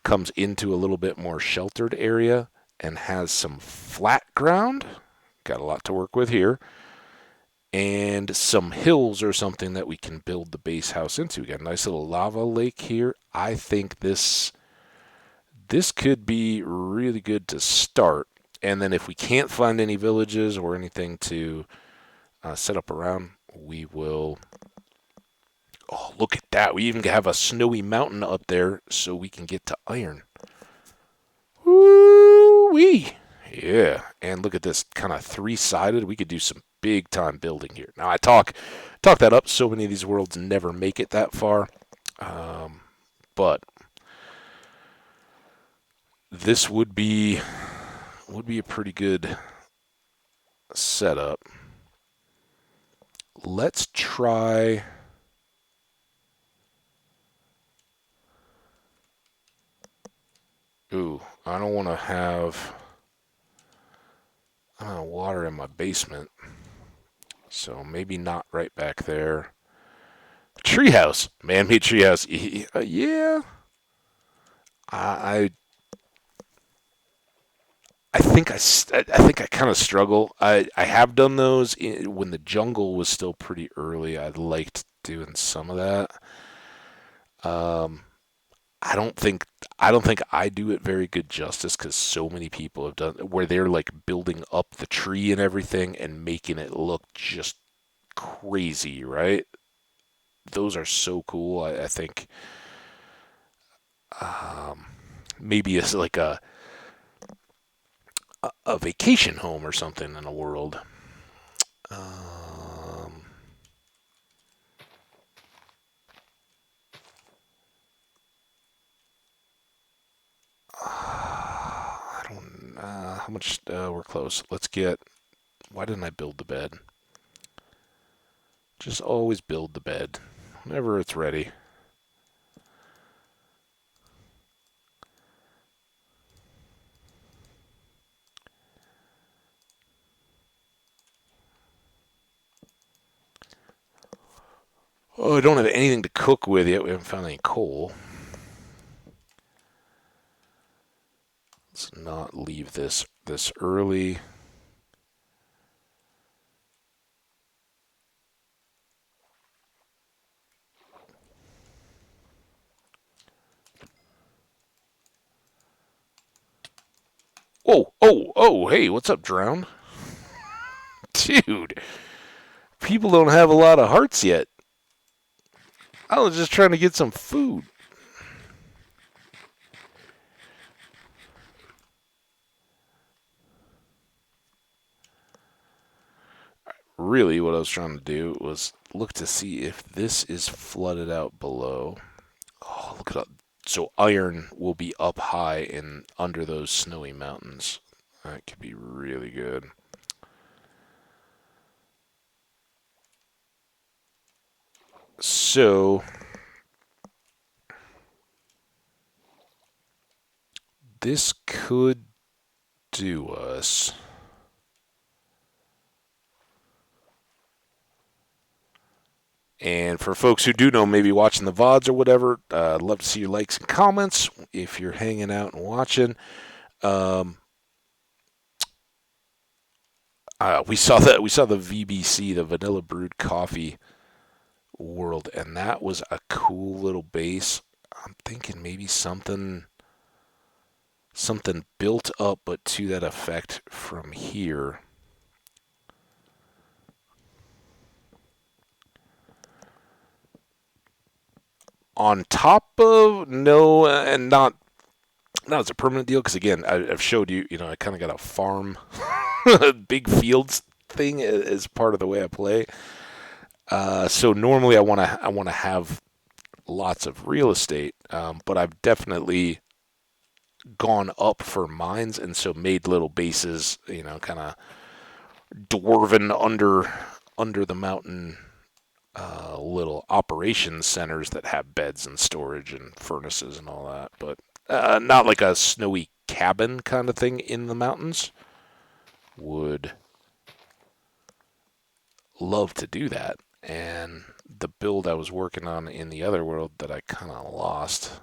comes into a little bit more sheltered area, and has some flat ground. Got a lot to work with here. and some hills or something that we can build the base house into. We got a nice little lava lake here. I think this could be really good to start. And then if we can't find any villages or anything to set up around, we will. Oh, look at that. We even have a snowy mountain up there so we can get to iron. Woo-wee. Yeah, and look at this, kind of three-sided. We could do some big-time building here. Now, I talk that up. So many of these worlds never make it that far. But this would be a pretty good setup. Let's try. Ooh, I don't want to have water in my basement, so maybe not right back there. Treehouse, man-made treehouse. Yeah, I think I kind of struggle. I have done those when the jungle was still pretty early. I liked doing some of that. Um, I don't think I do it very good justice because so many people have done where they're like building up the tree and everything and making it look just crazy, right? Those are so cool. I think um, maybe it's like a vacation home or something in a world. Um, I don't. How much? We're close. Let's get. Why didn't I build the bed? Just always build the bed whenever it's ready. Oh, I don't have anything to cook with yet. We haven't found any coal. Let's not leave this early. Oh, oh, oh, hey, what's up, Drown? Dude, people don't have a lot of hearts yet. I was just trying to get some food. Really, what I was trying to do was look to see if this is flooded out below. Oh, look at that. So iron will be up high and under those snowy mountains. That could be really good. So this could do us. And for folks who do know, maybe watching the VODs or whatever, I'd love to see your likes and comments if you're hanging out and watching. Um, we saw the VBC, the Vanilla Brewed Coffee world, and that was a cool little base. I'm thinking maybe something built up, but to that effect from here. On top of no, and not as a permanent deal, because again, I've showed you, I kind of got a farm, big fields thing as part of the way I play. So normally I want to have lots of real estate, but I've definitely gone up for mines, and so made little bases, kind of dwarven under the mountain, little operations centers that have beds and storage and furnaces and all that, but not like a snowy cabin kind of thing in the mountains. Would love to do that. And the build I was working on in the other world that I kind of lost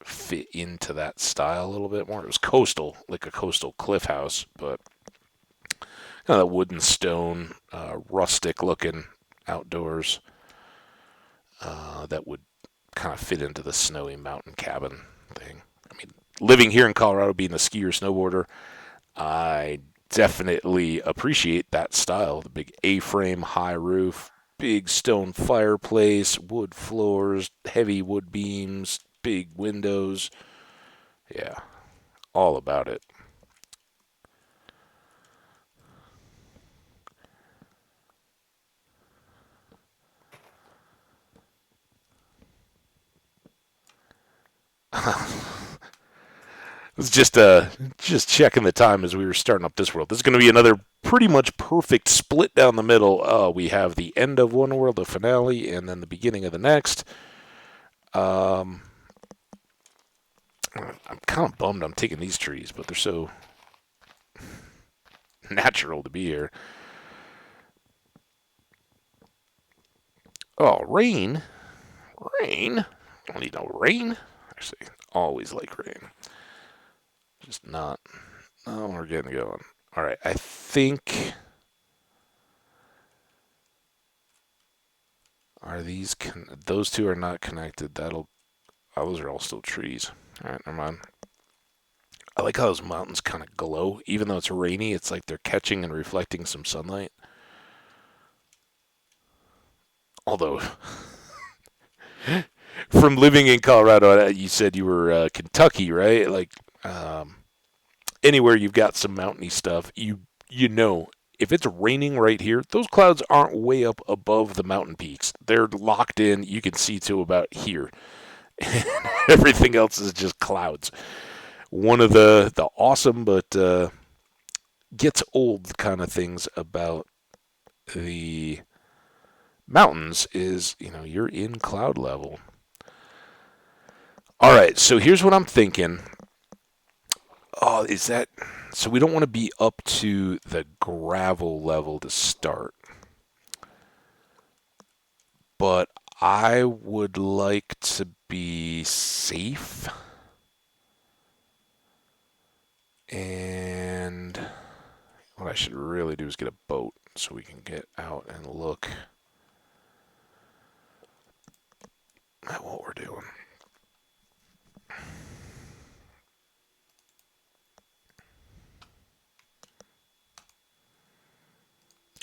fit into that style a little bit more. It was coastal, like a coastal cliff house, but kind of that wood and stone, rustic looking outdoors that would kind of fit into the snowy mountain cabin thing. I mean, living here in Colorado, being a skier snowboarder, I definitely appreciate that style. The big A-frame, high roof, big stone fireplace, wood floors, heavy wood beams, big windows. Yeah, all about it. It's just checking the time as we were starting up this world. This is going to be another pretty much perfect split down the middle. We have the end of one world, the finale, and then the beginning of the next. Um, I'm kind of bummed I'm taking these trees, but they're so natural to be here. Oh, rain, rain. I don't need no rain. Actually, always like rain. Just not. Oh, we're getting going. All right, I think are these those two are not connected. That'll. Oh, those are all still trees. All right, never mind. I like how those mountains kind of glow, even though it's rainy. It's like they're catching and reflecting some sunlight. Although, from living in Colorado, you said you were Kentucky, right? Like um, anywhere you've got some mountainy stuff, you know if it's raining right here, those clouds aren't way up above the mountain peaks. They're locked in. You can see to about here. Everything else is just clouds. One of the awesome but gets old kind of things about the mountains is, you're in cloud level. All right, so here's what I'm thinking. Oh, is that so? We don't want to be up to the gravel level to start, but I would like to be safe and what I should really do is get a boat so we can get out and look at what we're doing.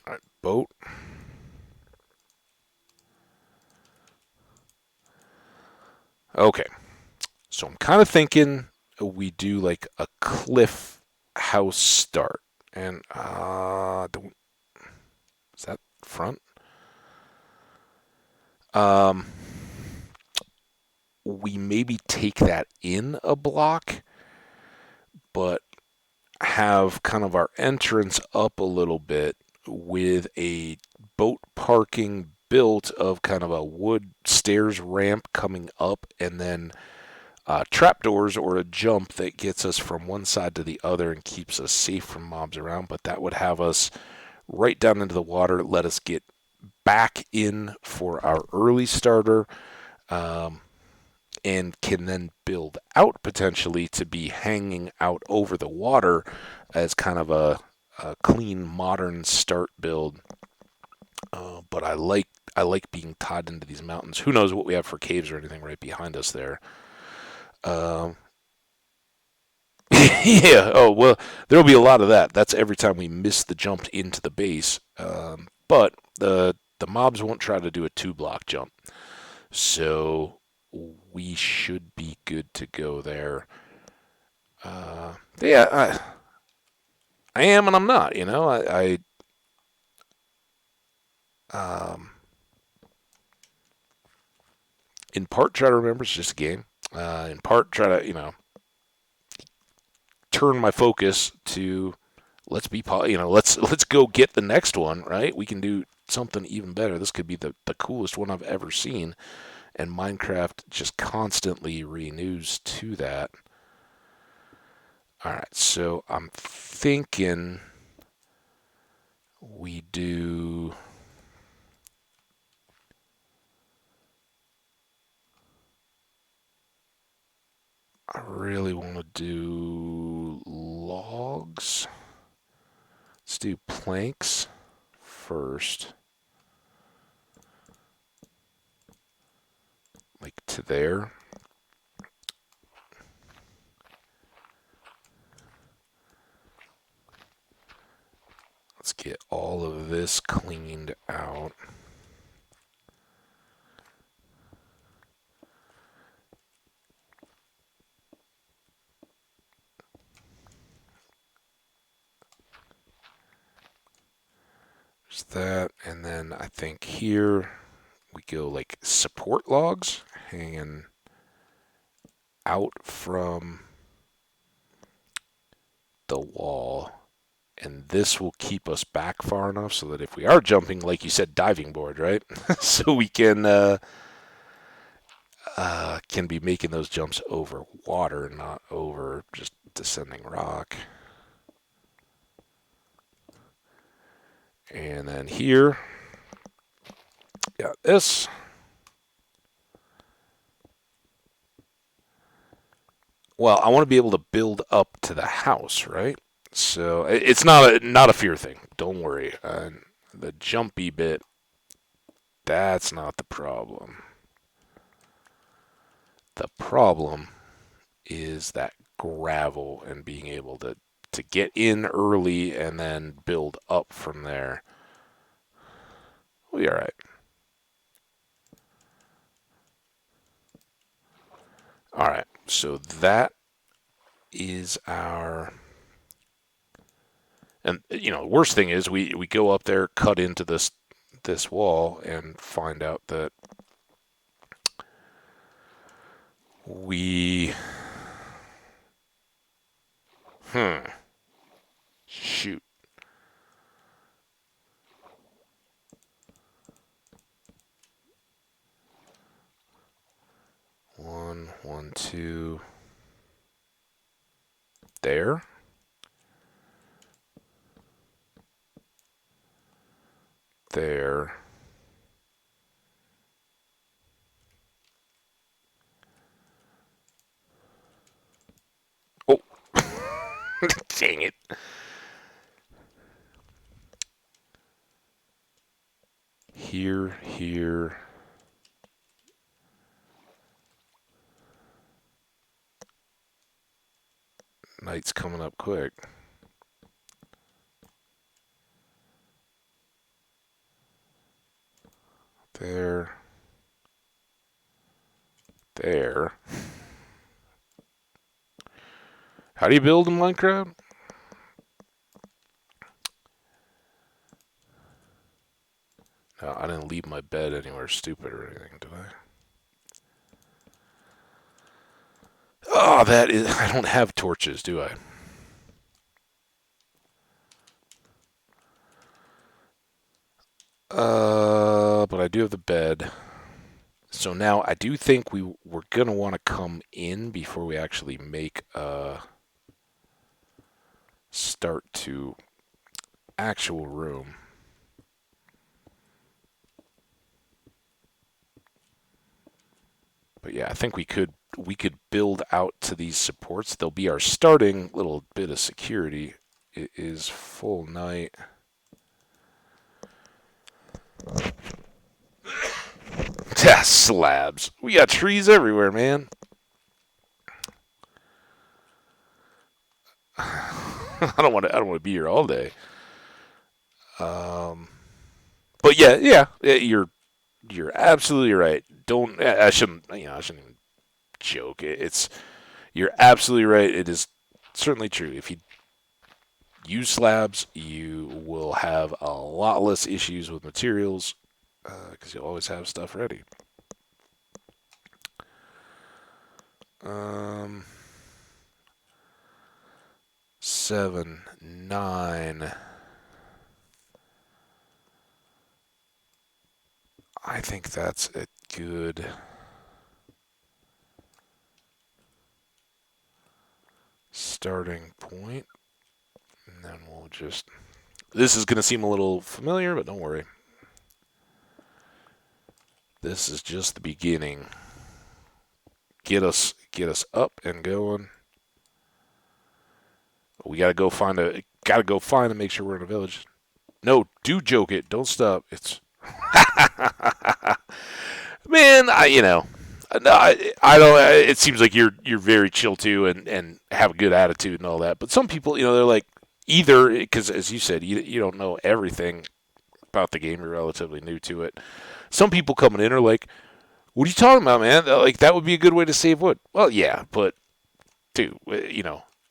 All right, boat. Okay, so I'm kind of thinking we do like a cliff house start. And is that front? Um, we maybe take that in a block, but have kind of our entrance up a little bit with a boat parking built of kind of a wood stairs ramp coming up and then trapdoors or a jump that gets us from one side to the other and keeps us safe from mobs around. But that would have us right down into the water, let us get back in for our early starter. Um, and can then build out potentially to be hanging out over the water as kind of a clean modern start build. But I like being tied into these mountains. Who knows what we have for caves or anything right behind us there? Um, yeah. Oh well, there will be a lot of that. That's every time we miss the jump into the base. But the mobs won't try to do a 2 block jump, so we should be good to go there. Yeah, I am and I'm not. In part try to remember it's just a game. In part try to turn my focus to let's go get the next one. Right, we can do something even better. This could be the coolest one I've ever seen, and Minecraft just constantly renews to that. All right, so I'm thinking we do. I really want to do logs. Let's Let's do planks first. Like to there. Let's get all of this cleaned out. There's that, and then I think here we go like support logs hanging out from the wall. And this will keep us back far enough so that if we are jumping, like you said, diving board, right? So we can be making those jumps over water, not over just descending rock. And then here, got this. Well, I want to be able to build up to the house, right? So it's not a fear thing. Don't worry. The jumpy bit, that's not the problem. The problem is that gravel and being able to get in early and then build up from there. We'll be all right. All right. So that is our. And the worst thing is we go up there, cut into this wall, and find out that we. Shoot. One, two. There. There. Oh. Dang it. Here. Night's coming up quick. There. How do you build in Minecraft? No, I didn't leave my bed anywhere stupid or anything, did I? Oh, I don't have torches, do I? But I do have the bed. So now I do think we're going to want to come in before we actually make a start to actual room. But yeah, I think we could build out to these supports. They'll be our starting little bit of security. It is full night. Yeah, slabs. We got trees everywhere, man. I don't want to be here all day. But yeah, you're absolutely right. Don't I shouldn't even joke. You're absolutely right. It is certainly true. If you use slabs, you will have a lot less issues with materials because you'll always have stuff ready. 7, 9. I think that's a good starting point. And then we'll just. This is going to seem a little familiar, but don't worry. This is just the beginning. Get us up and going. We got to go find a Got to go find and make sure we're in a village. No, do joke it. Don't stop. It's man. No, I don't. It seems like you're very chill too, and have a good attitude and all that. But some people, they're like either because as you said, you don't know everything about the game. You're relatively new to it. Some people coming in are like, "What are you talking about, man? Like that would be a good way to save wood." Well, yeah, but dude,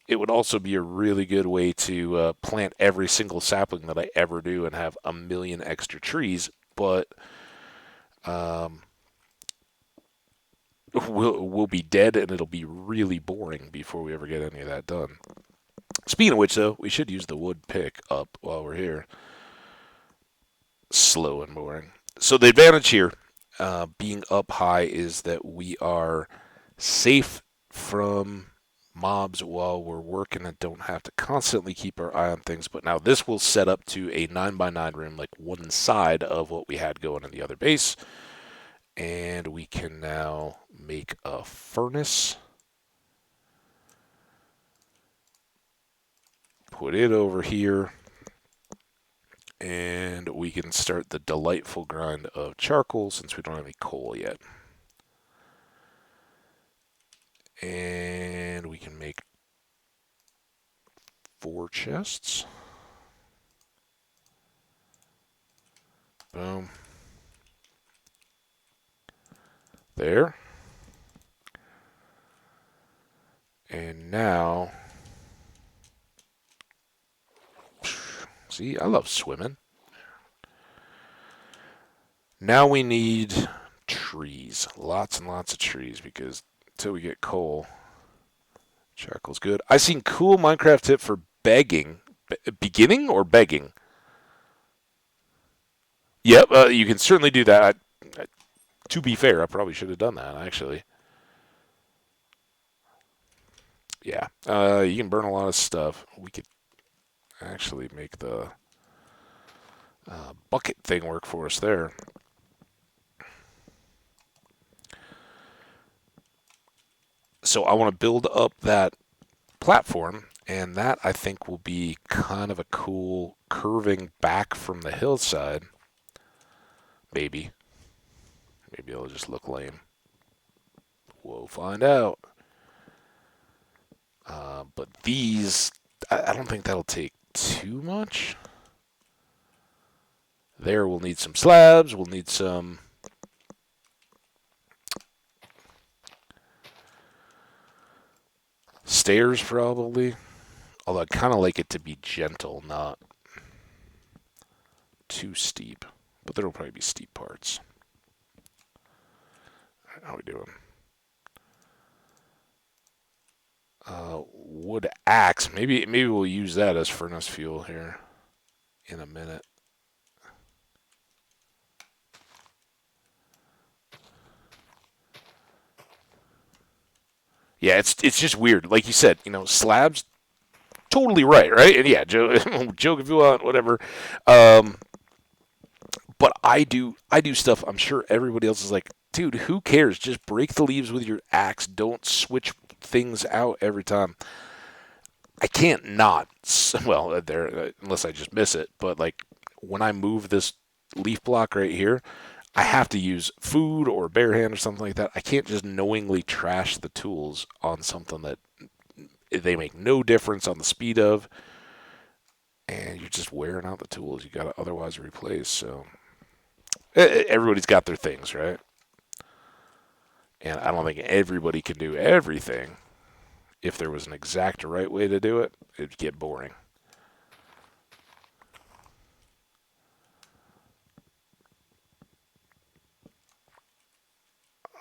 it would also be a really good way to plant every single sapling that I ever do and have a million extra trees. But um, we'll be dead and it'll be really boring before we ever get any of that done. Speaking of which, though, we should use the wood pick up while we're here. Slow and boring. So the advantage here, being up high, is that we are safe from mobs while we're working and don't have to constantly keep our eye on things. But now this will set up to a 9x9 room, like one side of what we had going in the other base. And we can now make a furnace. Put it over here. And we can start the delightful grind of charcoal since we don't have any coal yet. And we can make 4 chests. Boom. There. And now, see, I love swimming. Now we need trees. Lots and lots of trees because until we get coal, charcoal's good. I seen cool Minecraft tip for begging. Beginning or begging? Yep, you can certainly do that. To be fair, I probably should have done that, actually. Yeah, you can burn a lot of stuff. We could actually make the bucket thing work for us there. So I want to build up that platform, and that I think will be kind of a cool curving back from the hillside. Maybe. Maybe it'll just look lame. We'll find out. But these, I don't think that'll take too much. There, we'll need some slabs. We'll need some stairs, probably. Although I kind of like it to be gentle, not too steep. But there will probably be steep parts. How are we doing? Wood axe. Maybe we'll use that as furnace fuel here in a minute. Yeah, it's just weird. Like you said, slabs. Totally right? And yeah, joke if you want, whatever. But I do stuff. I'm sure everybody else is like, dude, who cares? Just break the leaves with your axe. Don't switch things out every time. I can't not. Well, there unless I just miss it. But like when I move this leaf block right here, I have to use food or bare hand or something like that. I can't just knowingly trash the tools on something that they make no difference on the speed of, and you're just wearing out the tools you got to otherwise replace. So everybody's got their things, right? And I don't think everybody can do everything. If there was an exact right way to do it, it'd get boring.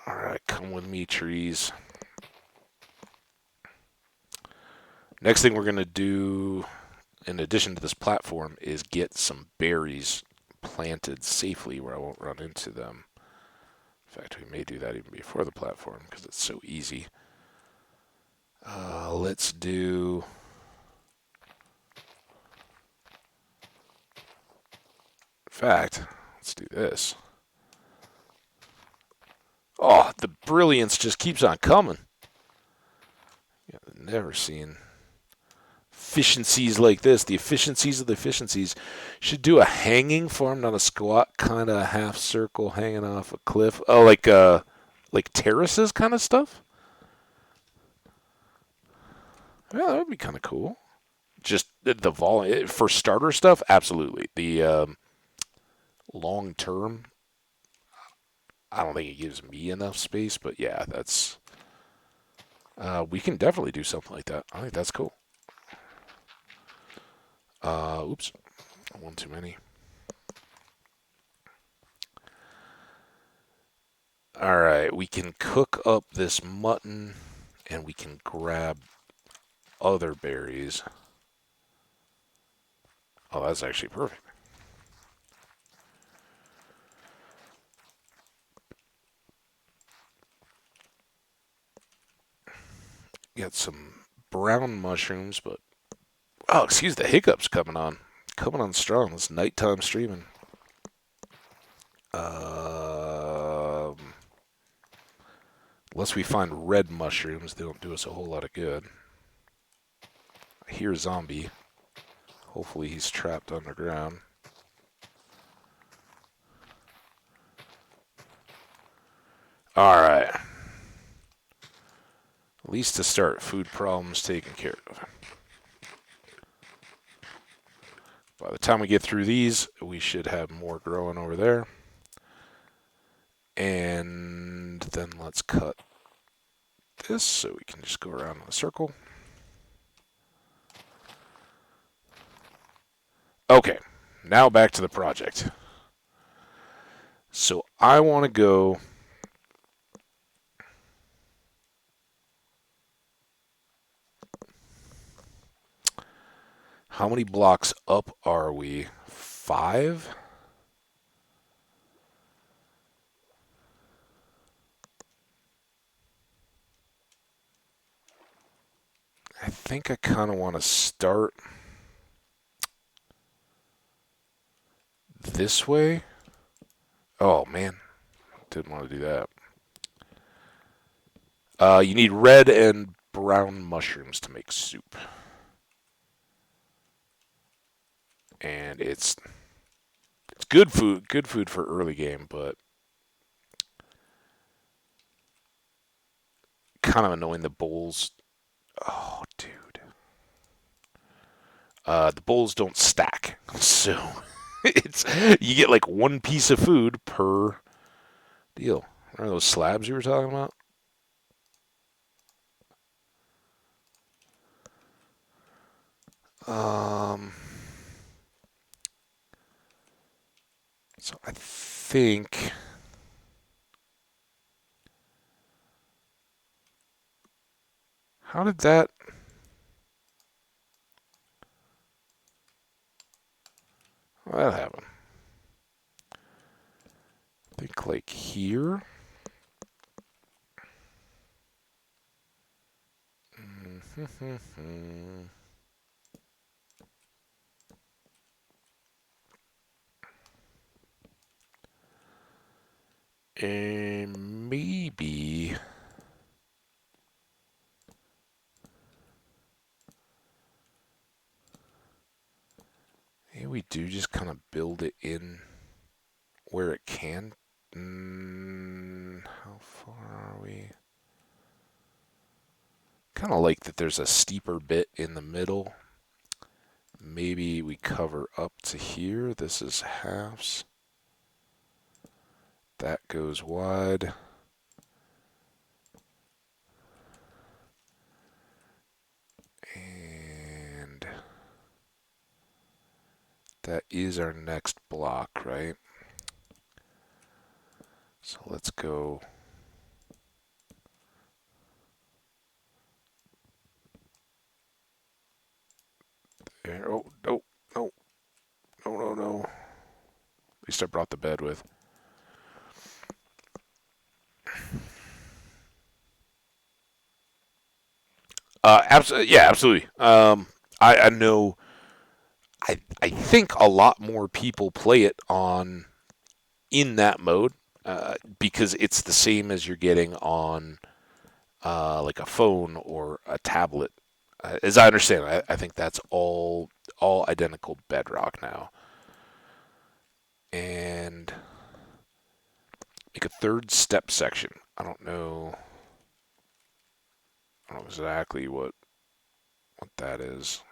All right, come with me, trees. Next thing we're going to do, in addition to this platform, is get some berries planted safely where I won't run into them. In fact, we may do that even before the platform because it's so easy. Let's do... In fact, let's do this. Oh, the brilliance just keeps on coming. Yeah, never seen efficiencies like this, the efficiencies of the efficiencies, should do a hanging farm, not a squat kind of half circle hanging off a cliff. Oh, like terraces kind of stuff. Yeah, that would be kind of cool. Just the volume for starter stuff, absolutely. The long term, I don't think it gives me enough space, but yeah, that's we can definitely do something like that. I think that's cool. Oops, one too many. All right, we can cook up this mutton, and we can grab other berries. Oh, that's actually perfect. Got some brown mushrooms, but oh, excuse the hiccups coming on strong. This nighttime streaming. Um, unless we find red mushrooms, they don't do us a whole lot of good. I hear a zombie. Hopefully he's trapped underground. Alright. At least to start, food problems taken care of. By the time we get through these, we should have more growing over there. And then let's cut this so we can just go around in a circle. Okay, now back to the project. So I want to go... How many blocks up are we? 5? I think I kind of want to start this way. Oh, man. Didn't want to do that. You need red and brown mushrooms to make soup. And it's good food for early game, but kind of annoying the bowls. Oh, dude. The bowls don't stack, so it's you get like one piece of food per deal. Remember those slabs you were talking about? Um, so I think how did that happen? I think like here. And maybe we do just kind of build it in where it can. How far are we? Kind of like that there's a steeper bit in the middle. Maybe we cover up to here. This is halves. That goes wide. And that is our next block, right? So let's go. There. Oh, no, no, no, no, no. At least I brought the bed with. Absolutely, yeah, absolutely. I know. I think a lot more people play it on in that mode because it's the same as you're getting on like a phone or a tablet. As I understand it, I think that's all identical bedrock now. And make a third step section. I don't know exactly what that is,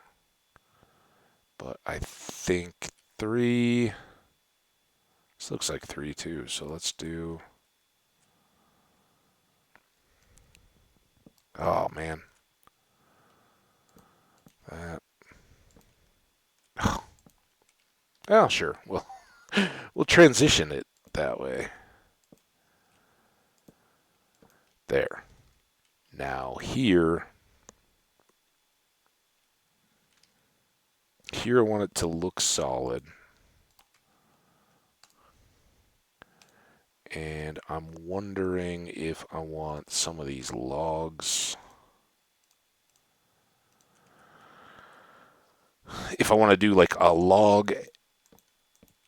but I think three. This looks like three too. So let's do. Oh man, that. Oh sure. We'll transition it that way. There. Now here I want it to look solid. And I'm wondering if I want some of these logs. If I want to do like a log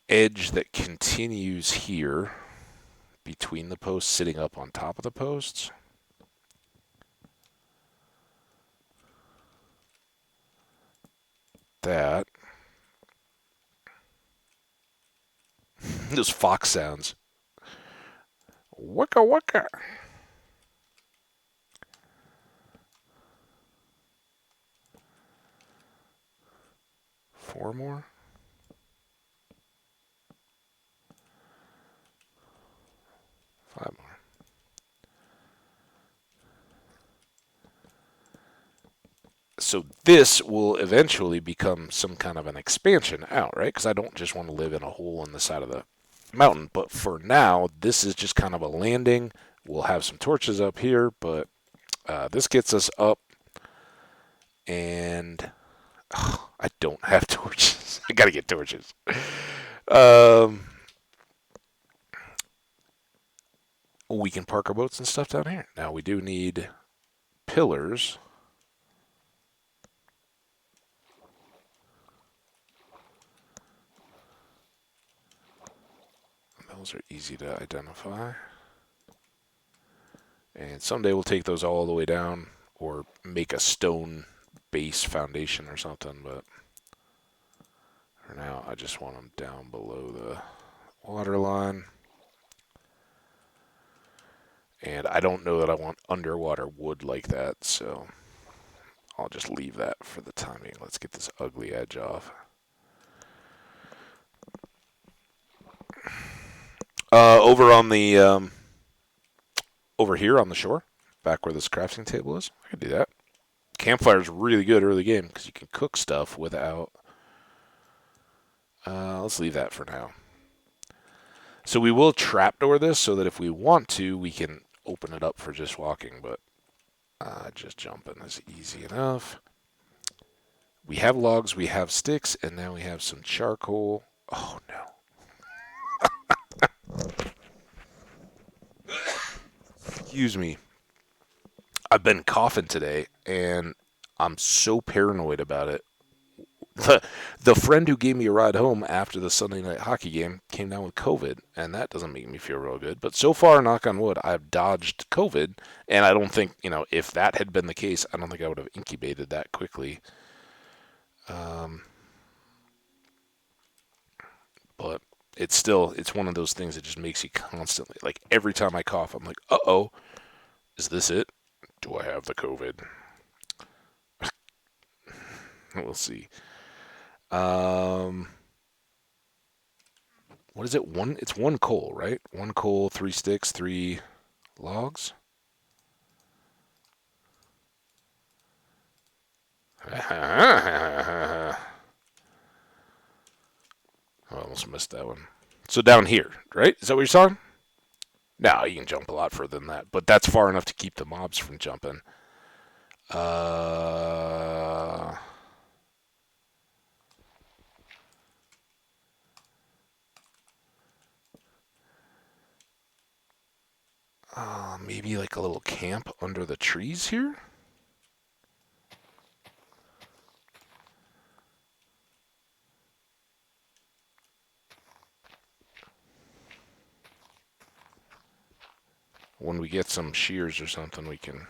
edge that continues here between the posts, sitting up on top of the posts. That. Those fox sounds. Wicka wicka. Four more. Five more. So this will eventually become some kind of an expansion out, right? Because I don't just want to live in a hole in the side of the mountain. But for now, this is just kind of a landing. We'll have some torches up here, but this gets us up. And I don't have torches. I gotta get torches. Um, we can park our boats and stuff down here. Now we do need pillars. Those are easy to identify. And someday we'll take those all the way down or make a stone base foundation or something. But for now, I just want them down below the water line. And I don't know that I want underwater wood like that, so I'll just leave that for the timing. Let's get this ugly edge off. Over on the over here on the shore, back where this crafting table is, I can do that. Campfire is really good early game because you can cook stuff without. Let's leave that for now. So we will trapdoor this so that if we want to, we can open it up for just walking, but just jumping is easy enough. We have logs, we have sticks, and now we have some charcoal. Oh no. Excuse me. I've been coughing today, and I'm so paranoid about it. The friend who gave me a ride home after the Sunday night hockey game came down with COVID, and that doesn't make me feel real good. But so far, knock on wood, I've dodged COVID, and I don't think, if that had been the case, I don't think I would have incubated that quickly. But it's one of those things that just makes you constantly, like every time I cough, I'm like, uh-oh, is this it? Do I have the COVID? We'll see. Um, what is it? It's one coal, right? One coal, three sticks, three logs. I almost missed that one. So down here, right? Is that what you're saying? No, you can jump a lot further than that, but that's far enough to keep the mobs from jumping. Uh, maybe like a little camp under the trees here? When we get some shears or something, we can.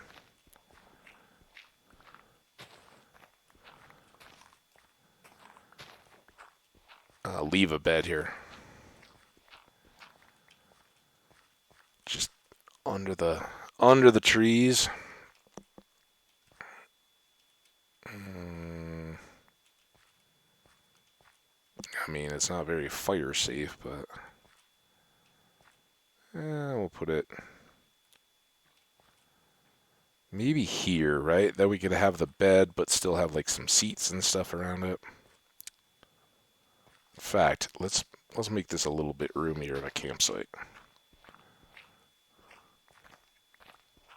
leave a bed here. Just under the trees. I mean, it's not very fire safe, but we'll put it maybe here, right? Then we could have the bed, but still have like some seats and stuff around it. In fact, let's make this a little bit roomier of a campsite.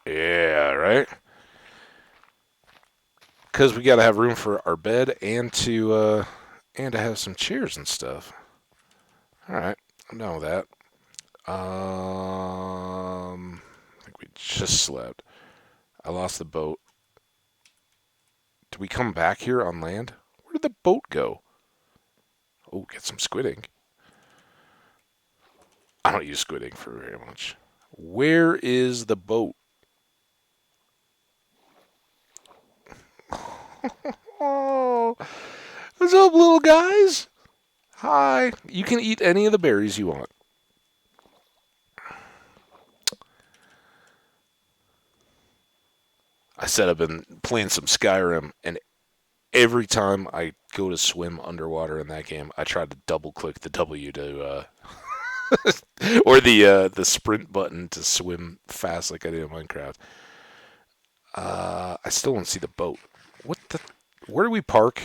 Yeah, right. Because we got to have room for our bed and to have some chairs and stuff. All right, I'm down with that. I think we just slept. I lost the boat. Did we come back here on land? Where did the boat go? Oh, get some squid ink. I don't use squid ink for very much. Where is the boat? Oh, what's up, little guys? Hi. You can eat any of the berries you want. I said I've been playing some Skyrim, and every time I go to swim underwater in that game, I try to double click the W to or the sprint button to swim fast like I did in Minecraft. I still don't see the boat. What the? Where do we park?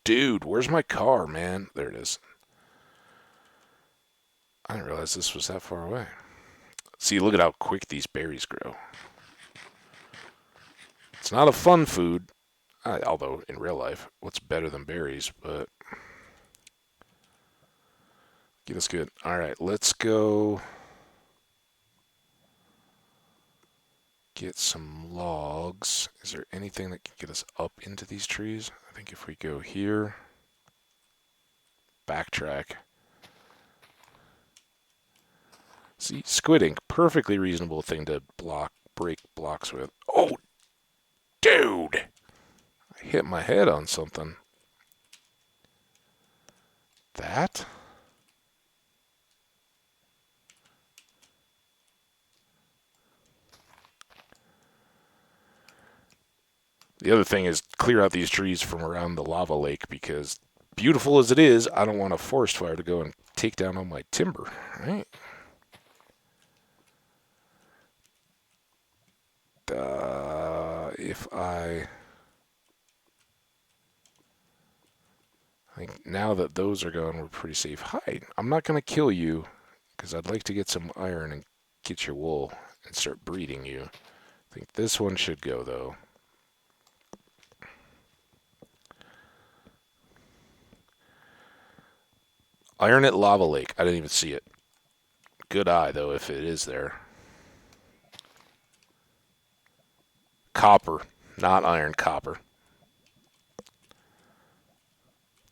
Dude, where's my car, man? There it is. I didn't realize this was that far away. See, look at how quick these berries grow. It's not a fun food, although in real life, what's better than berries? But get us good. All right, let's go get some logs. Is there anything that can get us up into these trees? I think if we go here, backtrack. See, squid ink, perfectly reasonable thing to break blocks with. Oh, dude! I hit my head on something. That? The other thing is clear out these trees from around the lava lake because beautiful as it is, I don't want a forest fire to go and take down all my timber, right? If I think now that those are gone, we're pretty safe. Hi, I'm not going to kill you because I'd like to get some iron and get your wool and start breeding you. I think this one should go, though. Iron at Lava Lake. I didn't even see it. Good eye, though, if it is there. Copper. Not iron, copper.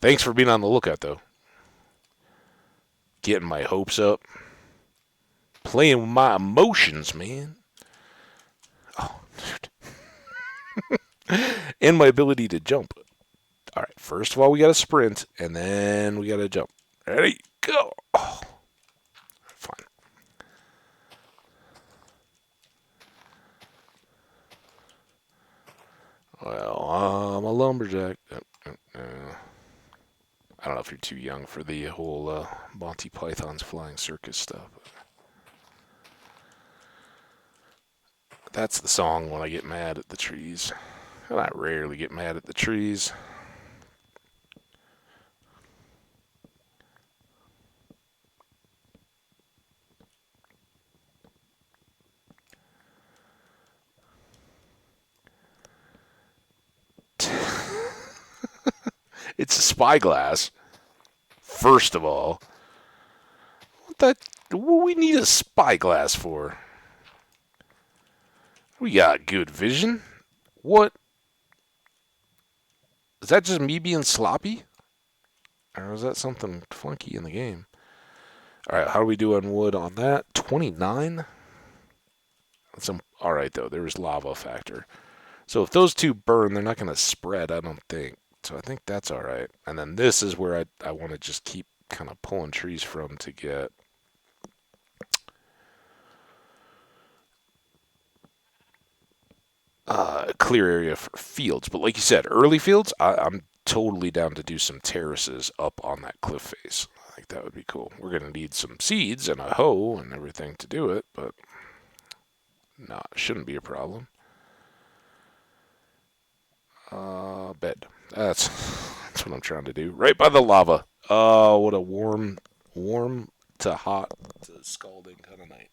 Thanks for being on the lookout, though. Getting my hopes up. Playing with my emotions, man. Oh, dude. And my ability to jump. All right, first of all, we got to sprint, and then we got to jump. Ready, go. Oh, fine. Well, I'm a lumberjack. I don't know if you're too young for the whole Monty Python's Flying Circus stuff. But that's the song when I get mad at the trees. And I rarely get mad at the trees. It's a spyglass. First of all, what we need a spyglass for? We got good vision. What? Is that just me being sloppy? Or is that something funky in the game? Alright, how do we do on wood on that? 29? Alright, though, there was lava factor. So if those two burn, they're not going to spread, I don't think. So I think that's alright. And then this is where I want to just keep kind of pulling trees from to get a clear area for fields. But like you said, early fields, I'm totally down to do some terraces up on that cliff face. I think that would be cool. We're going to need some seeds and a hoe and everything to do it, but no, it shouldn't be a problem. Bed. That's what I'm trying to do. Right by the lava. Oh, what a warm to hot to scalding kind of night.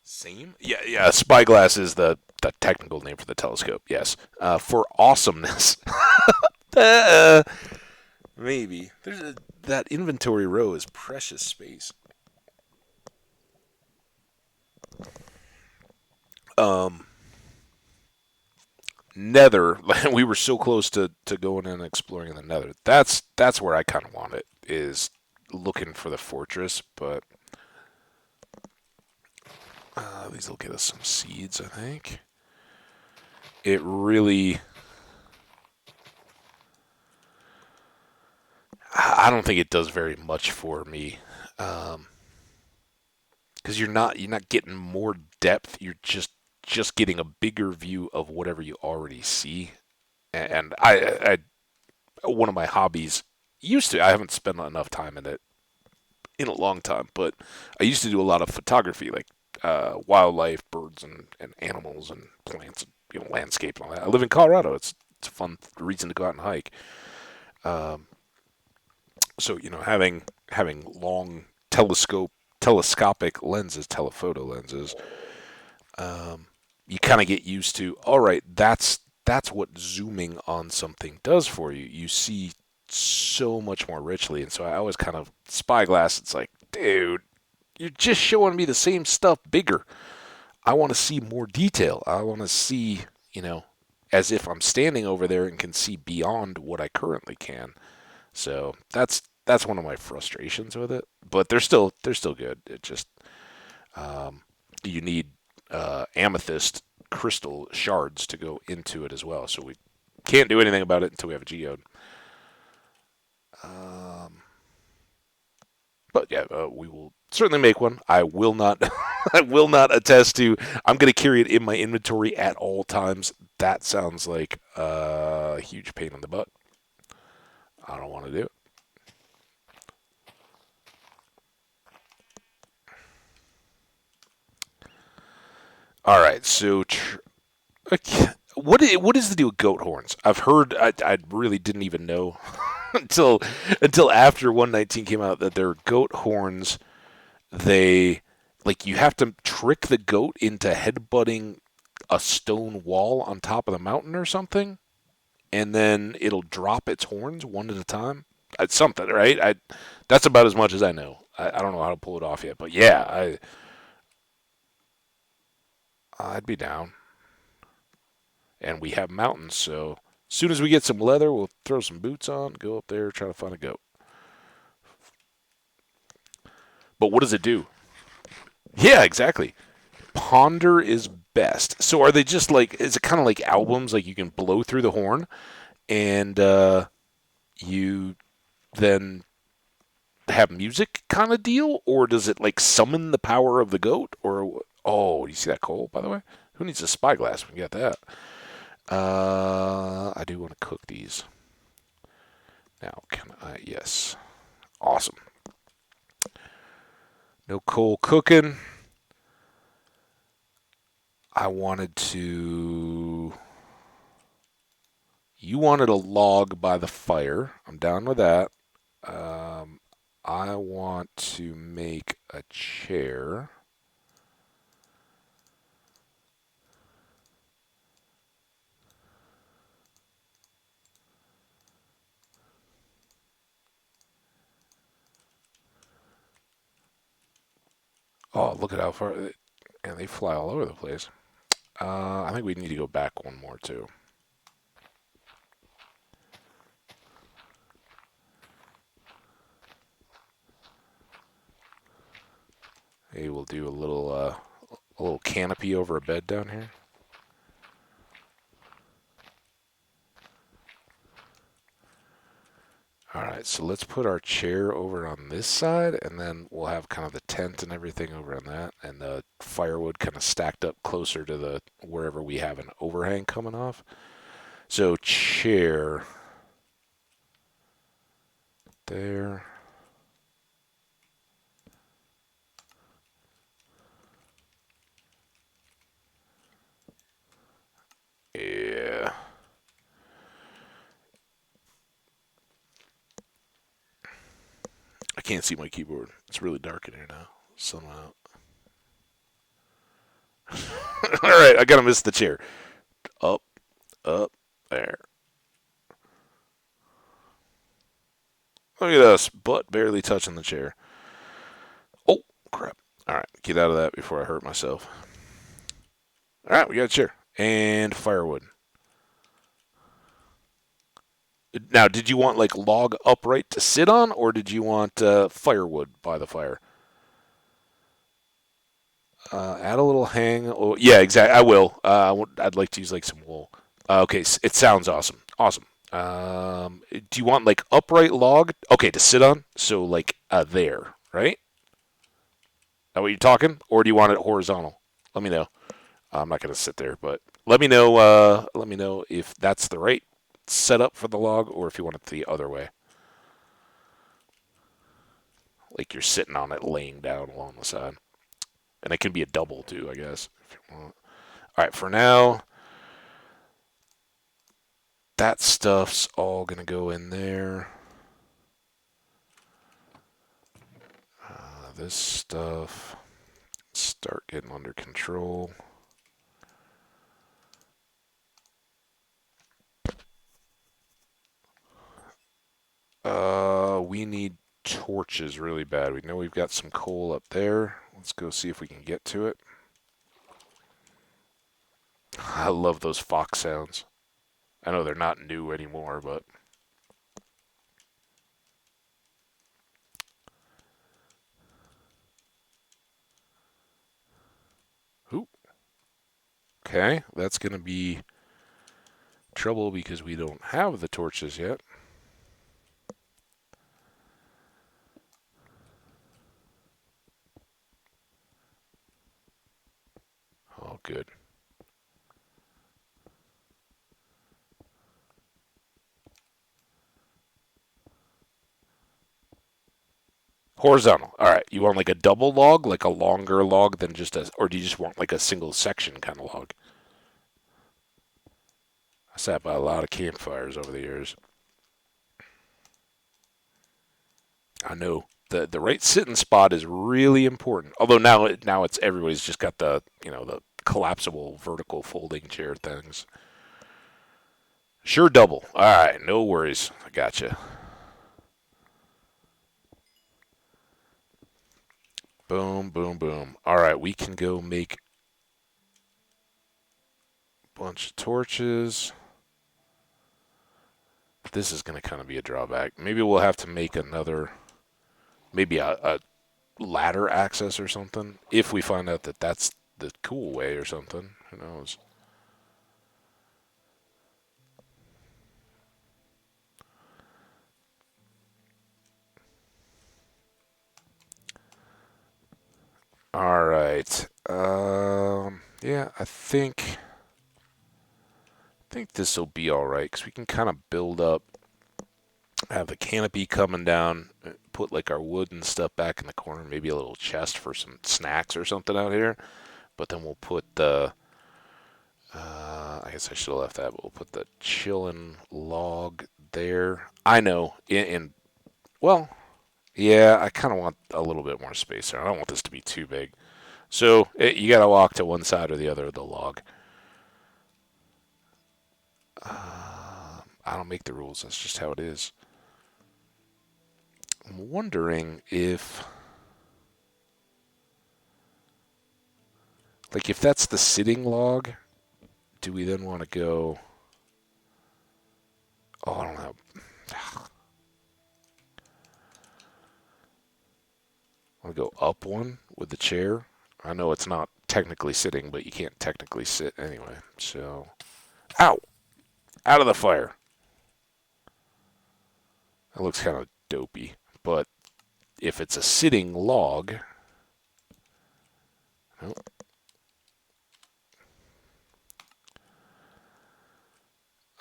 Same? Yeah, yeah. Spyglass is the technical name for the telescope. Yes. For awesomeness. uh, maybe. That inventory row is precious space. Um, Nether. We were so close to going and exploring in the Nether. That's where I kind of want it. Is looking for the fortress, but these will get us some seeds, I think. It really. I don't think it does very much for me, because you're not getting more depth. You're just getting a bigger view of whatever you already see. And one of my hobbies used to. I haven't spent enough time in it in a long time, but I used to do a lot of photography, like wildlife, birds, and animals, and plants, and landscape and all that. I live in Colorado. It's a fun reason to go out and hike. Um, so having long telescopic lenses, telephoto lenses, um, you kind of get used to. All right, that's what zooming on something does for you. You see so much more richly, and so I always kind of spyglass. It's like, dude, you're just showing me the same stuff bigger. I want to see more detail. I want to see, as if I'm standing over there and can see beyond what I currently can. So that's one of my frustrations with it. But they're still good. It just um, you need amethyst crystal shards to go into it as well. So we can't do anything about it until we have a geode. Um, but yeah, we will certainly make one. I will not. I will not attest to. I'm going to carry it in my inventory at all times. That sounds like a huge pain in the butt. I don't want to do it. All right, so okay, what is the deal with goat horns? I've heard. I really didn't even know until until after 119 came out that they're goat horns. They like you have to trick the goat into headbutting a stone wall on top of the mountain or something, and then it'll drop its horns one at a time. It's something, right? That's about as much as I know. I don't know how to pull it off yet, but yeah, I'd be down. And we have mountains, so as soon as we get some leather, we'll throw some boots on, go up there, try to find a goat. But what does it do? Yeah, exactly. Ponder is best. So are they just like? Is it kind of like albums? Like you can blow through the horn, and you then have music kind of deal, or does it like summon the power of the goat? Or oh, you see that coal? By the way, who needs a spyglass when you got that? I do want to cook these now. Can I? Yes. Awesome. No coal cooking. I wanted to. You wanted a log by the fire. I'm down with that. Um, I want to make a chair. Oh, look at how far. And they fly all over the place. I think we need to go back one more, too. Maybe we'll do a little canopy over a bed down here. All right, so let's put our chair over on this side, and then we'll have kind of the tent and everything over on that, and the firewood kind of stacked up closer to the wherever we have an overhang coming off. So chair there. Yeah. I can't see my keyboard. It's really dark in here now. Sun went out. All right, I gotta miss the chair. Up, up, there. Look at us, butt barely touching the chair. Oh, crap. All right, get out of that before I hurt myself. All right, we got a chair and firewood. Now, did you want like log upright to sit on, or did you want firewood by the fire? Add a little hang. Oh, yeah, exactly. I will. I'd like to use like some wool. Okay, it sounds awesome. Awesome. Do you want like upright log? Okay, to sit on. So like there, right? That what you're talking, or do you want it horizontal? Let me know. I'm not gonna sit there, but let me know. Let me know if that's the right setup for the log, or if you want it the other way, like you're sitting on it, laying down along the side. And it can be a double too, I guess, if you want. All right, for now, that stuff's all gonna go in there. This stuff start getting under control. We need torches really bad. We know we've got some coal up there. Let's go see if we can get to it. I love those fox sounds. I know they're not new anymore, but ooh, okay, that's gonna be trouble because we don't have the torches yet. Oh, good. Horizontal. All right. You want like a double log, like a longer log than just a, or do you just want like a single section kind of log? I sat by a lot of campfires over the years. I know the right sitting spot is really important. Although now it's everybody's just got the the collapsible vertical folding chair things. Sure, double. All right, no worries. I gotcha. Boom, boom, boom. All right, we can go make a bunch of torches. This is going to kind of be a drawback. Maybe we'll have to make another, maybe a ladder access or something. If we find out that that's the cool way or something, who knows? All right. Yeah, I think this will be all right because we can kind of build up, have the canopy coming down, put like our wood and stuff back in the corner, maybe a little chest for some snacks or something out here. But then we'll put the, I guess I should have left that, but we'll put the chillin' log there. I know, well, yeah, I kind of want a little bit more space there. I don't want this to be too big. So you got to walk to one side or the other of the log. I don't make the rules. That's just how it is. I'm wondering if, like, if that's the sitting log, do we then want to go? Oh, I don't know. I want to go up one with the chair. I know it's not technically sitting, but you can't technically sit anyway. So, ow! Out of the fire. That looks kind of dopey. But if it's a sitting log,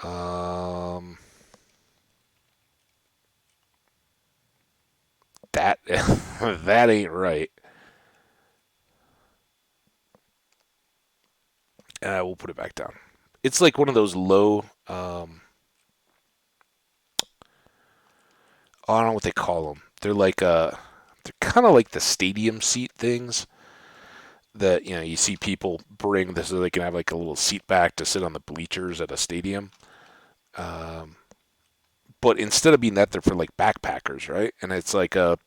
um, that that ain't right. And I will put it back down. It's like one of those low. I don't know what they call them. They're kind of like the stadium seat things that you see people bring this so they can have like a little seat back to sit on the bleachers at a stadium. Um, but instead of being that, they're for like backpackers, right? And it's like I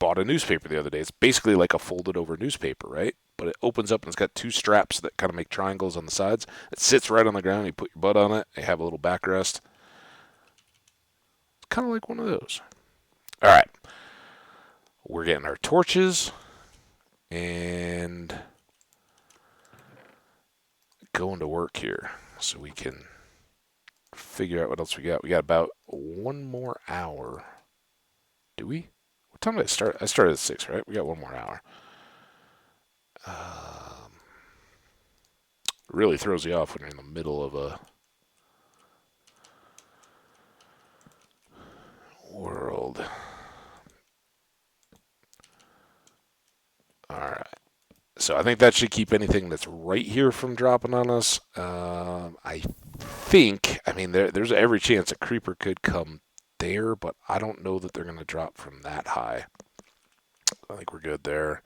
bought a newspaper the other day. It's basically like a folded over newspaper, right? But it opens up and it's got two straps that kind of make triangles on the sides. It sits right on the ground. You put your butt on it. You have a little backrest. It's kind of like one of those. All right, we're getting our torches and going to work here so we can figure out what else we got. We got about one more hour. Do we? What time did I start? I started at 6, right? We got one more hour. Really throws you off when you're in the middle of a world. All right. So I think that should keep anything that's right here from dropping on us. I think, I mean, there's every chance a creeper could come there, but I don't know that they're going to drop from that high. I think we're good there.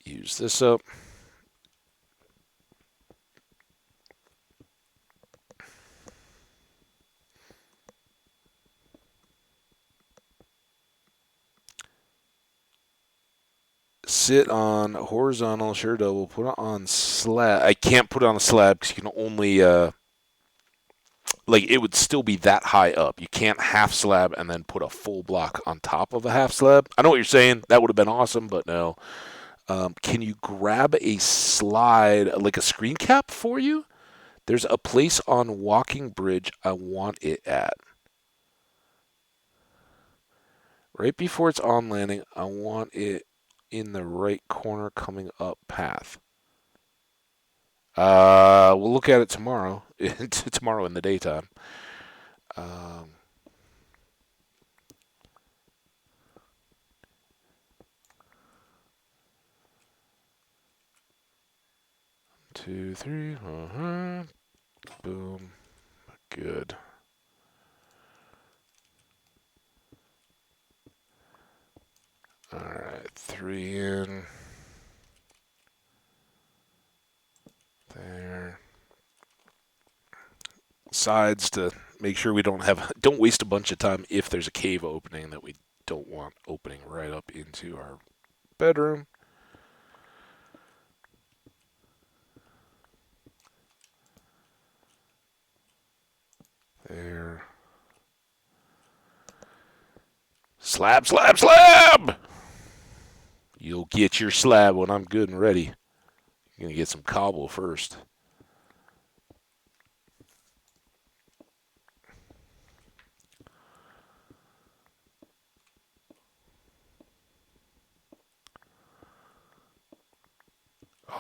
Use this up. Sit on horizontal, sure double. Put it on slab. I can't put it on a slab because you can only like it would still be that high up. You can't half slab and then put a full block on top of a half slab. I know what you're saying. That would have been awesome, but no. Can you grab a slide, like a screen cap for you? There's a place on Walking Bridge I want it at. Right before it's on landing, I want it in the right corner coming up path. We'll look at it tomorrow. Tomorrow in the daytime. Um, 2, 3. Boom. Good. All right, 3 in. There. Sides to make sure we don't waste a bunch of time if there's a cave opening that we don't want opening right up into our bedroom. There. Slab, slab, slab! You'll get your slab when I'm good and ready. You're going to get some cobble first.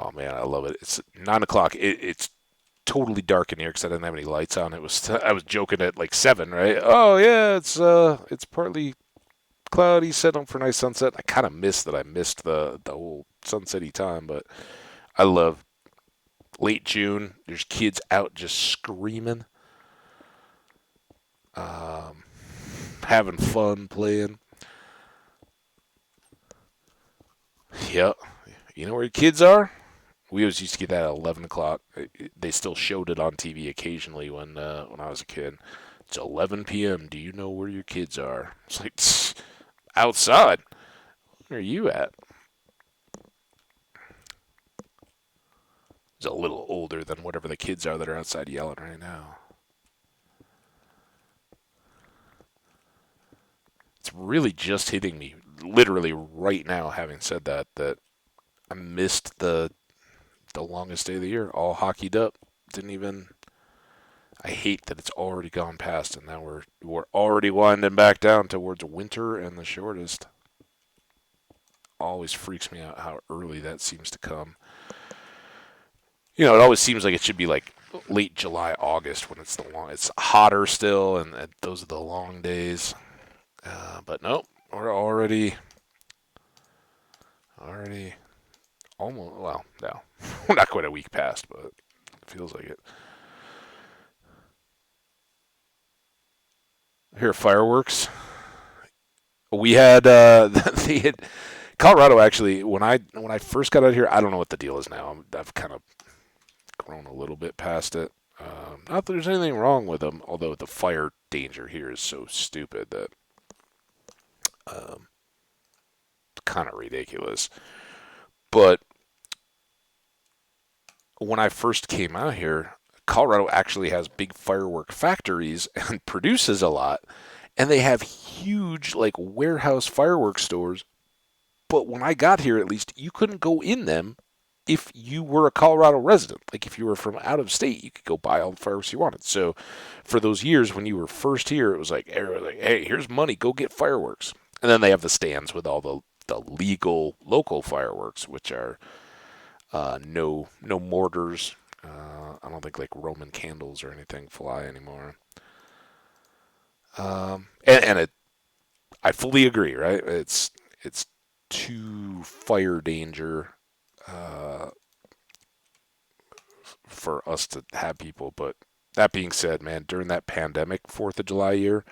Oh man, I love it. It's 9 o'clock. It's totally dark in here because I didn't have any lights on. I was joking at like 7, right? Oh yeah, it's partly cloudy, set up for a nice sunset. I kind of missed that. I missed the whole sunsetty time, but I love late June. There's kids out just screaming, um, having fun playing. Yep. You know where your kids are? We always used to get that at 11 o'clock. They still showed it on TV occasionally when I was a kid. It's 11 p.m. Do you know where your kids are? It's like, outside. Where are you at? It's a little older than whatever the kids are that are outside yelling right now. It's really just hitting me, literally right now, having said that, that I missed the longest day of the year, all hockeyed up. Didn't even. I hate that it's already gone past, and now we're already winding back down towards winter and the shortest. Always freaks me out how early that seems to come. It always seems like it should be like late July, August when it's hotter still, and those are the long days. But nope, we're already almost. Well, no, we're not quite a week past, but it feels like it. Here, fireworks. We had they had Colorado actually when I first got out here. I don't know what the deal is now. I've kind of grown a little bit past it. Not that there's anything wrong with them, although the fire danger here is so stupid that um, kind of ridiculous. But when I first came out here, Colorado actually has big firework factories and produces a lot, and they have huge like warehouse fireworks stores. But when I got here, at least you couldn't go in them if you were a Colorado resident. Like if you were from out of state, you could go buy all the fireworks you wanted. So for those years when you were first here, it was like, hey, here's money, go get fireworks. And then they have the stands with all the legal local fireworks, which are no mortars. I don't think like Roman candles or anything fly anymore. And I fully agree. Right? It's too fire danger uh, for us to have people. But that being said, man, during that pandemic Fourth of July year,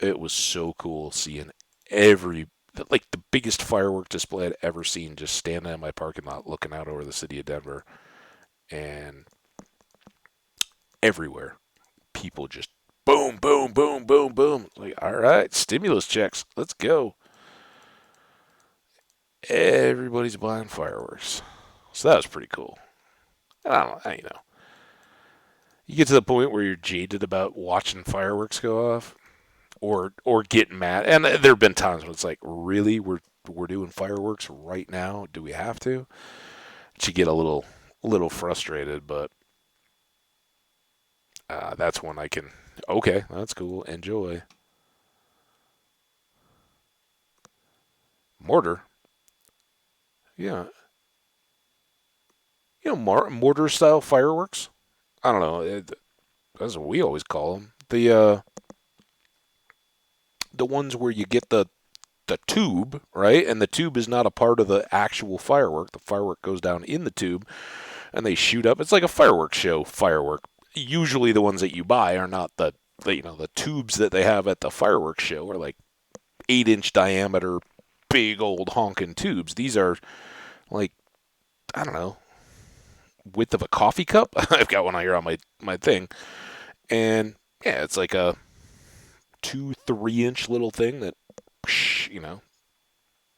it was so cool seeing every like the biggest firework display I'd ever seen. Just standing in my parking lot, looking out over the city of Denver, and everywhere people just boom, boom, boom, boom, boom. Like, all right, stimulus checks, let's go. Everybody's buying fireworks, so that was pretty cool. I don't know, you get to the point where you're jaded about watching fireworks go off, or getting mad. And there have been times when it's like, really, we're doing fireworks right now? Do we have to? You get a little frustrated, but that's when I can. Okay, that's cool. Enjoy. Mortar. Yeah, mortar style fireworks. I don't know. That's what we always call them. The ones where you get the tube, right? And the tube is not a part of the actual firework. The firework goes down in the tube and they shoot up. It's like a fireworks show firework. Usually the ones that you buy are not the tubes that they have at the fireworks show are like 8-inch diameter big old honking tubes. These are like, I don't know, width of a coffee cup. I've got one here on my thing. And yeah, it's like a 2-3 inch little thing that you know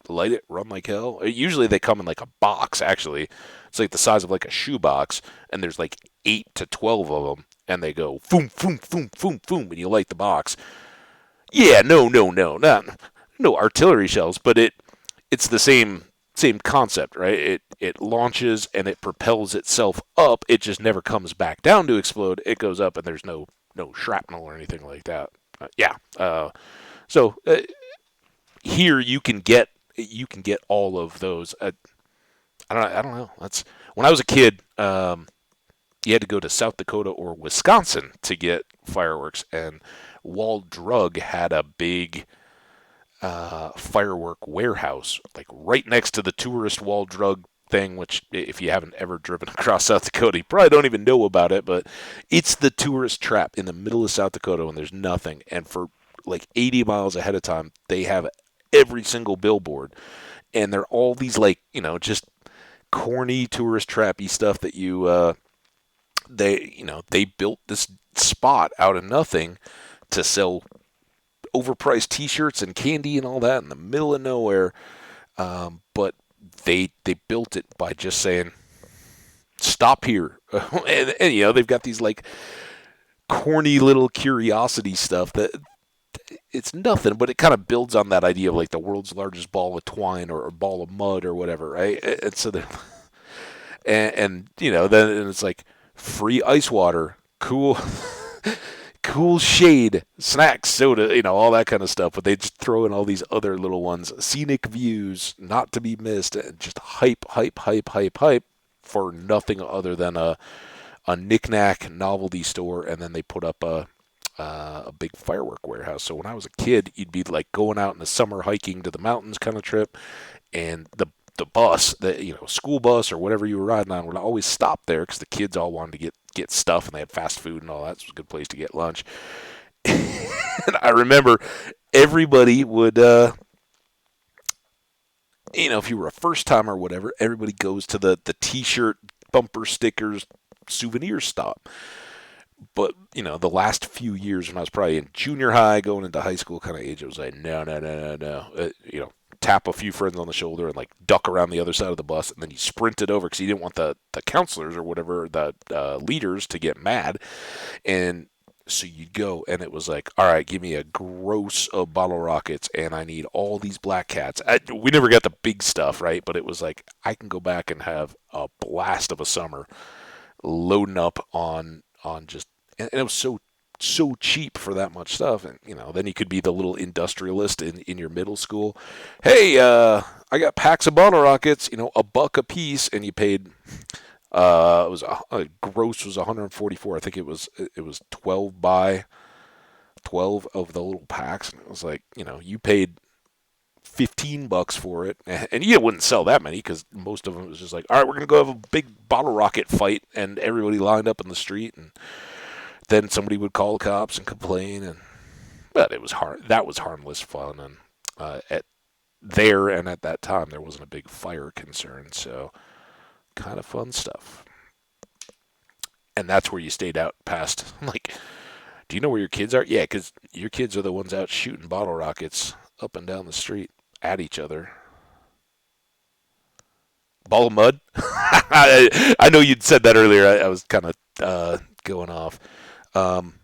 light it, run like hell. Usually they come in like a box. Actually, it's like the size of like a shoebox, and there's like 8 to 12 of them, and they go boom, boom, boom, boom, boom, and you light the box. Yeah, no, not no artillery shells, but it's the same concept, right? It launches and it propels itself up. It just never comes back down to explode. It goes up, and there's no shrapnel or anything like that. Yeah. So here you can get all of those. I don't know. That's when I was a kid. You had to go to South Dakota or Wisconsin to get fireworks, and Wall Drug had a big firework warehouse, like right next to the tourist Wall Drug thing. Which, if you haven't ever driven across South Dakota, you probably don't even know about it. But it's the tourist trap in the middle of South Dakota when there's nothing, and for like 80 miles ahead of time, they have every single billboard, and they're all these like just corny tourist trappy stuff that they built this spot out of nothing to sell overpriced T-shirts and candy and all that in the middle of nowhere. But they built it by just saying stop here, and they've got these like corny little curiosity stuff that it's nothing, but it kind of builds on that idea of like the world's largest ball of twine or a ball of mud or whatever, right? And so and then it's like free ice water, cool. Cool shade, snacks, soda, all that kind of stuff. But they just throw in all these other little ones, scenic views, not to be missed, and just hype, hype, hype, hype, hype for nothing other than a knickknack novelty store, and then they put up a big firework warehouse. So when I was a kid, you'd be like going out in the summer hiking to the mountains kind of trip, and the bus, school bus or whatever you were riding on, would always stop there because the kids all wanted to get stuff, and they had fast food and all that. So it was a good place to get lunch. And I remember everybody would, if you were a first timer or whatever, everybody goes to the T-shirt, bumper stickers, souvenir stop. But the last few years when I was probably in junior high, going into high school kind of age, I was like, no, no, no, no, no. Tap a few friends on the shoulder and like duck around the other side of the bus, and then you sprinted over because you didn't want the counselors or whatever, the leaders, to get mad. And so you'd go, and it was like, all right, give me a gross of bottle rockets, and I need all these black cats. We never got the big stuff, right? But it was like, I can go back and have a blast of a summer loading up on just, and it was so cheap for that much stuff. And then you could be the little industrialist in your middle school. Hey, I got packs of bottle rockets, $1 a piece, and you paid it was gross was 144. I think it was 12 by 12 of the little packs, and it was like, you paid $15 for it, and you wouldn't sell that many because most of them was just like, all right, we're gonna go have a big bottle rocket fight, and everybody lined up in the street, and then somebody would call the cops and complain, but it was that was harmless fun, and at that time there wasn't a big fire concern, so kind of fun stuff. And that's where you stayed out past, like, do you know where your kids are? Yeah, because your kids are the ones out shooting bottle rockets up and down the street at each other. Ball of mud? I know you'd said that earlier. I was kind of going off. Um,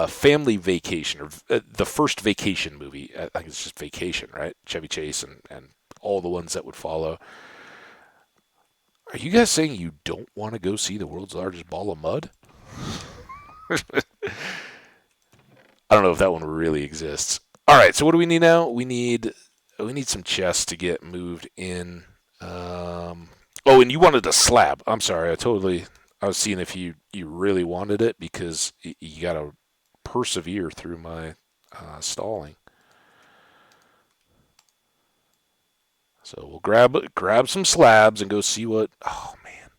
Family Vacation, or the first Vacation movie. I think it's just Vacation, right? Chevy Chase and all the ones that would follow. Are you guys saying you don't want to go see the world's largest ball of mud? I don't know if that one really exists. All right, so what do we need now? We need some chests to get moved in. Oh, and you wanted a slab. I'm sorry, I was seeing if you really wanted it because you got to persevere through my stalling. So we'll grab some slabs and go see what. Oh man,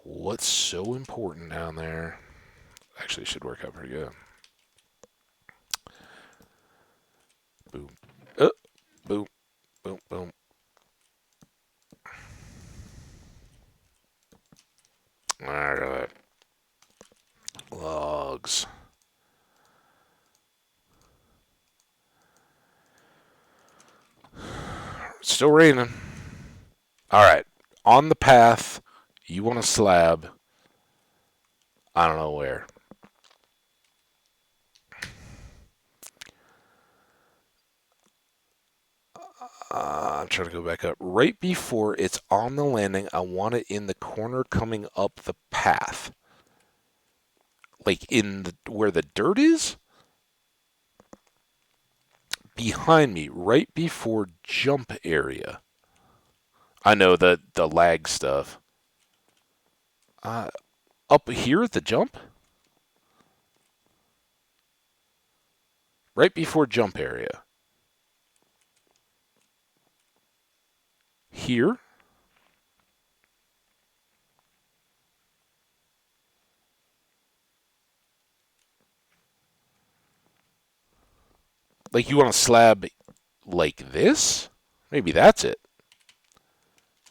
what's so important down there? Actually, it should work out pretty good. Boom. Boom. Boom. Boom. All right. Logs. It's still raining. All right. On the path, you want a slab. I don't know where. I'm trying to go back up. Right before it's on the landing, I want it in the corner coming up the path. Like where the dirt is? Behind me, right before jump area. I know the lag stuff. Up here at the jump? Right before jump area. Here? Like you want a slab like this? Maybe that's it.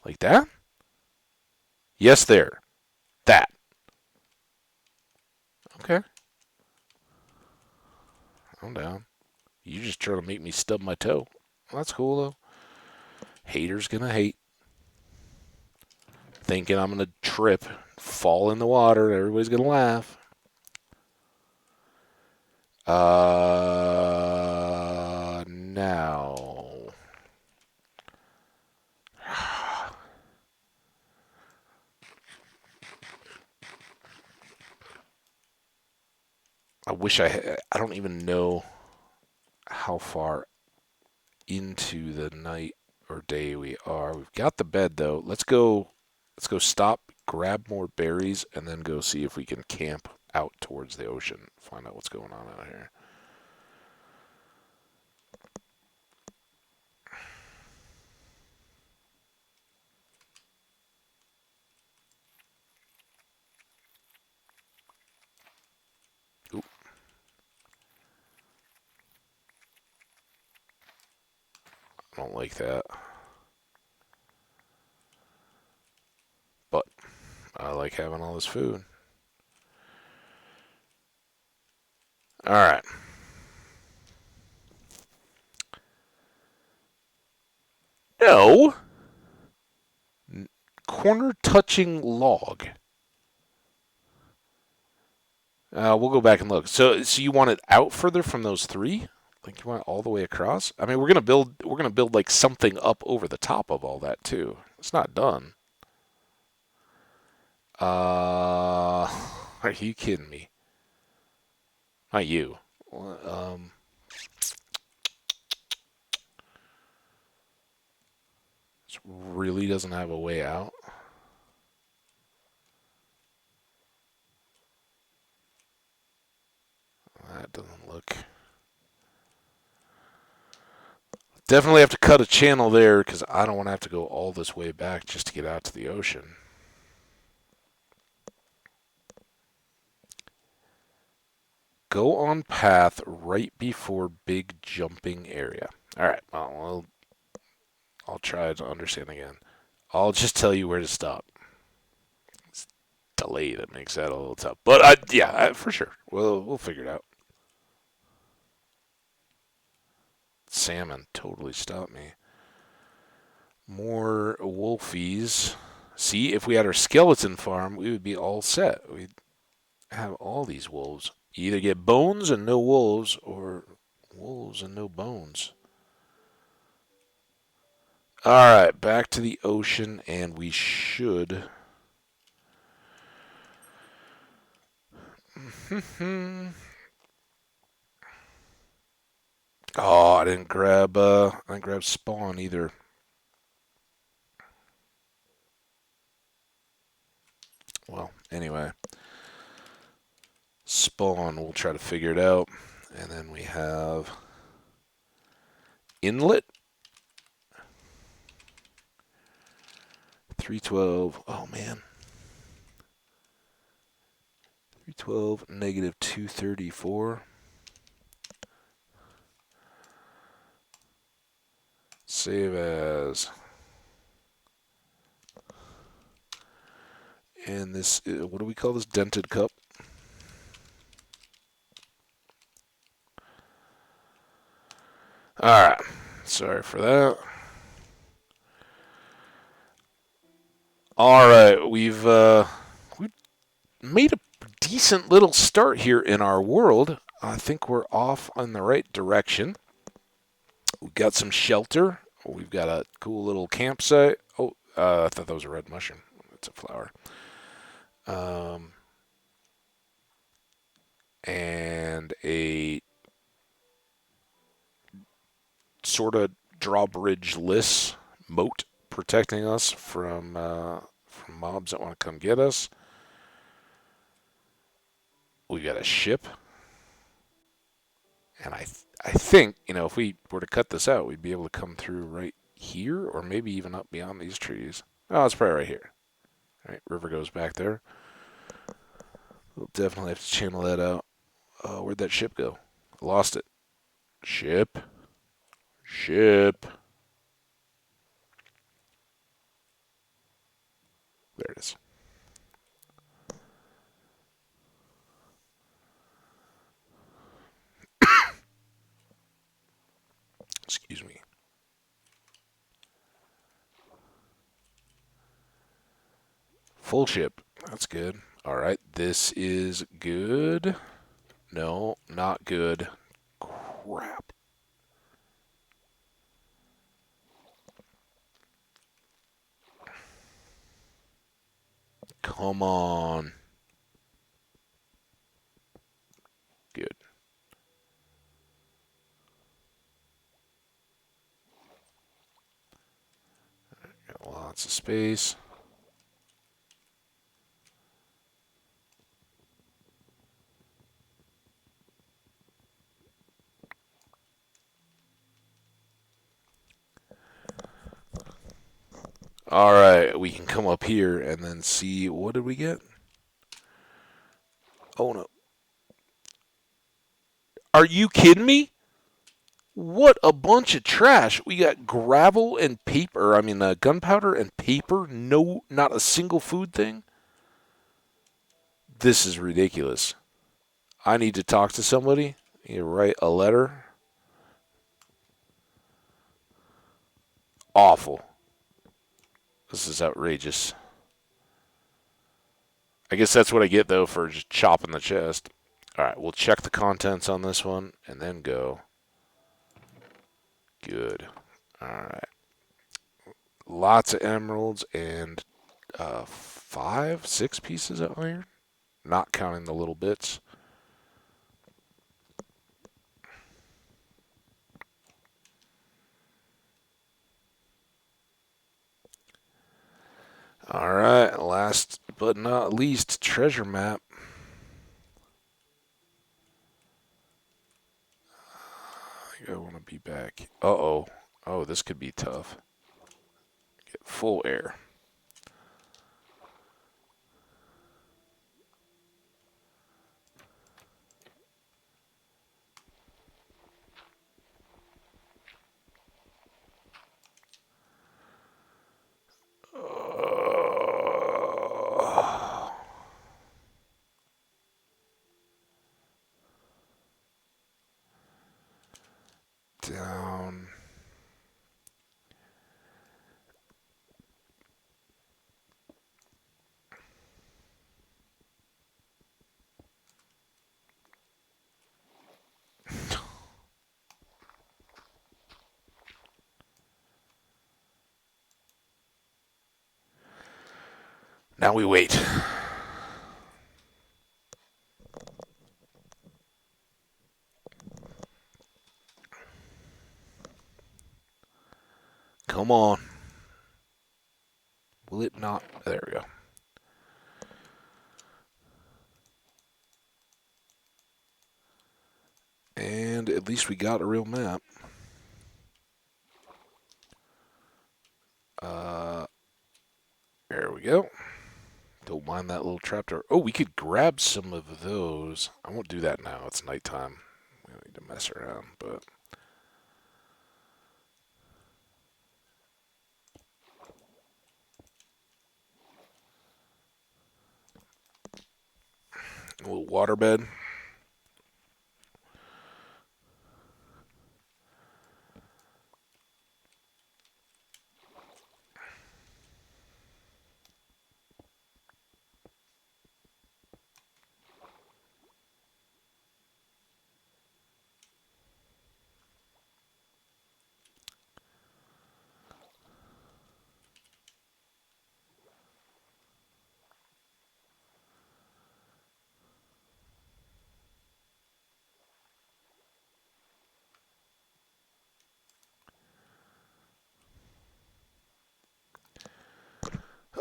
Like that? Yes, there. That. Okay. I'm down. You just trying to make me stub my toe. Well, that's cool, though. Haters gonna hate. Thinking I'm gonna trip, fall in the water, and everybody's gonna laugh. Now. I wish I don't even know how far into the night or day we are. We've got the bed though. Let's go stop, grab more berries, and then go see if we can camp out towards the ocean. Find out what's going on out here. Oop, I don't like that. But I like having all this food. Alright. No! Corner touching log. We'll go back and look. So you want it out further from those three? Like you want it all the way across? I mean, we're gonna build like something up over the top of all that too. It's not done. Are you kidding me? Not you. This really doesn't have a way out. That doesn't look. Definitely have to cut a channel there because I don't want to have to go all this way back just to get out to the ocean. Go on path right before big jumping area. All right. Well, I'll try to understand again. I'll just tell you where to stop. It's delay that makes that a little tough, but yeah, for sure. We'll figure it out. Salmon totally stopped me. More wolfies. See, if we had our skeleton farm, we would be all set. We'd have all these wolves. You either get bones and no wolves, or wolves and no bones. All right, back to the ocean, and we should. Oh, I didn't grab spawn either. Well, anyway, spawn. We'll try to figure it out, and then we have inlet 312. Oh man, 312 negative 234. Save as. And this, what do we call this? Dented cup. All right. Sorry for that. All right, we've made a decent little start here in our world. I think we're off in the right direction. We've got some shelter. We've got a cool little campsite. Oh, I thought that was a red mushroom. It's a flower. Um, and a sort of drawbridge-less moat protecting us from mobs that want to come get us. We got a ship, and I think if we were to cut this out, we'd be able to come through right here, or maybe even up beyond these trees. Oh, it's probably right here. All right, river goes back there. We'll definitely have to channel that out. Where'd that ship go? I lost it. Ship. Ship. There it is. Excuse me. Full ship. That's good. All right, this is good. No, not good. Crap. Come on. Lots of space. All right, we can come up here and then see, what did we get? Oh no. Are you kidding me? What a bunch of trash. We got gravel and paper. I mean, gunpowder and paper. No, not a single food thing. This is ridiculous. I need to talk to somebody. You write a letter. Awful. This is outrageous. I guess that's what I get, though, for just chopping the chest. All right, we'll check the contents on this one and then go. Good. All right. Lots of emeralds and 5, 6 pieces of iron, not counting the little bits. All right, last but not least, treasure map. I think I want to be back. Uh-oh. Oh, this could be tough. Get full air. Down. Now we wait. Come on. Will it not? There we go. And at least we got a real map. There we go. Don't mind that little trapdoor. Oh, we could grab some of those. I won't do that now. It's nighttime. We don't need to mess around, but... A little waterbed.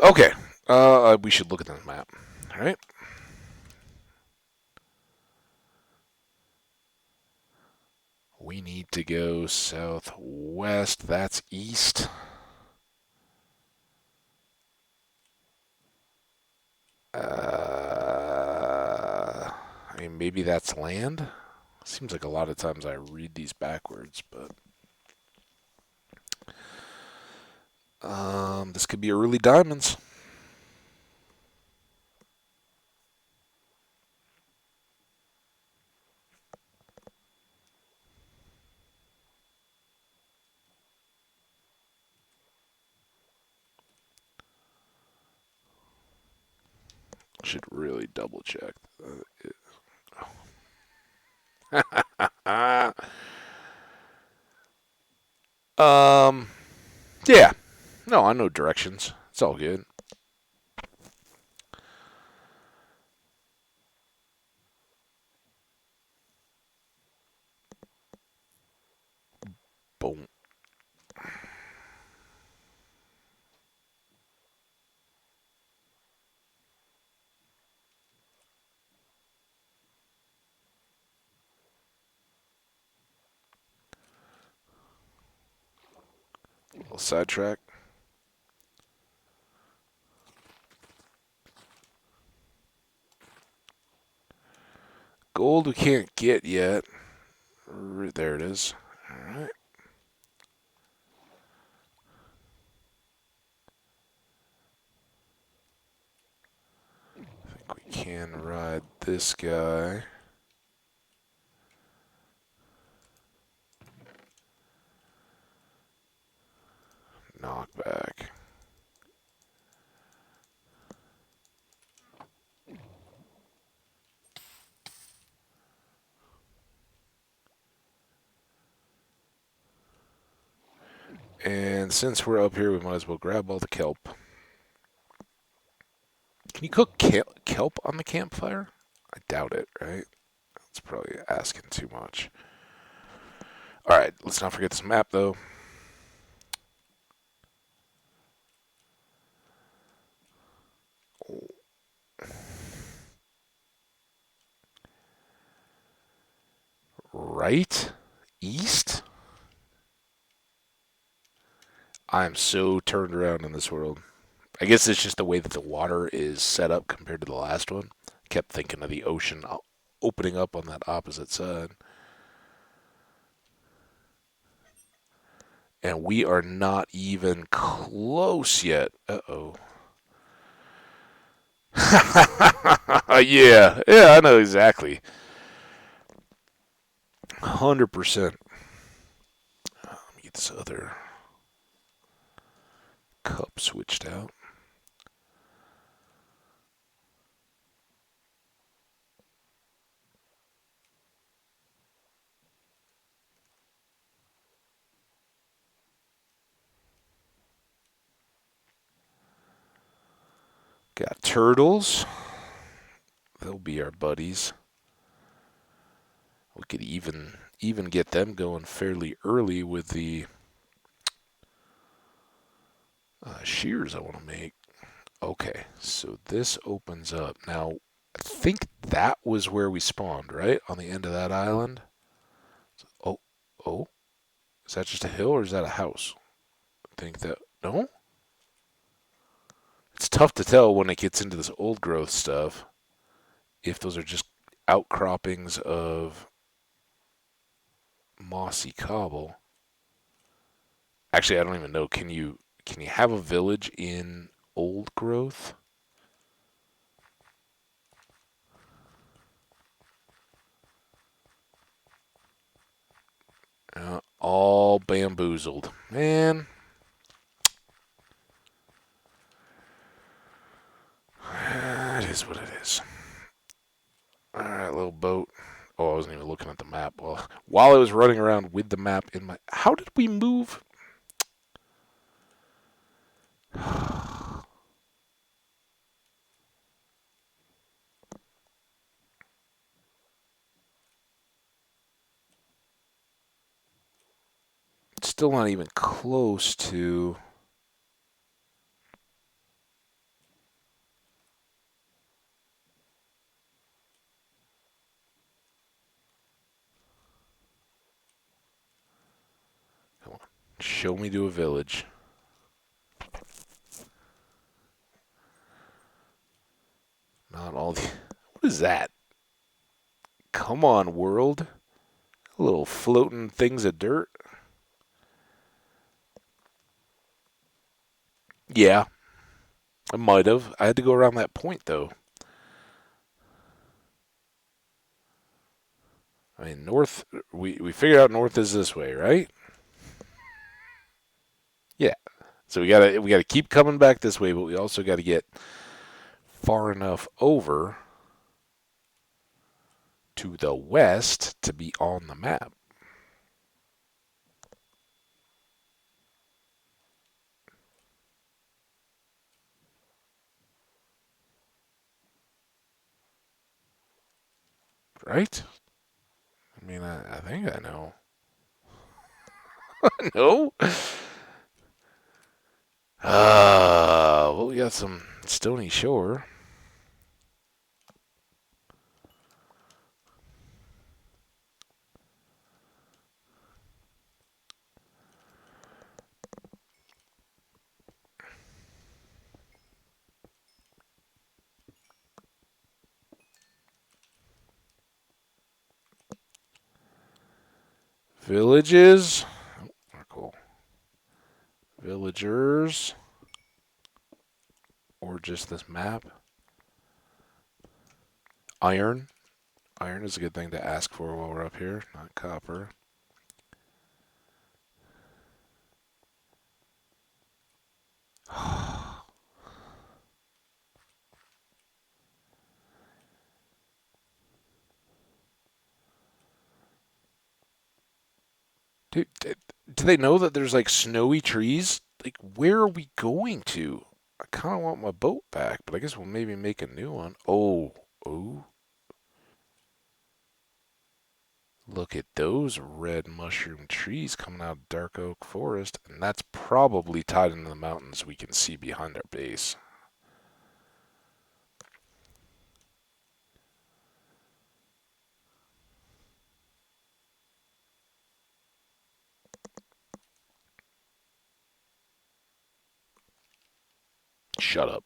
Okay. We should look at the map. All right. We need to go southwest. That's east. I mean, maybe that's land. Seems like a lot of times I read these backwards, but this could be early diamonds. Should really double check. Yeah. No, I know directions. It's all good. Boom. little sidetrack. Gold we can't get yet. There it is. Alright. I think we can ride this guy. Knockback. And since we're up here, we might as well grab all the kelp. Can you cook kelp on the campfire? I doubt it, right? That's probably asking too much. Alright, let's not forget this map, though. Right? East? I'm so turned around in this world. I guess it's just the way that the water is set up compared to the last one. Kept thinking of the ocean opening up on that opposite side. And we are not even close yet. Uh-oh. Yeah, I know exactly. 100%. Let me get this other cup switched out. Got turtles. They'll be our buddies. We could even get them going fairly early with the shears I want to make. Okay, so this opens up. Now, I think that was where we spawned, right? On the end of that island? Oh, oh. Is that just a hill or is that a house? I think that... No? It's tough to tell when it gets into this old growth stuff if those are just outcroppings of mossy cobble. Actually, I don't even know. Can you have a village in old growth? All bamboozled. Man. It is what it is. Alright, little boat. Oh, I wasn't even looking at the map. Well, while I was running around with the map in my... How did we move? Still not even close to... Come on. Show me to a village. Not all the... What is that? Come on, world. Little floating things of dirt. Yeah, I might have. I had to go around that point, though. I mean, north... We figured out north is this way, right? Yeah. So we gotta keep coming back this way, but we also got to get far enough over to the west to be on the map. Right? I mean, I think I know. No? Well, we got some stony shore. Villages. Oh, cool. Villagers. Or just this map. Iron. Iron is a good thing to ask for while we're up here, not copper. Dude, do they know that there's like snowy trees? Like, where are we going to? I kind of want my boat back, but I guess we'll maybe make a new one. Oh, oh. Look at those red mushroom trees coming out of dark oak forest, and that's probably tied into the mountains we can see behind our base. Shut up.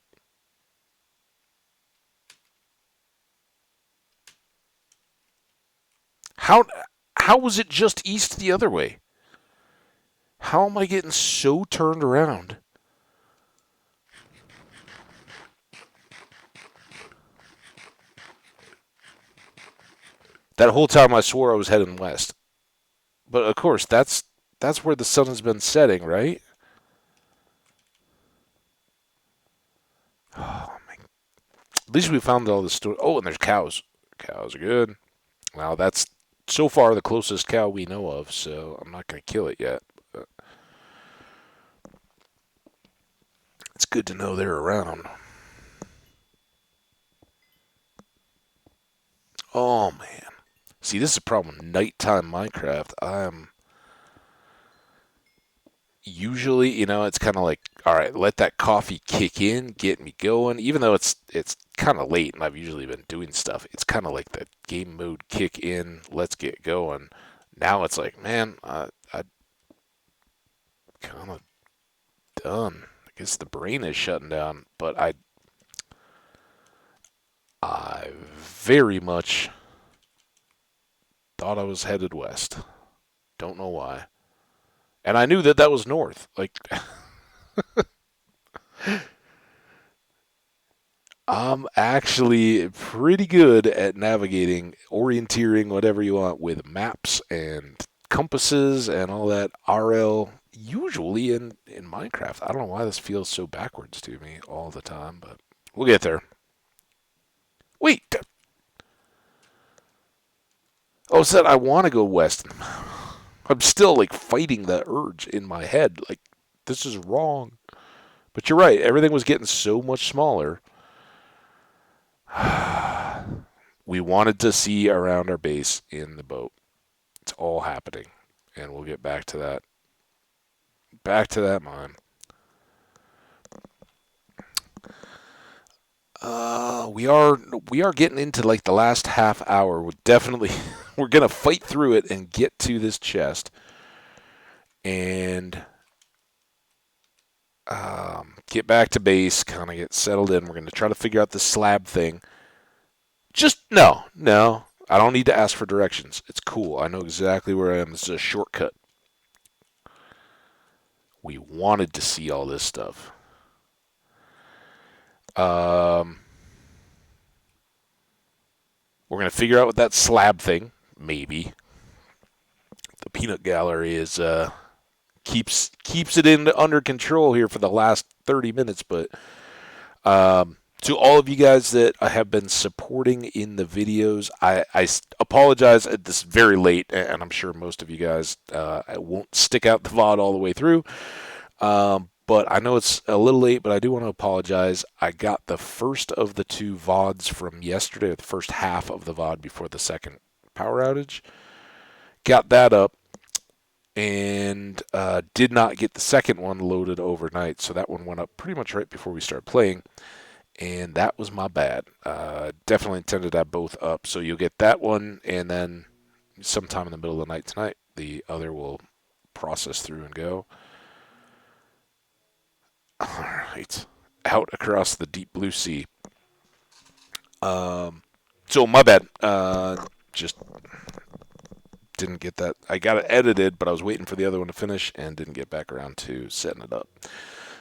How how was it just east the other way? How am I getting so turned around? That whole time I swore I was heading west. But of course, that's where the sun has been setting, right? Oh my! At least we found all the store. Oh, and there's cows. Cows are good. Well, that's so far the closest cow we know of, so I'm not gonna kill it yet. But it's good to know they're around. Oh man! See, this is a problem. Nighttime Minecraft. I'm usually, it's kind of like, all right, let that coffee kick in, get me going. Even though it's kind of late and I've usually been doing stuff, it's kind of like the game mode kick in, let's get going. Now it's like, man, I kind of done. I guess the brain is shutting down, but I very much thought I was headed west. Don't know why. And I knew that that was north. Like, I'm actually pretty good at navigating, orienteering, whatever you want, with maps and compasses and all that RL, usually in Minecraft. I don't know why this feels so backwards to me all the time, but we'll get there. Wait! Oh, it said I want to go west. I'm still, like, fighting the urge in my head. Like, this is wrong. But you're right. Everything was getting so much smaller. We wanted to see around our base in the boat. It's all happening, and we'll get back to that. Back to that mine. We are getting into like the last half hour. We're definitely we're gonna fight through it and get to this chest and get back to base. Kind of get settled in. We're gonna try to figure out the slab thing. Just no, no. I don't need to ask for directions. It's cool. I know exactly where I am. This is a shortcut. We wanted to see all this stuff. Um, we're gonna figure out what that slab thing. Maybe the peanut gallery is keeps it in under control here for the last 30 minutes. But to all of you guys that have been supporting in the videos, I apologize. This is very late, and I'm sure most of you guys won't stick out the VOD all the way through. But I know it's a little late, but I do want to apologize. I got the first of the two VODs from yesterday, the first half of the VOD before the second power outage. Got that up and did not get the second one loaded overnight. So that one went up pretty much right before we started playing. And that was my bad. Definitely intended to have both up. So you'll get that one, and then sometime in the middle of the night tonight, the other will process through and go. All right. Out across the deep blue sea. So my bad. Just didn't get that. I got it edited, but I was waiting for the other one to finish and didn't get back around to setting it up.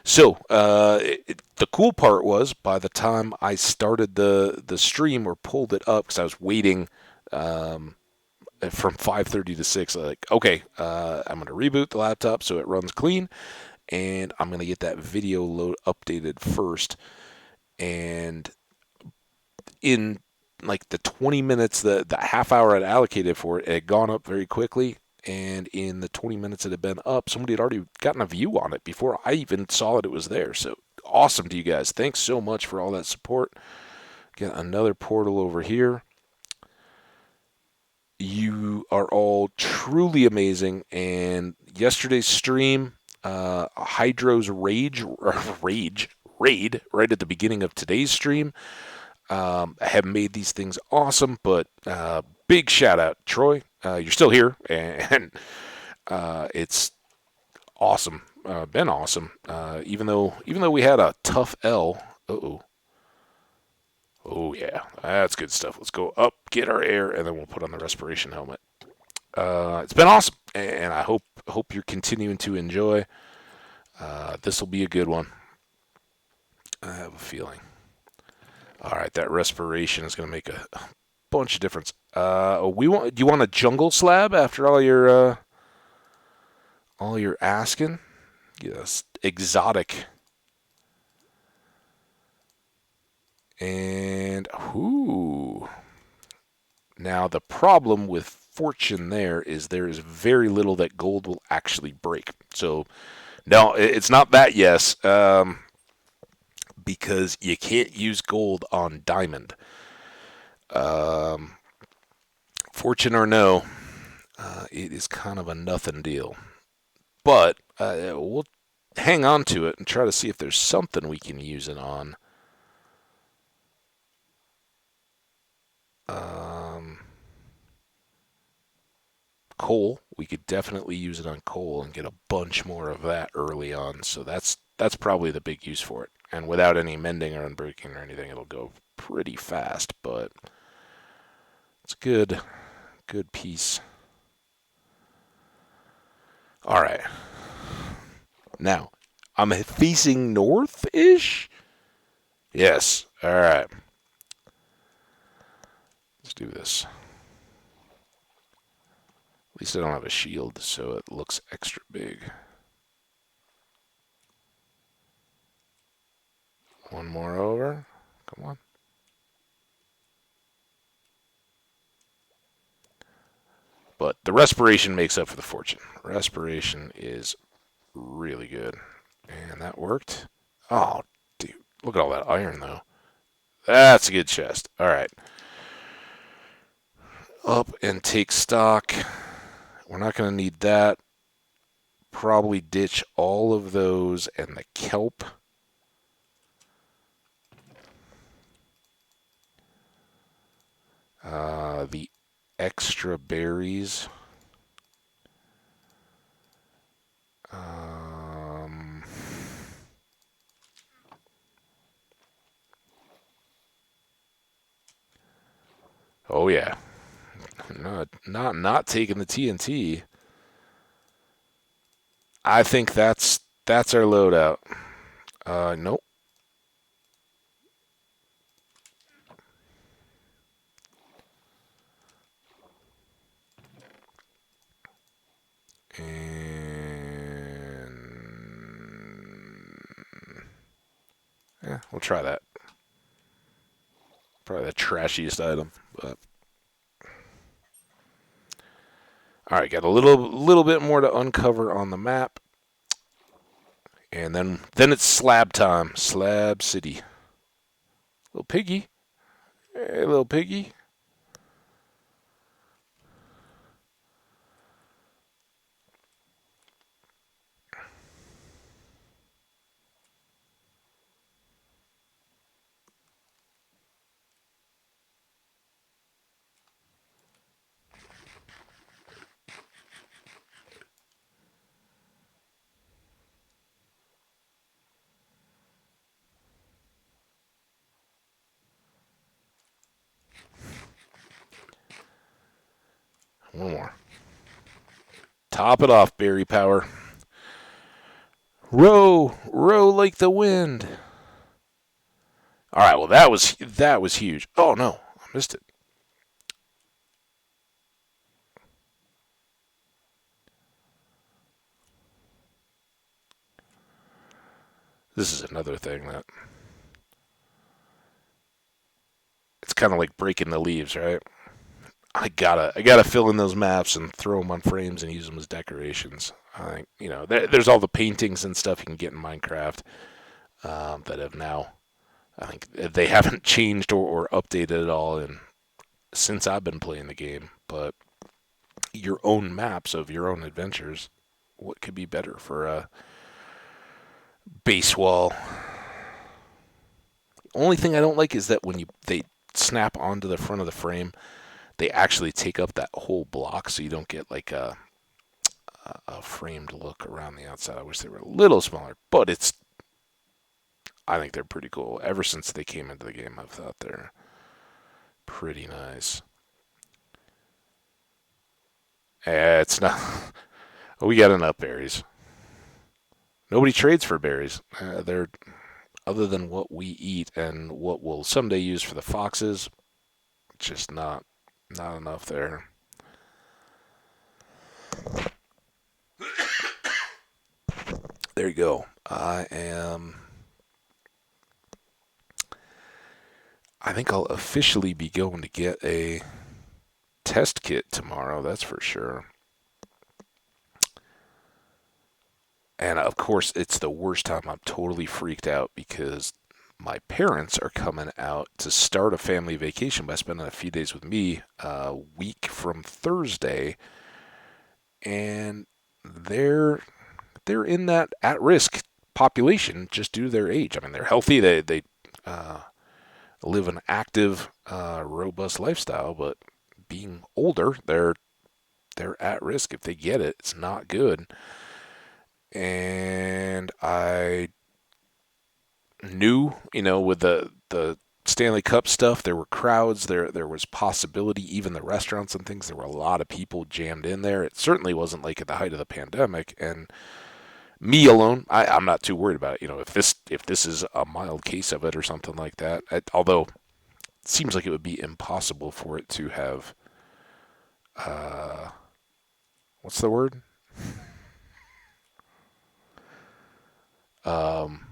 So the cool part was by the time I started the stream or pulled it up, because I was waiting from 5:30 to 6, like, okay, I'm going to reboot the laptop so it runs clean, and I'm going to get that video load updated first. And in like the 20 minutes, the half hour I'd allocated for it, it had gone up very quickly. And in the 20 minutes it had been up, somebody had already gotten a view on it before I even saw that it was there. So awesome to you guys. Thanks so much for all that support. Get another portal over here. You are all truly amazing. And yesterday's stream, Hydro's raid right at the beginning of today's stream, have made these things awesome. But big shout out, Troy. You're still here, and it's awesome. Been awesome. Even though we had a tough L. Uh-oh. Oh yeah, that's good stuff. Let's go up, get our air, and then we'll put on the respiration helmet. It's been awesome, and I hope you're continuing to enjoy. This will be a good one. I have a feeling. All right, that respiration is going to make a bunch of difference. Do you want a jungle slab after all your asking? Yes, exotic. And whoo. Now the problem with fortune there is very little that gold will actually break. So no, it's not that. Yes, because you can't use gold on diamond. Fortune or no, it is kind of a nothing deal. But we'll hang on to it and try to see if there's something we can use it on. Coal, we could definitely use it on coal and get a bunch more of that early on. So that's probably the big use for it. And without any mending or unbreaking or anything, it'll go pretty fast. But it's good piece. All right. Now, I'm facing north-ish? Yes. All right. Let's do this. At least I don't have a shield, so it looks extra big. One more over. Come on. But the respiration makes up for the fortune. Respiration is really good. And that worked. Oh, dude. Look at all that iron, though. That's a good chest. All right. Up and take stock. We're not going to need that. Probably ditch all of those and the kelp. The extra berries. Oh yeah, not taking the TNT. I think that's our loadout. Nope. And yeah, we'll try that. Probably the trashiest item, but all right. Got a little bit more to uncover on the map, and then it's slab time. Slab City. Little piggy. Hey, little piggy. One more. Top it off, berry power. Row, row like the wind. All right, well that was huge. Oh no, I missed it. This is another thing that it's kind of like breaking the leaves, right? I gotta fill in those maps and throw them on frames and use them as decorations. I think there's all the paintings and stuff you can get in Minecraft that have now. I think they haven't changed or updated at all since I've been playing the game. But your own maps of your own adventures, what could be better for a base wall? Only thing I don't like is that when they snap onto the front of the frame, they actually take up that whole block, so you don't get like a framed look around the outside. I wish they were a little smaller, but I think they're pretty cool. Ever since they came into the game, I've thought they're pretty nice. It's not. We got enough berries. Nobody trades for berries. They're other than what we eat and what we'll someday use for the foxes. Just not enough there. There you go. I think I'll officially be going to get a test kit tomorrow, that's for sure. And of course, it's the worst time. I'm totally freaked out because my parents are coming out to start a family vacation by spending a few days with me a week from Thursday. And they're in that at-risk population just due to their age. I mean, they're healthy. They live an active, robust lifestyle, but being older, they're at risk if they get it. It's not good. And I knew, with the Stanley Cup stuff, there were crowds. There was possibility, even the restaurants and things. There were a lot of people jammed in there. It certainly wasn't like at the height of the pandemic. And me alone, I'm not too worried about it. If this is a mild case of it or something like that. Although it seems like it would be impossible for it to have what's the word? Um,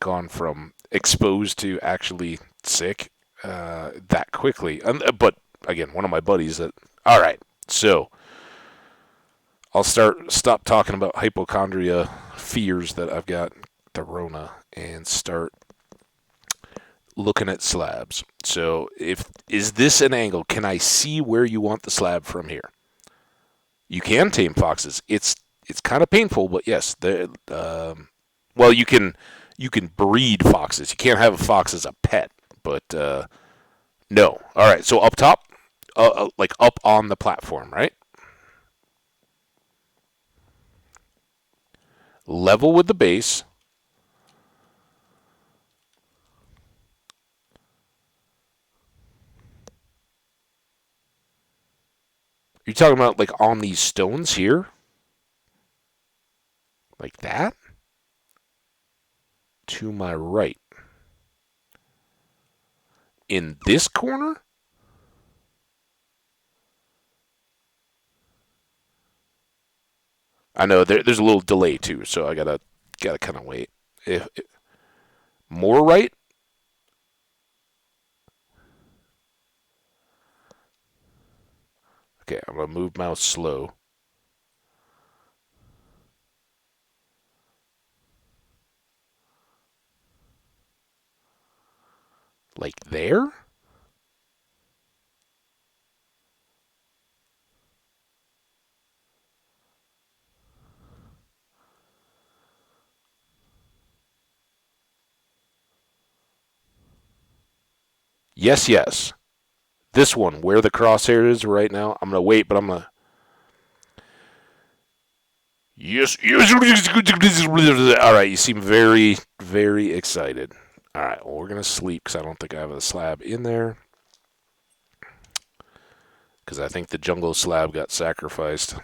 Gone from exposed to actually sick that quickly. But again, one of my buddies that. All right, so I'll stop talking about hypochondria fears that I've got the Rona and start looking at slabs. So is this an angle? Can I see where you want the slab from here? You can tame foxes. It's kind of painful, but yes, well, you can breed foxes. You can't have a fox as a pet, but no. All right, so up top, like up on the platform, right? Level with the base. You're talking about like on these stones here? Like that? To my right. In this corner? I know there's a little delay too, so I gotta kind of wait. If more right? Okay, I'm gonna move mouse slow. Like there? Yes, yes. This one, where the crosshair is right now. I'm gonna wait, but I'm gonna. Yes, yes. All right, you seem very, very excited. All right, well, we're gonna sleep because I don't think I have a slab in there. Because I think the jungle slab got sacrificed.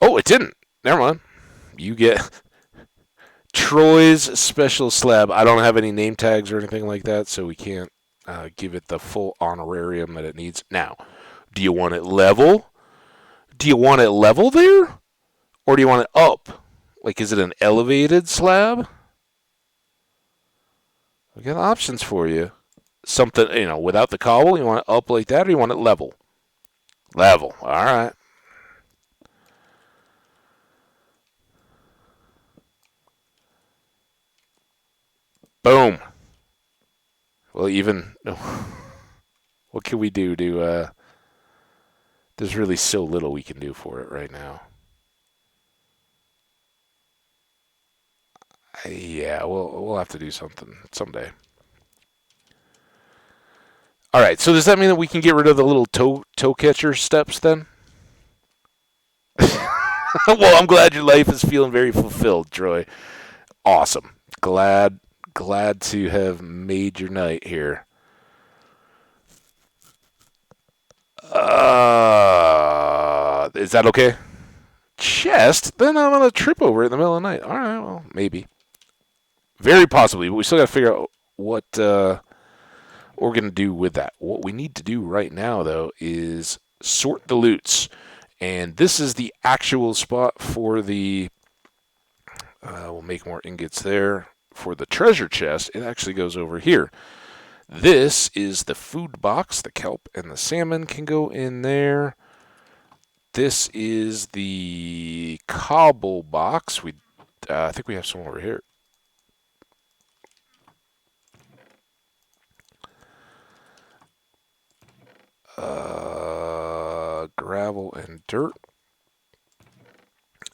Oh, it didn't. Never mind. You get Troy's special slab. I don't have any name tags or anything like that, so we can't give it the full honorarium that it needs. Now, do you want it level? Do you want it level there? Or do you want it up? Like, is it an elevated slab? We got options for you. Something, without the cobble, you want it up like that, or you want it level? Level. All right. Boom. Well, even what can we do to? There's really so little we can do for it right now. Yeah, we'll have to do something someday. All right. So does that mean that we can get rid of the little toe catcher steps then? Well, I'm glad your life is feeling very fulfilled, Troy. Awesome. Glad to have made your night here. Is that okay? Chest? Then I'm gonna trip over it in the middle of the night. All right, well, maybe, very possibly, but we still got to figure out what we're gonna do with that. What we need to do right now, though, is sort the loots, and this is the actual spot for the. We'll make more ingots there for the treasure chest. It actually goes over here. This is the food box. The kelp and the salmon can go in there. This is the cobble box. I think we have some over here. Gravel and dirt.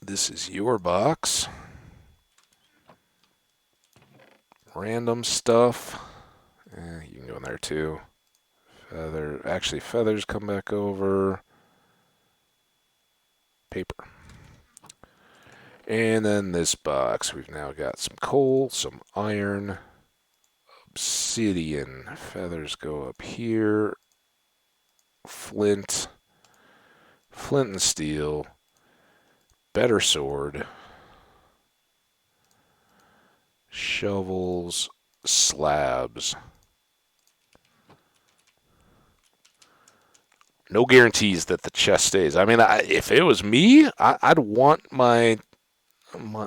This is your box. Random stuff. You can go in there too. Feathers come back over. Paper. And then this box, we've now got some coal, some iron, obsidian. Feathers go up here. Flint and steel. Better sword. Shovels. Slabs. No guarantees that the chest stays. I mean, if it was me, I'd want my.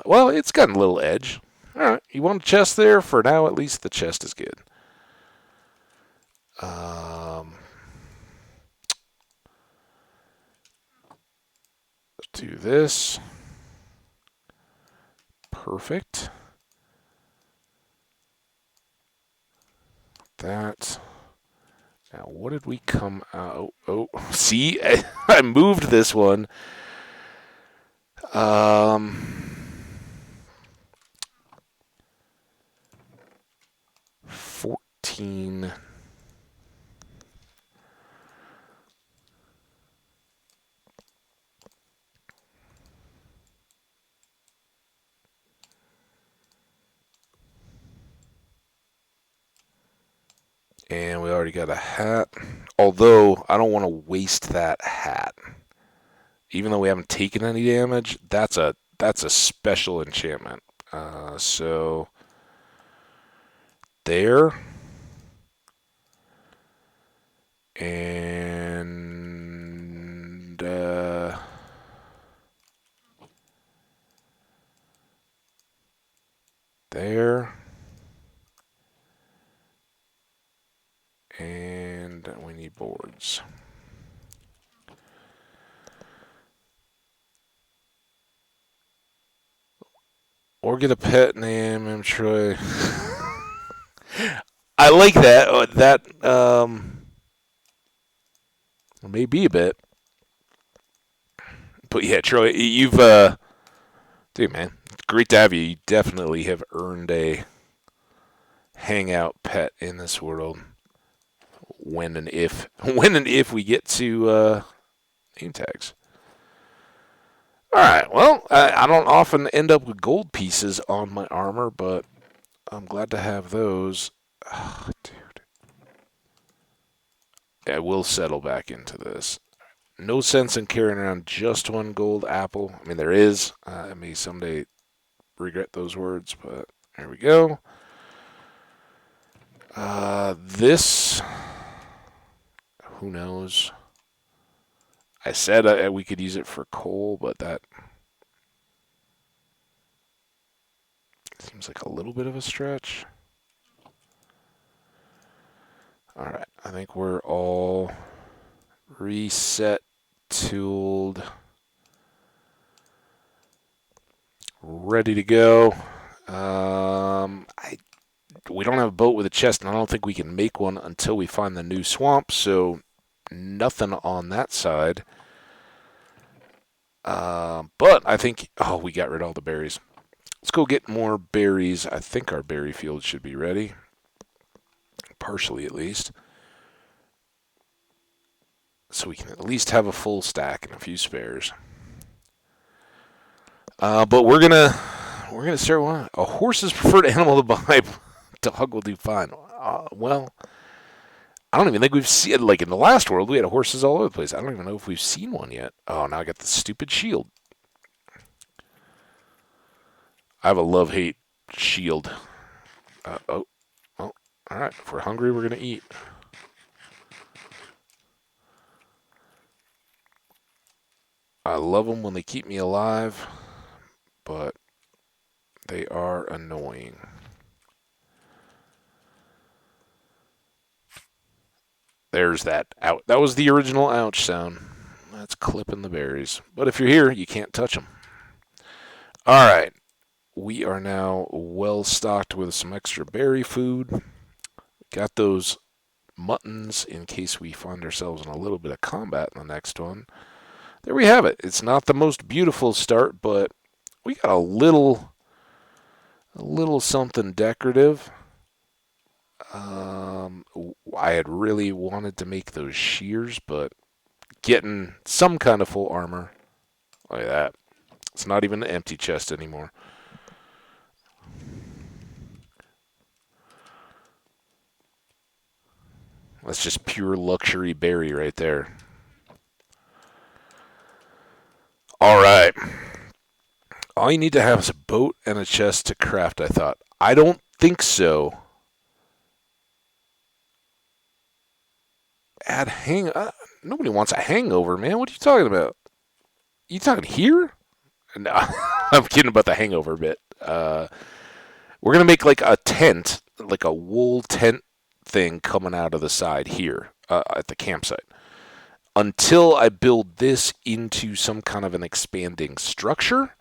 Well, it's got a little edge. All right, you want a chest there? For now, at least the chest is good. Let's do this. Perfect. That. Now, what did we come out? Oh, see, I moved this one. 14. And we already got a hat. Although, I don't want to waste that hat. Even though we haven't taken any damage, that's a special enchantment. So there. And there. And we need boards. Or get a pet name, I'm Troy. I like that. That maybe a bit. But yeah, Troy, you've dude, man, it's great to have you. You definitely have earned a hangout pet in this world. When and if we get to name tags. All right. Well, I don't often end up with gold pieces on my armor, but I'm glad to have those. Oh, dude. I will settle back into this. No sense in carrying around just one gold apple. I mean, there is. I may someday regret those words, but there we go. This, who knows? I said we could use it for coal, but that seems like a little bit of a stretch. All right, I think we're all reset, tooled, ready to go. We don't have a boat with a chest, and I don't think we can make one until we find the new swamp, so nothing on that side. But I think, oh, we got rid of all the berries. Let's go get more berries. I think our berry field should be ready, partially at least. So we can at least have a full stack and a few spares. But we're gonna start one. A horse's preferred animal to buy. Dog will do fine. Well, I don't even think we've seen, like in the last world, we had horses all over the place. I don't even know if we've seen one yet. Oh, now I got the stupid shield. I have a love-hate shield. Oh, all right. If we're hungry, we're gonna eat. I love them when they keep me alive, but they are annoying. There's that out. That was the original ouch sound. That's clipping the berries. But if you're here, you can't touch them. All right. We are now well stocked with some extra berry food. Got those muttons in case we find ourselves in a little bit of combat in the next one. There we have it. It's not the most beautiful start, but we got a little something decorative. I had really wanted to make those shears, but getting some kind of full armor like that. It's not even an empty chest anymore. That's just pure luxury berry right there. All right. All you need to have is a boat and a chest to craft, I thought. I don't think so. Add nobody wants a hangover, man. What are you talking about? You talking here? No, I'm kidding about the hangover bit. We're going to make like a tent, like a wool tent thing coming out of the side here at the campsite. Until I build this into some kind of an expanding structure,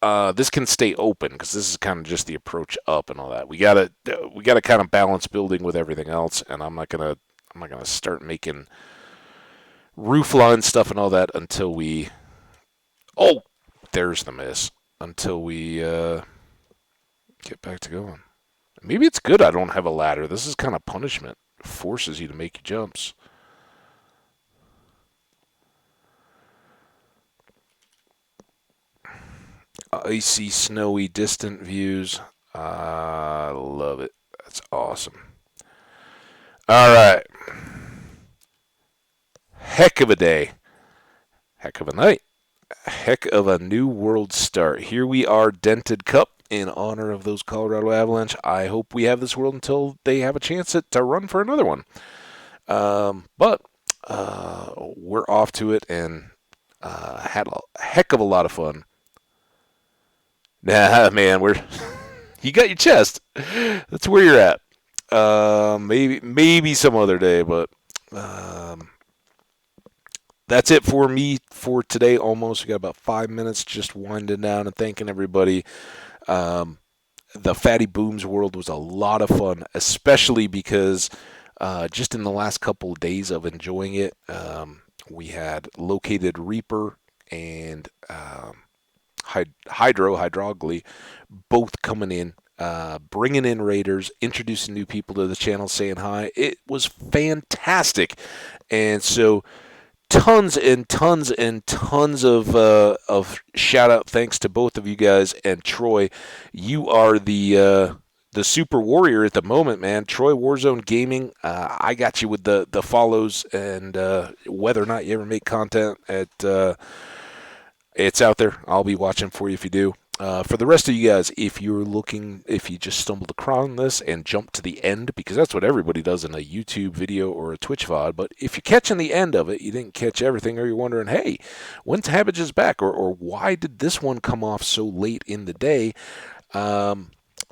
this can stay open because this is kind of just the approach up and all that. We gotta kind of balance building with everything else, and I'm not gonna start making roof line stuff and all that until we. Oh, there's the miss. Until we get back to going. Maybe it's good I don't have a ladder. This is kind of punishment. It forces you to make jumps. Icy, snowy, distant views. I love it. That's awesome. All right. Heck of a day. Heck of a night. Heck of a new world start. Here we are, Dented Cup, in honor of those Colorado Avalanche. I hope we have this world until they have a chance to run for another one. But we're off to it and had a heck of a lot of fun. Nah, man, you got your chest. That's where you're at. Maybe some other day, but that's it for me for today. Almost, we got about 5 minutes, just winding down and thanking everybody. The Phatty Booms world was a lot of fun, especially because just in the last couple of days of enjoying it, we had located Reaper and Hydrogly, both coming in, bringing in raiders, introducing new people to the channel, saying hi. It was fantastic, and so tons and tons and tons of shout out thanks to both of you guys. And Troy, you are the the super warrior at the moment, man. Troy Warzone Gaming. I got you with the follows and whether or not you ever make content it's out there. I'll be watching for you if you do. For the rest of you guys, if you just stumbled across this and jumped to the end, because that's what everybody does in a YouTube video or a Twitch VOD, but if you're catching the end of it, you didn't catch everything, or you're wondering, hey, when's Habbage's back, or why did this one come off so late in the day?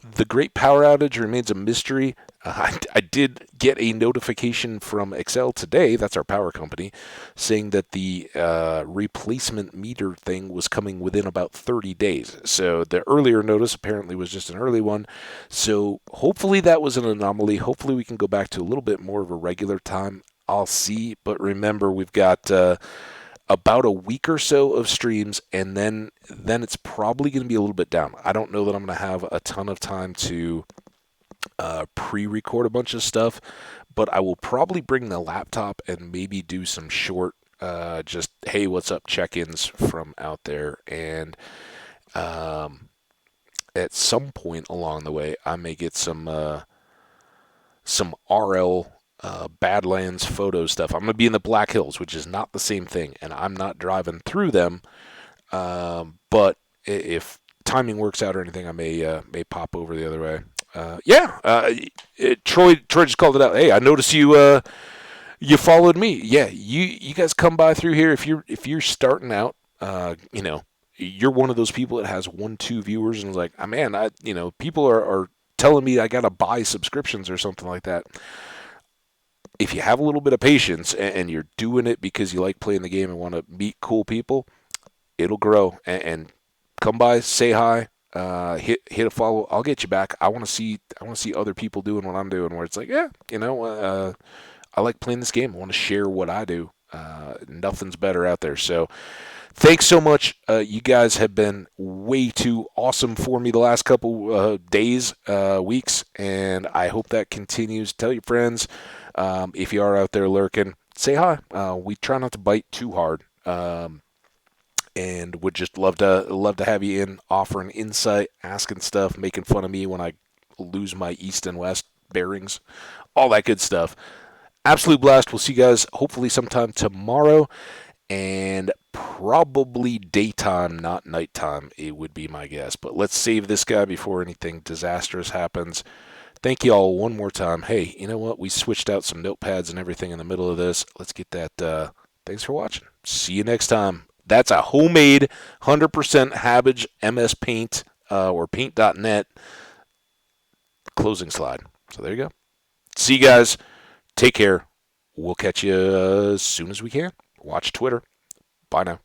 The Great Power Outage remains a mystery. I did get a notification from Excel today, that's our power company, saying that the replacement meter thing was coming within about 30 days. So the earlier notice apparently was just an early one. So hopefully that was an anomaly. Hopefully we can go back to a little bit more of a regular time. I'll see. But remember, we've got about a week or so of streams, and then it's probably going to be a little bit down. I don't know that I'm going to have a ton of time to pre-record a bunch of stuff, but I will probably bring the laptop and maybe do some short, just hey, what's up check-ins from out there, and at some point along the way, I may get some RL Badlands photo stuff. I'm going to be in the Black Hills, which is not the same thing, and I'm not driving through them. But if timing works out or anything, I may pop over the other way. Troy just called it out. Hey, I noticed you followed me. Yeah, you guys come by through here if you're starting out. You're one of those people that has 1-2 viewers and is like, man, people are telling me I gotta buy subscriptions or something like that. If you have a little bit of patience and you're doing it because you like playing the game and want to meet cool people, it'll grow. And come by, say hi, hit a follow. I'll get you back. I want to see other people doing what I'm doing. Where it's like, I like playing this game. I want to share what I do. Nothing's better out there. So thanks so much. You guys have been way too awesome for me the last couple days, weeks, and I hope that continues. Tell your friends. If you are out there lurking, say hi. We try not to bite too hard, and would just love to have you in, offering insight, asking stuff, making fun of me when I lose my east and west bearings, all that good stuff. Absolute blast. We'll see you guys hopefully sometime tomorrow, and probably daytime, not nighttime. It would be my guess. But let's save this guy before anything disastrous happens. Thank you all one more time. Hey, you know what? We switched out some notepads and everything in the middle of this. Let's get that. Thanks for watching. See you next time. That's a homemade 100% Habbage MS Paint or paint.net closing slide. So there you go. See you guys. Take care. We'll catch you as soon as we can. Watch Twitter. Bye now.